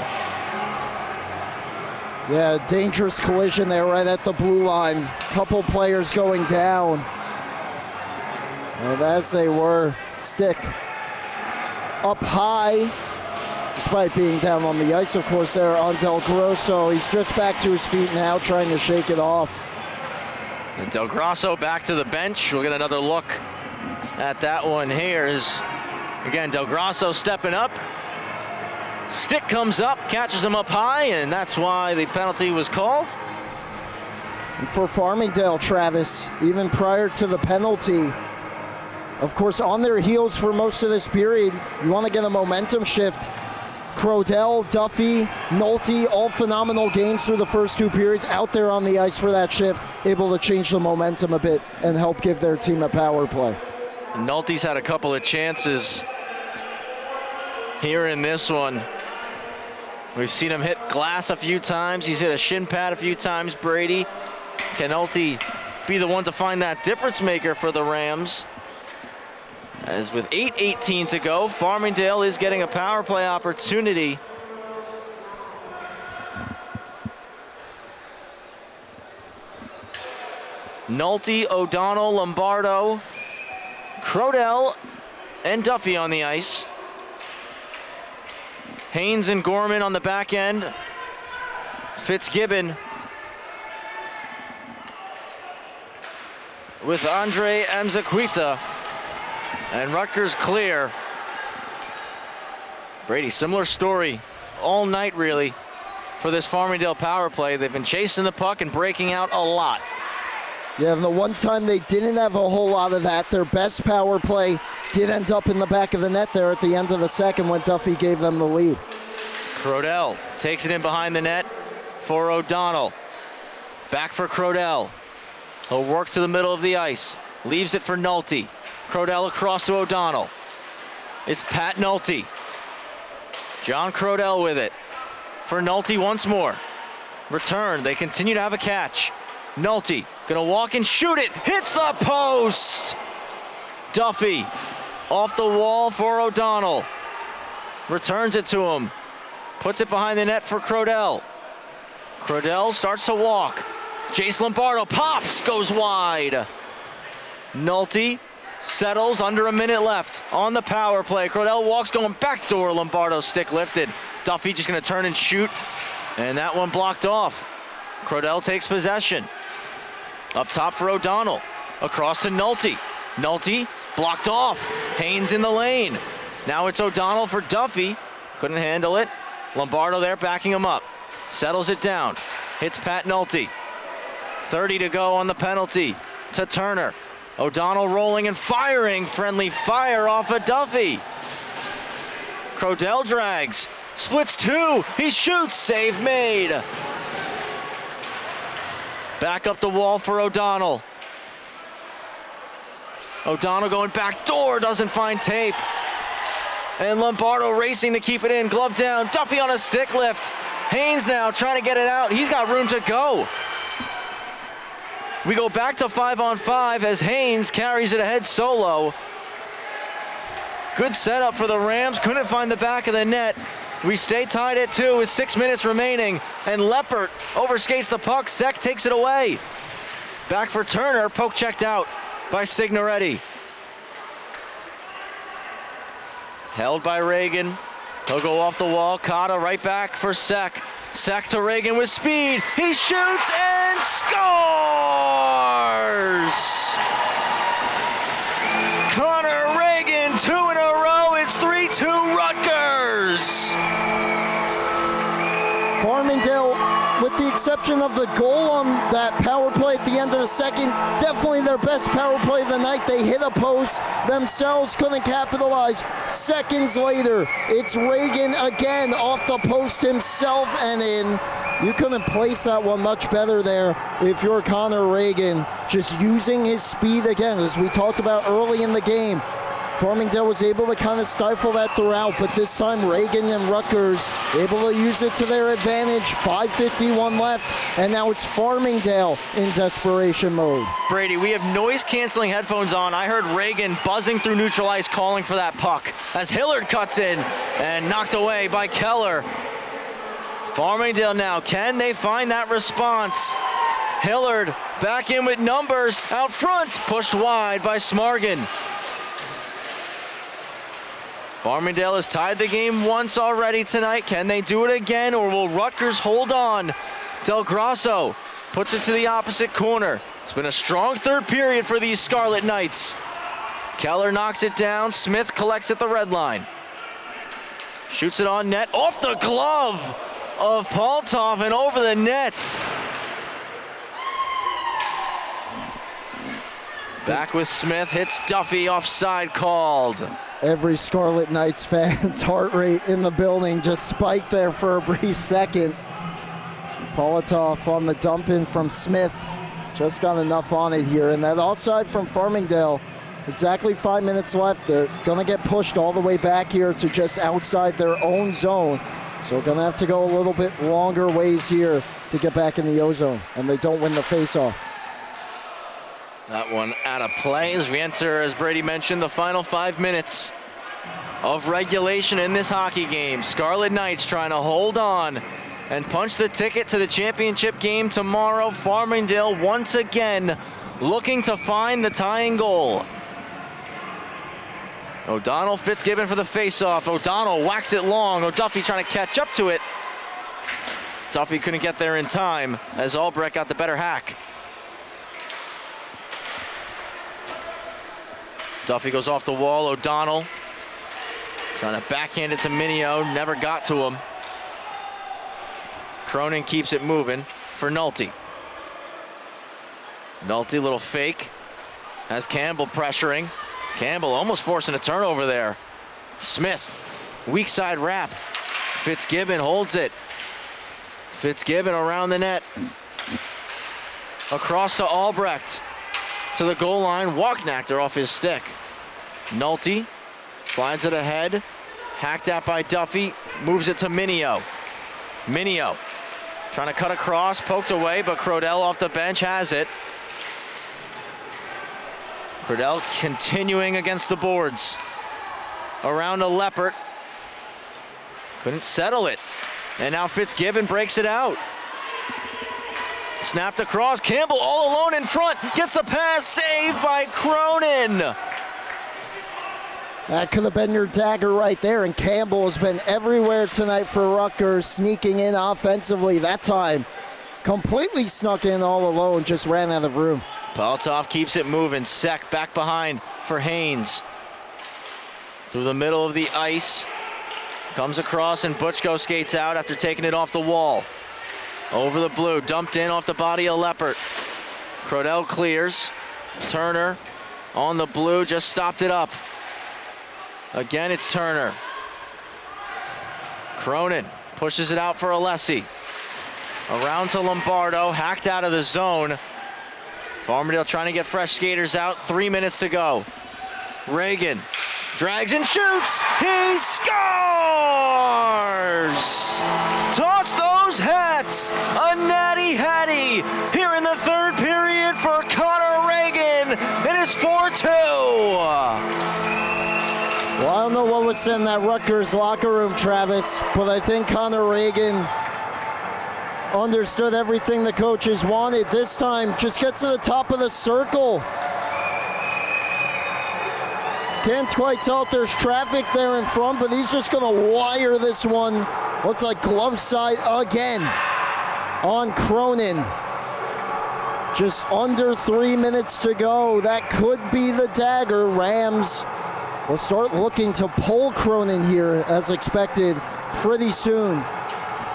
Yeah, dangerous collision there right at the blue line. Couple players going down. And as they were, stick up high, despite being down on the ice, of course, there on Del Grosso. He's just back to his feet now, trying to shake it off. And Del Grosso back to the bench. We'll get another look at that one here. Again, Del Grosso stepping up. Stick comes up, catches him up high, and that's why the penalty was called. And for Farmingdale, Travis, even prior to the penalty, of course, on their heels for most of this period, you want to get a momentum shift. Crodell, Duffy, Nolte, all phenomenal games through the first two periods, out there on the ice for that shift, able to change the momentum a bit and help give their team a power play. Nolte's had a couple of chances here in this one. We've seen him hit glass a few times. He's hit a shin pad a few times, Brady. Can Nolte be the one to find that difference maker for the Rams? As with 8:18 to go, Farmingdale is getting a power play opportunity. Nolte, O'Donnell, Lombardo, Crodell, and Duffy on the ice. Haynes and Gorman on the back end. Fitzgibbon with Andre Amzaquita. And Rutgers clear. Brady, similar story all night really for this Farmingdale power play. They've been chasing the puck and breaking out a lot. Yeah, and the one time they didn't have a whole lot of that, their best power play did end up in the back of the net there at the end of the second when Duffy gave them the lead. Crodell takes it in behind the net for O'Donnell. Back for Crodell. He'll work to the middle of the ice. Leaves it for Nolte. Crodell across to O'Donnell. It's Pat Nolte. John Crodell with it. For Nolte once more. Return. They continue to have a catch. Nolte Gonna walk and shoot it. Hits the post. Duffy off the wall for O'Donnell. Returns it to him. Puts it behind the net for Crodell. Crodell starts to walk. Jace Lombardo pops, goes wide. Nolte settles, under a minute left on the power play. Crodell walks, going backdoor. Lombardo stick lifted. Duffy just gonna turn and shoot, and that one blocked off. Crodell takes possession. Up top for O'Donnell. Across to Nolte. Nolte blocked off. Haynes in the lane. Now it's O'Donnell for Duffy. Couldn't handle it. Lombardo there backing him up. Settles it down. Hits Pat Nolte. 30 to go on the penalty to Turner. O'Donnell rolling and firing. Friendly fire off of Duffy. Crodell drags. Splits two. He shoots. Save made. Back up the wall for O'Donnell. O'Donnell going back door. Doesn't find tape. And Lombardo racing to keep it in. Glove down. Duffy on a stick lift. Haynes now trying to get it out. He's got room to go. We go back to 5-on-5 as Haynes carries it ahead solo. Good setup for the Rams. Couldn't find the back of the net. We stay tied at 2 with 6 minutes remaining. And Leppert overskates the puck. Sek takes it away. Back for Turner. Poke checked out by Signoretti. Held by Reagan. He'll go off the wall. Cotta right back for Sek. Sek to Reagan with speed. He shoots and scores! Connor Reagan, 2 in a row. It's 3-2 Rutgers. Farmingdale, with the exception of the goal on that power play at the end of the second, definitely their best power play of the night. They hit a post themselves, couldn't capitalize. Seconds later, it's Reagan again off the post himself and in. You couldn't place that one much better there if you're Connor Reagan, just using his speed again, as we talked about early in the game. Farmingdale was able to kind of stifle that throughout, but this time Reagan and Rutgers able to use it to their advantage. 5:51 left, and now it's Farmingdale in desperation mode. Brady, we have noise-canceling headphones on. I heard Reagan buzzing through neutral ice calling for that puck as Hillard cuts in and knocked away by Keller. Farmingdale now, can they find that response? Hillard back in with numbers out front, pushed wide by Smargan. Farmingdale has tied the game once already tonight. Can they do it again, or will Rutgers hold on? Del Grasso puts it to the opposite corner. It's been a strong third period for these Scarlet Knights. Keller knocks it down. Smith collects at the red line. Shoots it on net. Off the glove of Paltov and over the net. Back with Smith. Hits Duffy. Offside called. Every Scarlet Knights fan's heart rate in the building just spiked there for a brief second. Politov on the dump in from Smith. Just got enough on it here. And that offside from Farmingdale, exactly 5 minutes left. They're going to get pushed all the way back here to just outside their own zone. So going to have to go a little bit longer ways here to get back in the O-zone. And they don't win the faceoff. That one out of play as we enter, as Brady mentioned, the final 5 minutes of regulation in this hockey game. Scarlet Knights trying to hold on and punch the ticket to the championship game tomorrow. Farmingdale once again looking to find the tying goal. O'Donnell, Fitzgibbon for the faceoff. O'Donnell whacks it long. O'Duffy trying to catch up to it. Duffy couldn't get there in time as Albrecht got the better hack. Duffy goes off the wall. O'Donnell trying to backhand it to Minio. Never got to him. Cronin keeps it moving for Nolte. Nolte, little fake. Has Campbell pressuring. Campbell almost forcing a turnover there. Smith, weak side wrap. Fitzgibbon holds it. Fitzgibbon around the net. Across to Albrecht. To the goal line, Walknachter off his stick. Nolte slides it ahead, hacked at by Duffy, moves it to Minio. Minio trying to cut across, poked away, but Crodell off the bench has it. Cradell continuing against the boards. Around to Leppert. Couldn't settle it. And now Fitzgibbon breaks it out. Snapped across. Campbell all alone in front. Gets the pass. Saved by Cronin. That could have been your dagger right there, and Campbell has been everywhere tonight for Rutgers, sneaking in offensively. That time, completely snuck in all alone, just ran out of room. Paltov keeps it moving. Sek back behind for Haynes. Through the middle of the ice. Comes across and Butchko skates out after taking it off the wall. Over the blue, dumped in off the body of Leppert. Cradell clears. Turner on the blue, just stopped it up. Again, it's Turner. Cronin pushes it out for Alessi. Around to Lombardo, hacked out of the zone. Farmingdale trying to get fresh skaters out. 3 minutes to go. Reagan drags and shoots. He scores! Toss those hats. A natty hattie here in the third period for Connor Reagan. And it's 4-2. Well, I don't know what was in that Rutgers locker room, Travis, but I think Connor Reagan understood everything the coaches wanted. This time, just gets to the top of the circle. Can't quite tell if there's traffic there in front, but he's just gonna wire this one. Looks like glove side again on Cronin. Just under 3 minutes to go. That could be the dagger. Rams will start looking to pull Cronin here as expected pretty soon.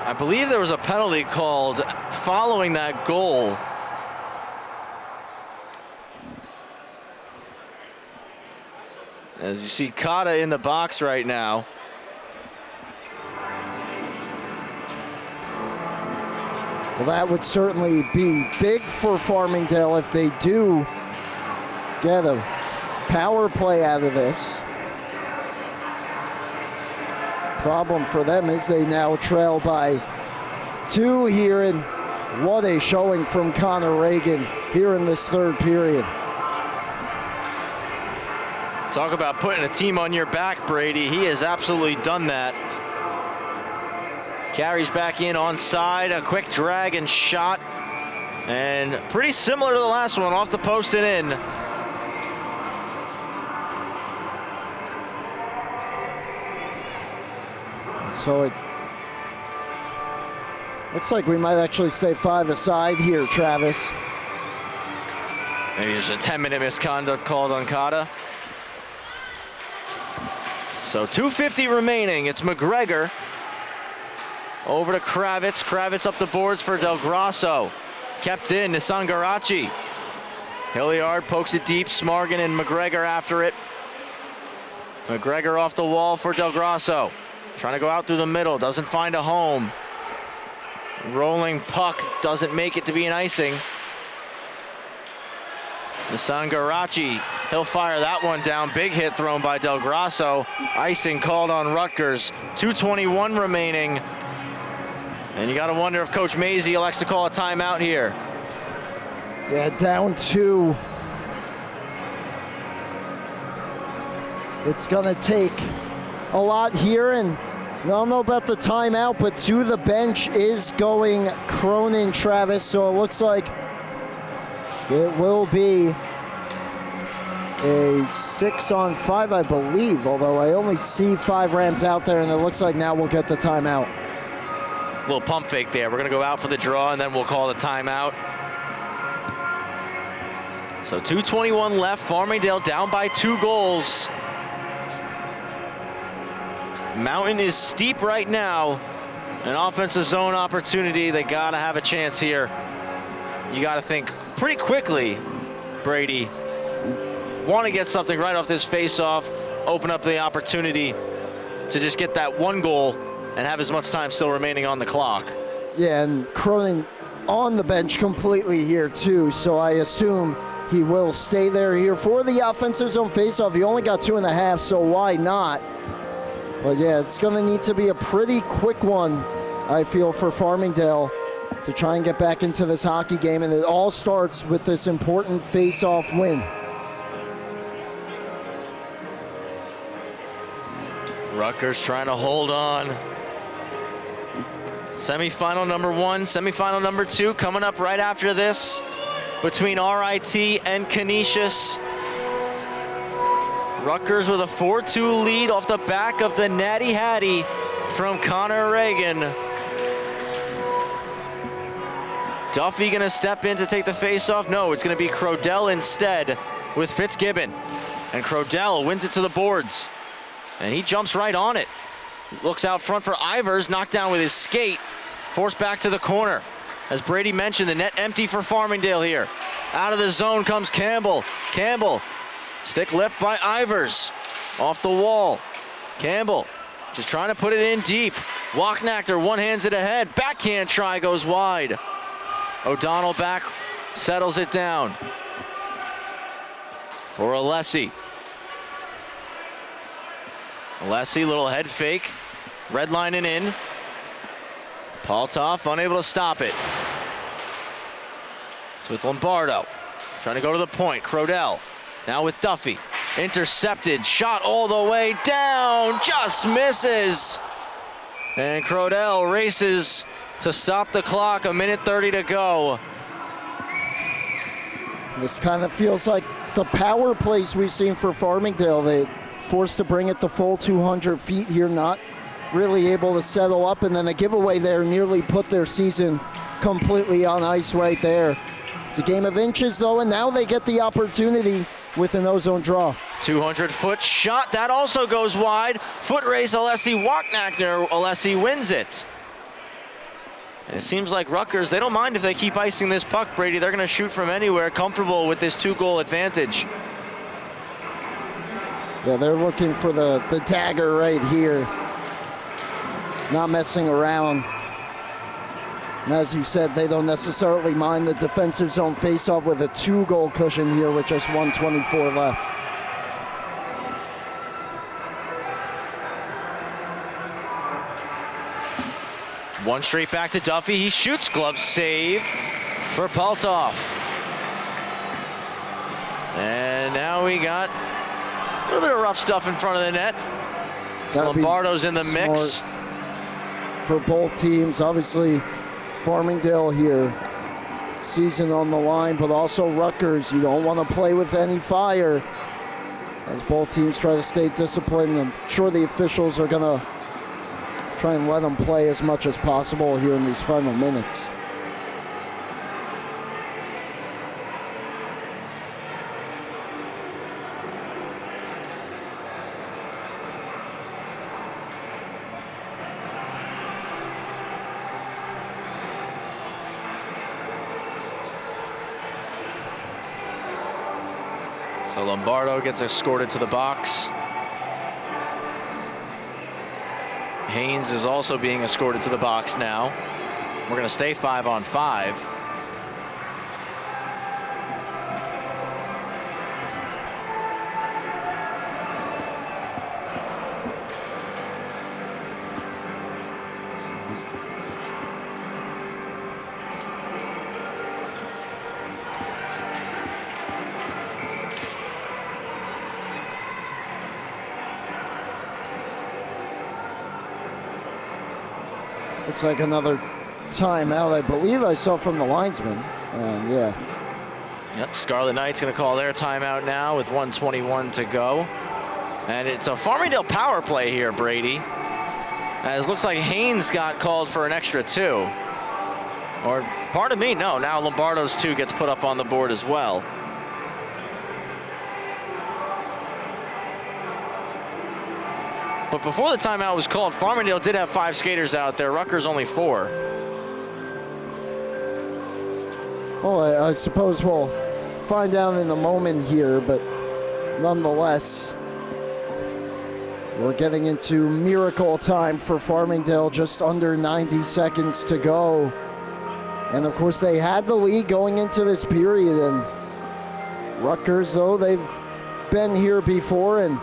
I believe there was a penalty called following that goal. As you see Kata in the box right now. Well, that would certainly be big for Farmingdale if they do get a power play out of this. Problem for them is they now trail by 2 here, and what a showing from Connor Reagan here in this third period. Talk about putting a team on your back, Brady. He has absolutely done that. Carries back in on side, a quick drag and shot, and pretty similar to the last one, off the post and in. So it looks like we might actually stay 5 aside here, Travis. Maybe there's a 10-minute misconduct called on Kata. So 2:50 remaining. It's McGregor over to Kravitz. Kravitz up the boards for Del Grasso. Kept in, Nissan Garachi. Hilliard pokes it deep. Smargan and McGregor after it. McGregor off the wall for Del Grasso. Trying to go out through the middle, doesn't find a home. Rolling puck doesn't make it to be an icing. Nissan Garachi, he'll fire that one down. Big hit thrown by Del Grasso. Icing called on Rutgers. 2:21 remaining. And you got to wonder if Coach Mazey elects to call a timeout here. Yeah, down 2. It's gonna take a lot here, and I don't know about the timeout, but to the bench is going Cronin, Travis, so it looks like it will be a 6-on-5, I believe, although I only see 5 Rams out there, and it looks like now we'll get the timeout. Little pump fake there. We're going to go out for the draw, and then we'll call the timeout. So 2:21 left. Farmingdale down by 2 goals. Mountain is steep right now. An offensive zone opportunity. They got to have a chance here. You got to think pretty quickly, Brady. Want to get something right off this face-off, open up the opportunity to just get that 1 goal and have as much time still remaining on the clock. Yeah, and Cronin on the bench completely here too, so I assume he will stay there here for the offensive zone face-off. He only got 2.5, so why not? But yeah, it's going to need to be a pretty quick one, I feel, for Farmingdale to try and get back into this hockey game, and it all starts with this important face-off win. Rutgers trying to hold on. Semifinal number 1, semifinal number 2 coming up right after this between RIT and Canisius. Rutgers with a 4-2 lead off the back of the Natty Hattie from Connor Reagan. Duffy gonna step in to take the face-off. No, it's gonna be Crodell instead with Fitzgibbon. And Crodell wins it to the boards. And he jumps right on it. Looks out front for Ivers, knocked down with his skate. Forced back to the corner. As Brady mentioned, the net empty for Farmingdale here. Out of the zone comes Campbell. Campbell, stick lift by Ivers. Off the wall. Campbell just trying to put it in deep. Walknachter one-hands it ahead. Backhand try goes wide. O'Donnell back, settles it down. For Alessi. Alessi, little head fake. Redlining in. Paltoff unable to stop it. It's with Lombardo. Trying to go to the point. Crodell now with Duffy. Intercepted, shot all the way down, just misses. And Crodell races to stop the clock, 1:30 to go. This kind of feels like the power plays we've seen for Farmingdale. They forced to bring it the full 200 feet here, not really able to settle up, and then the giveaway there nearly put their season completely on ice right there. It's a game of inches though, and now they get the opportunity with an ozone draw. 200-foot shot, that also goes wide. Foot race, Alessi Walknachter. Alessi wins it. And it seems like Rutgers, they don't mind if they keep icing this puck, Brady. They're going to shoot from anywhere, comfortable with this 2-goal advantage. Yeah, they're looking for the dagger right here. Not messing around. And as you said, they don't necessarily mind the defensive zone faceoff with a 2-goal cushion here with just 1:24 left. One straight back to Duffy. He shoots, glove save for Paltoff. And now we got a little bit of rough stuff in front of the net. Lombardo's in the mix. For both teams, obviously Farmingdale here, season on the line, but also Rutgers. You don't want to play with any fire as both teams try to stay disciplined. I'm sure the officials are going to try and let them play as much as possible here in these final minutes. So Lombardo gets escorted to the box. Haynes is also being escorted to the box now. We're going to stay 5-on-5. Looks like another timeout, I believe I saw from the linesman. And yeah. Yep, Scarlet Knights going to call their timeout now with 1:21 to go. And it's a Farmingdale power play here, Brady. As looks like Haynes got called for an extra 2. Or, pardon me, no, now Lombardo's 2 gets put up on the board as well. But before the timeout was called, Farmingdale did have 5 skaters out there. Rutgers only 4. Well, I suppose we'll find out in a moment here, but nonetheless, we're getting into miracle time for Farmingdale, just under 90 seconds to go. And of course, they had the lead going into this period, and Rutgers, though, they've been here before, and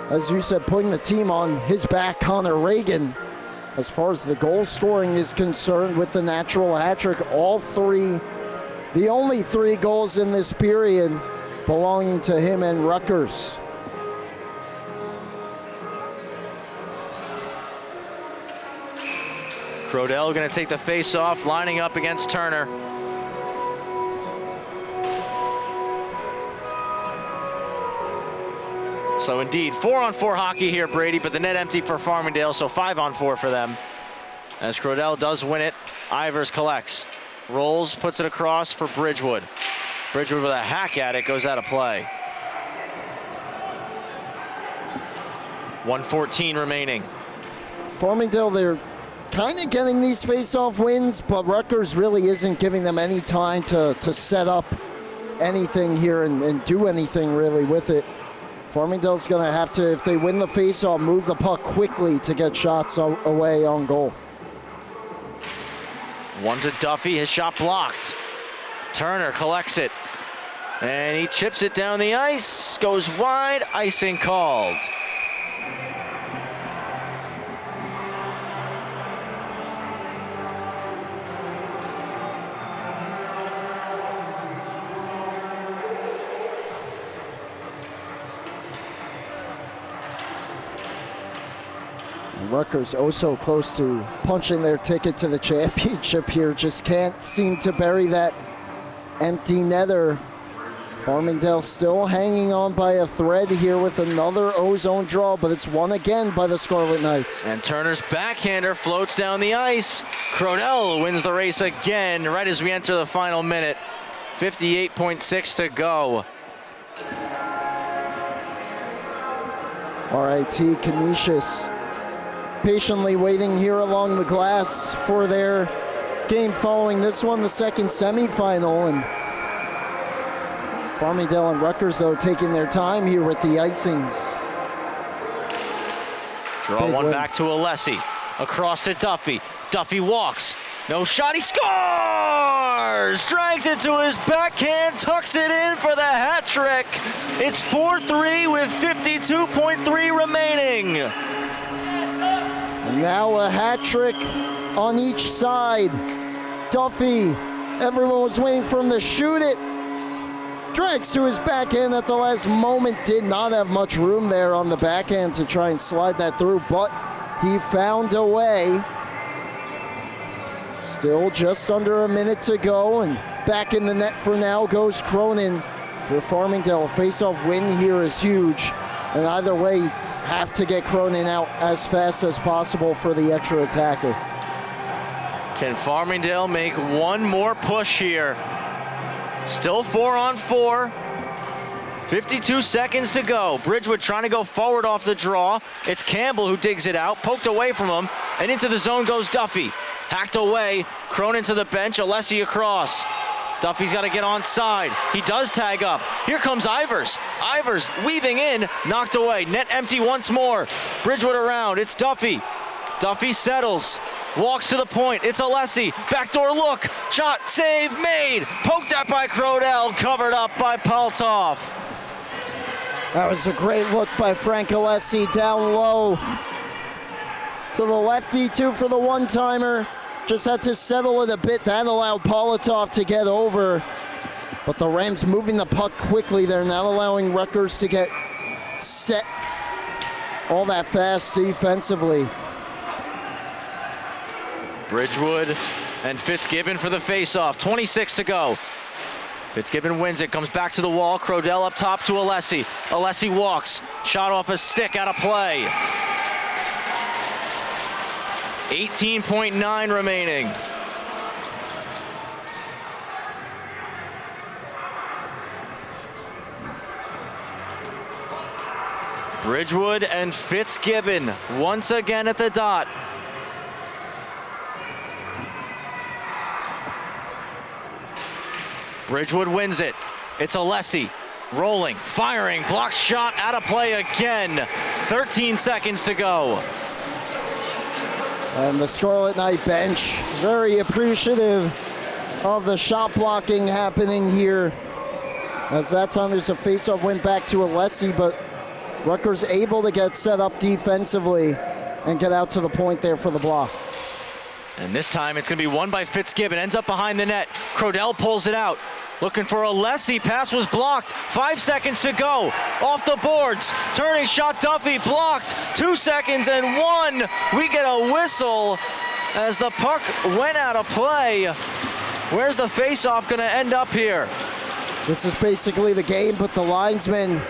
as you said, putting the team on his back, Connor Reagan, as far as the goal scoring is concerned with the natural hat trick. All 3, the only 3 goals in this period belonging to him and Rutgers. Crodell going to take the face-off, lining up against Turner. So indeed, 4-on-4 hockey here, Brady, but the net empty for Farmingdale, so 5-on-4 for them. As Crodell does win it, Ivers collects. Rolls, puts it across for Bridgewood. Bridgewood with a hack at it, goes out of play. 1:14 remaining. Farmingdale, they're kind of getting these face-off wins, but Rutgers really isn't giving them any time to set up anything here and do anything really with it. Farmingdale's going to have to, if they win the face-off, move the puck quickly to get shots away on goal. One to Duffy, his shot blocked. Turner collects it, and he chips it down the ice, goes wide, icing called. Rutgers oh so close to punching their ticket to the championship here. Just can't seem to bury that empty netter. Farmingdale still hanging on by a thread here with another O-zone draw, but it's won again by the Scarlet Knights. And Turner's backhander floats down the ice. Crodell wins the race again right as we enter the final minute. 58.6 to go. RIT Canisius patiently waiting here along the glass for their game following this one, the second semifinal. And Farmingdale and Rutgers, though, taking their time here with the icings. Draw one back to Alessi. Across to Duffy. Duffy walks. No shot, he scores! Drags it to his backhand, tucks it in for the hat trick. It's 4-3 with 52.3 remaining. And now a hat trick on each side. Duffy, everyone was waiting for him to shoot it. Drags to his backhand at the last moment. Did not have much room there on the backhand to try and slide that through, but he found a way. Still just under a minute to go, and back in the net for now goes Cronin for Farmingdale. A face-off win here is huge, and either way, have to get Cronin out as fast as possible for the extra attacker. Can Farmingdale make one more push here? Still 4-on-4. 52 seconds to go. Bridgewood trying to go forward off the draw. It's Campbell who digs it out, poked away from him, and into the zone goes Duffy. Hacked away, Cronin to the bench, Alessi across. Duffy's got to get onside. He does tag up. Here comes Ivers. Ivers weaving in, knocked away. Net empty once more. Bridgewood around. It's Duffy. Duffy settles. Walks to the point. It's Alessi. Backdoor look. Shot. Save made. Poked at by Crodell. Covered up by Paltoff. That was a great look by Frank Alessi down low. To the lefty, too, for the one-timer. Just had to settle it a bit. That allowed Paltoff to get over. But the Rams moving the puck quickly. They're not allowing Rutgers to get set all that fast defensively. Bridgewood and Fitzgibbon for the face-off. 26 to go. Fitzgibbon wins it, comes back to the wall. Crodell up top to Alessi. Alessi walks. Shot off a stick, out of play. 18.9 remaining. Bridgewood and Fitzgibbon once again at the dot. Bridgewood wins it. It's Alessi. Rolling, firing, blocked shot, out of play again. 13 seconds to go. And the Scarlet Knight bench, very appreciative of the shot blocking happening here. As that time there's a face-off went back to Alessi, but Rutgers able to get set up defensively and get out to the point there for the block. And this time it's going to be won by Fitzgibbon. Ends up behind the net. Crodell pulls it out. Looking for Alessi. Pass was blocked. 5 seconds to go. Off the boards. Turning shot, Duffy blocked. 2 seconds and one. We get a whistle. as the puck went out of play. Where's the face-off going to end up here? This is basically the game, but the linesman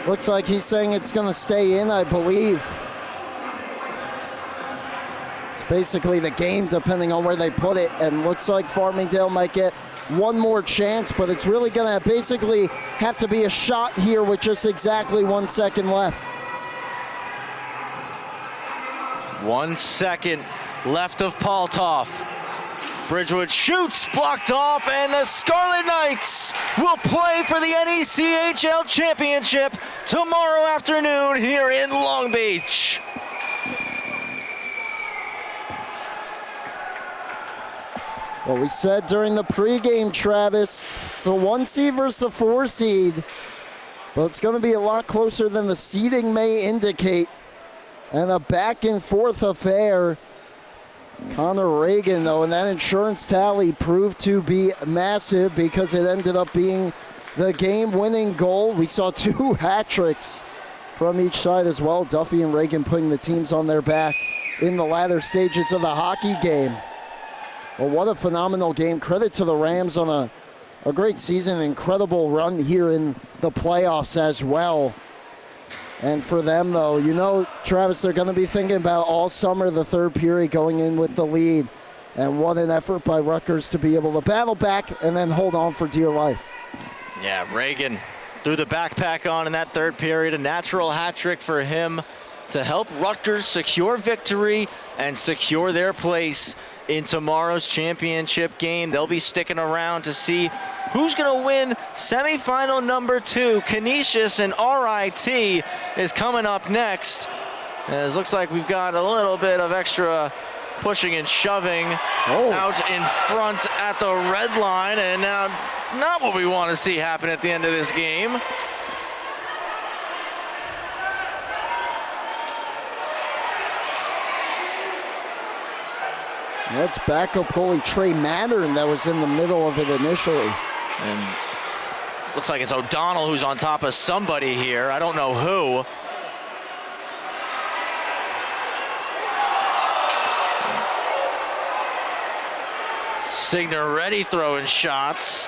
looks like he's saying it's going to stay in, I believe. It's basically the game, depending on where they put it, and looks like Farmingdale might get one more chance, but it's really going to basically have to be a shot here with just exactly 1 second left. 1 second left of Paltoff. Bridgewood shoots, blocked off, and the Scarlet Knights will play for the NECHL Championship tomorrow afternoon here in Long Beach. Well, we said during the pregame, Travis, it's the 1 seed versus the 4 seed, but it's going to be a lot closer than the seeding may indicate, and a back and forth affair. Connor Reagan, though, and that insurance tally proved to be massive because it ended up being the game-winning goal. We saw 2 hat tricks from each side as well. Duffy and Reagan putting the teams on their back in the latter stages of the hockey game. Well, what a phenomenal game. Credit to the Rams on a great season, incredible run here in the playoffs as well. And for them, though, you know, Travis, they're going to be thinking about all summer the third period going in with the lead. And what an effort by Rutgers to be able to battle back and then hold on for dear life. Yeah, Reagan threw the backpack on in that third period. A natural hat trick for him to help Rutgers secure victory and secure their place in tomorrow's championship game. They'll be sticking around to see who's going to win semifinal number 2. Canisius and RIT is coming up next. As it looks like we've got a little bit of extra pushing and shoving out in front at the red line, and now not what we want to see happen at the end of this game. That's backup goalie Trey Mattern that was in the middle of it initially. And looks like it's O'Donnell who's on top of somebody here. I don't know who. Signoretti throwing shots.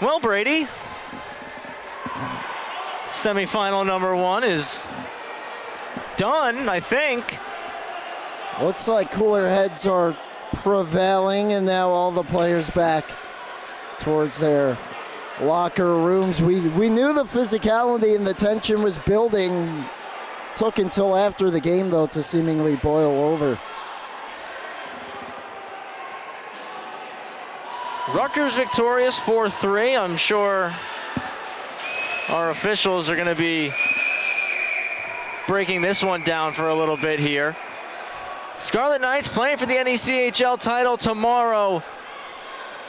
Well, Brady, semifinal number 1 is done, I think. Looks like cooler heads are prevailing, and now all the players back towards their locker rooms. We knew the physicality and the tension was building. Took until after the game, though, to seemingly boil over. Rutgers victorious 4-3. I'm sure our officials are going to be breaking this one down for a little bit here. Scarlet Knights playing for the NECHL title tomorrow.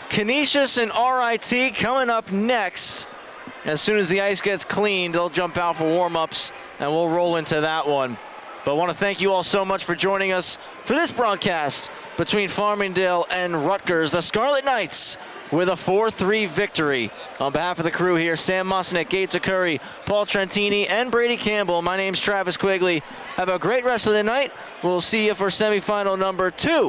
Canisius and RIT coming up next. As soon as the ice gets cleaned, they'll jump out for warm-ups, and we'll roll into that one. But I want to thank you all so much for joining us for this broadcast between Farmingdale and Rutgers. The Scarlet Knights with a 4-3 victory. On behalf of the crew here, Sam Musnick, Gabe Curry, Paul Trentini, and Brady Campbell, my name's Travis Quigley. Have a great rest of the night. We'll see you for semifinal number 2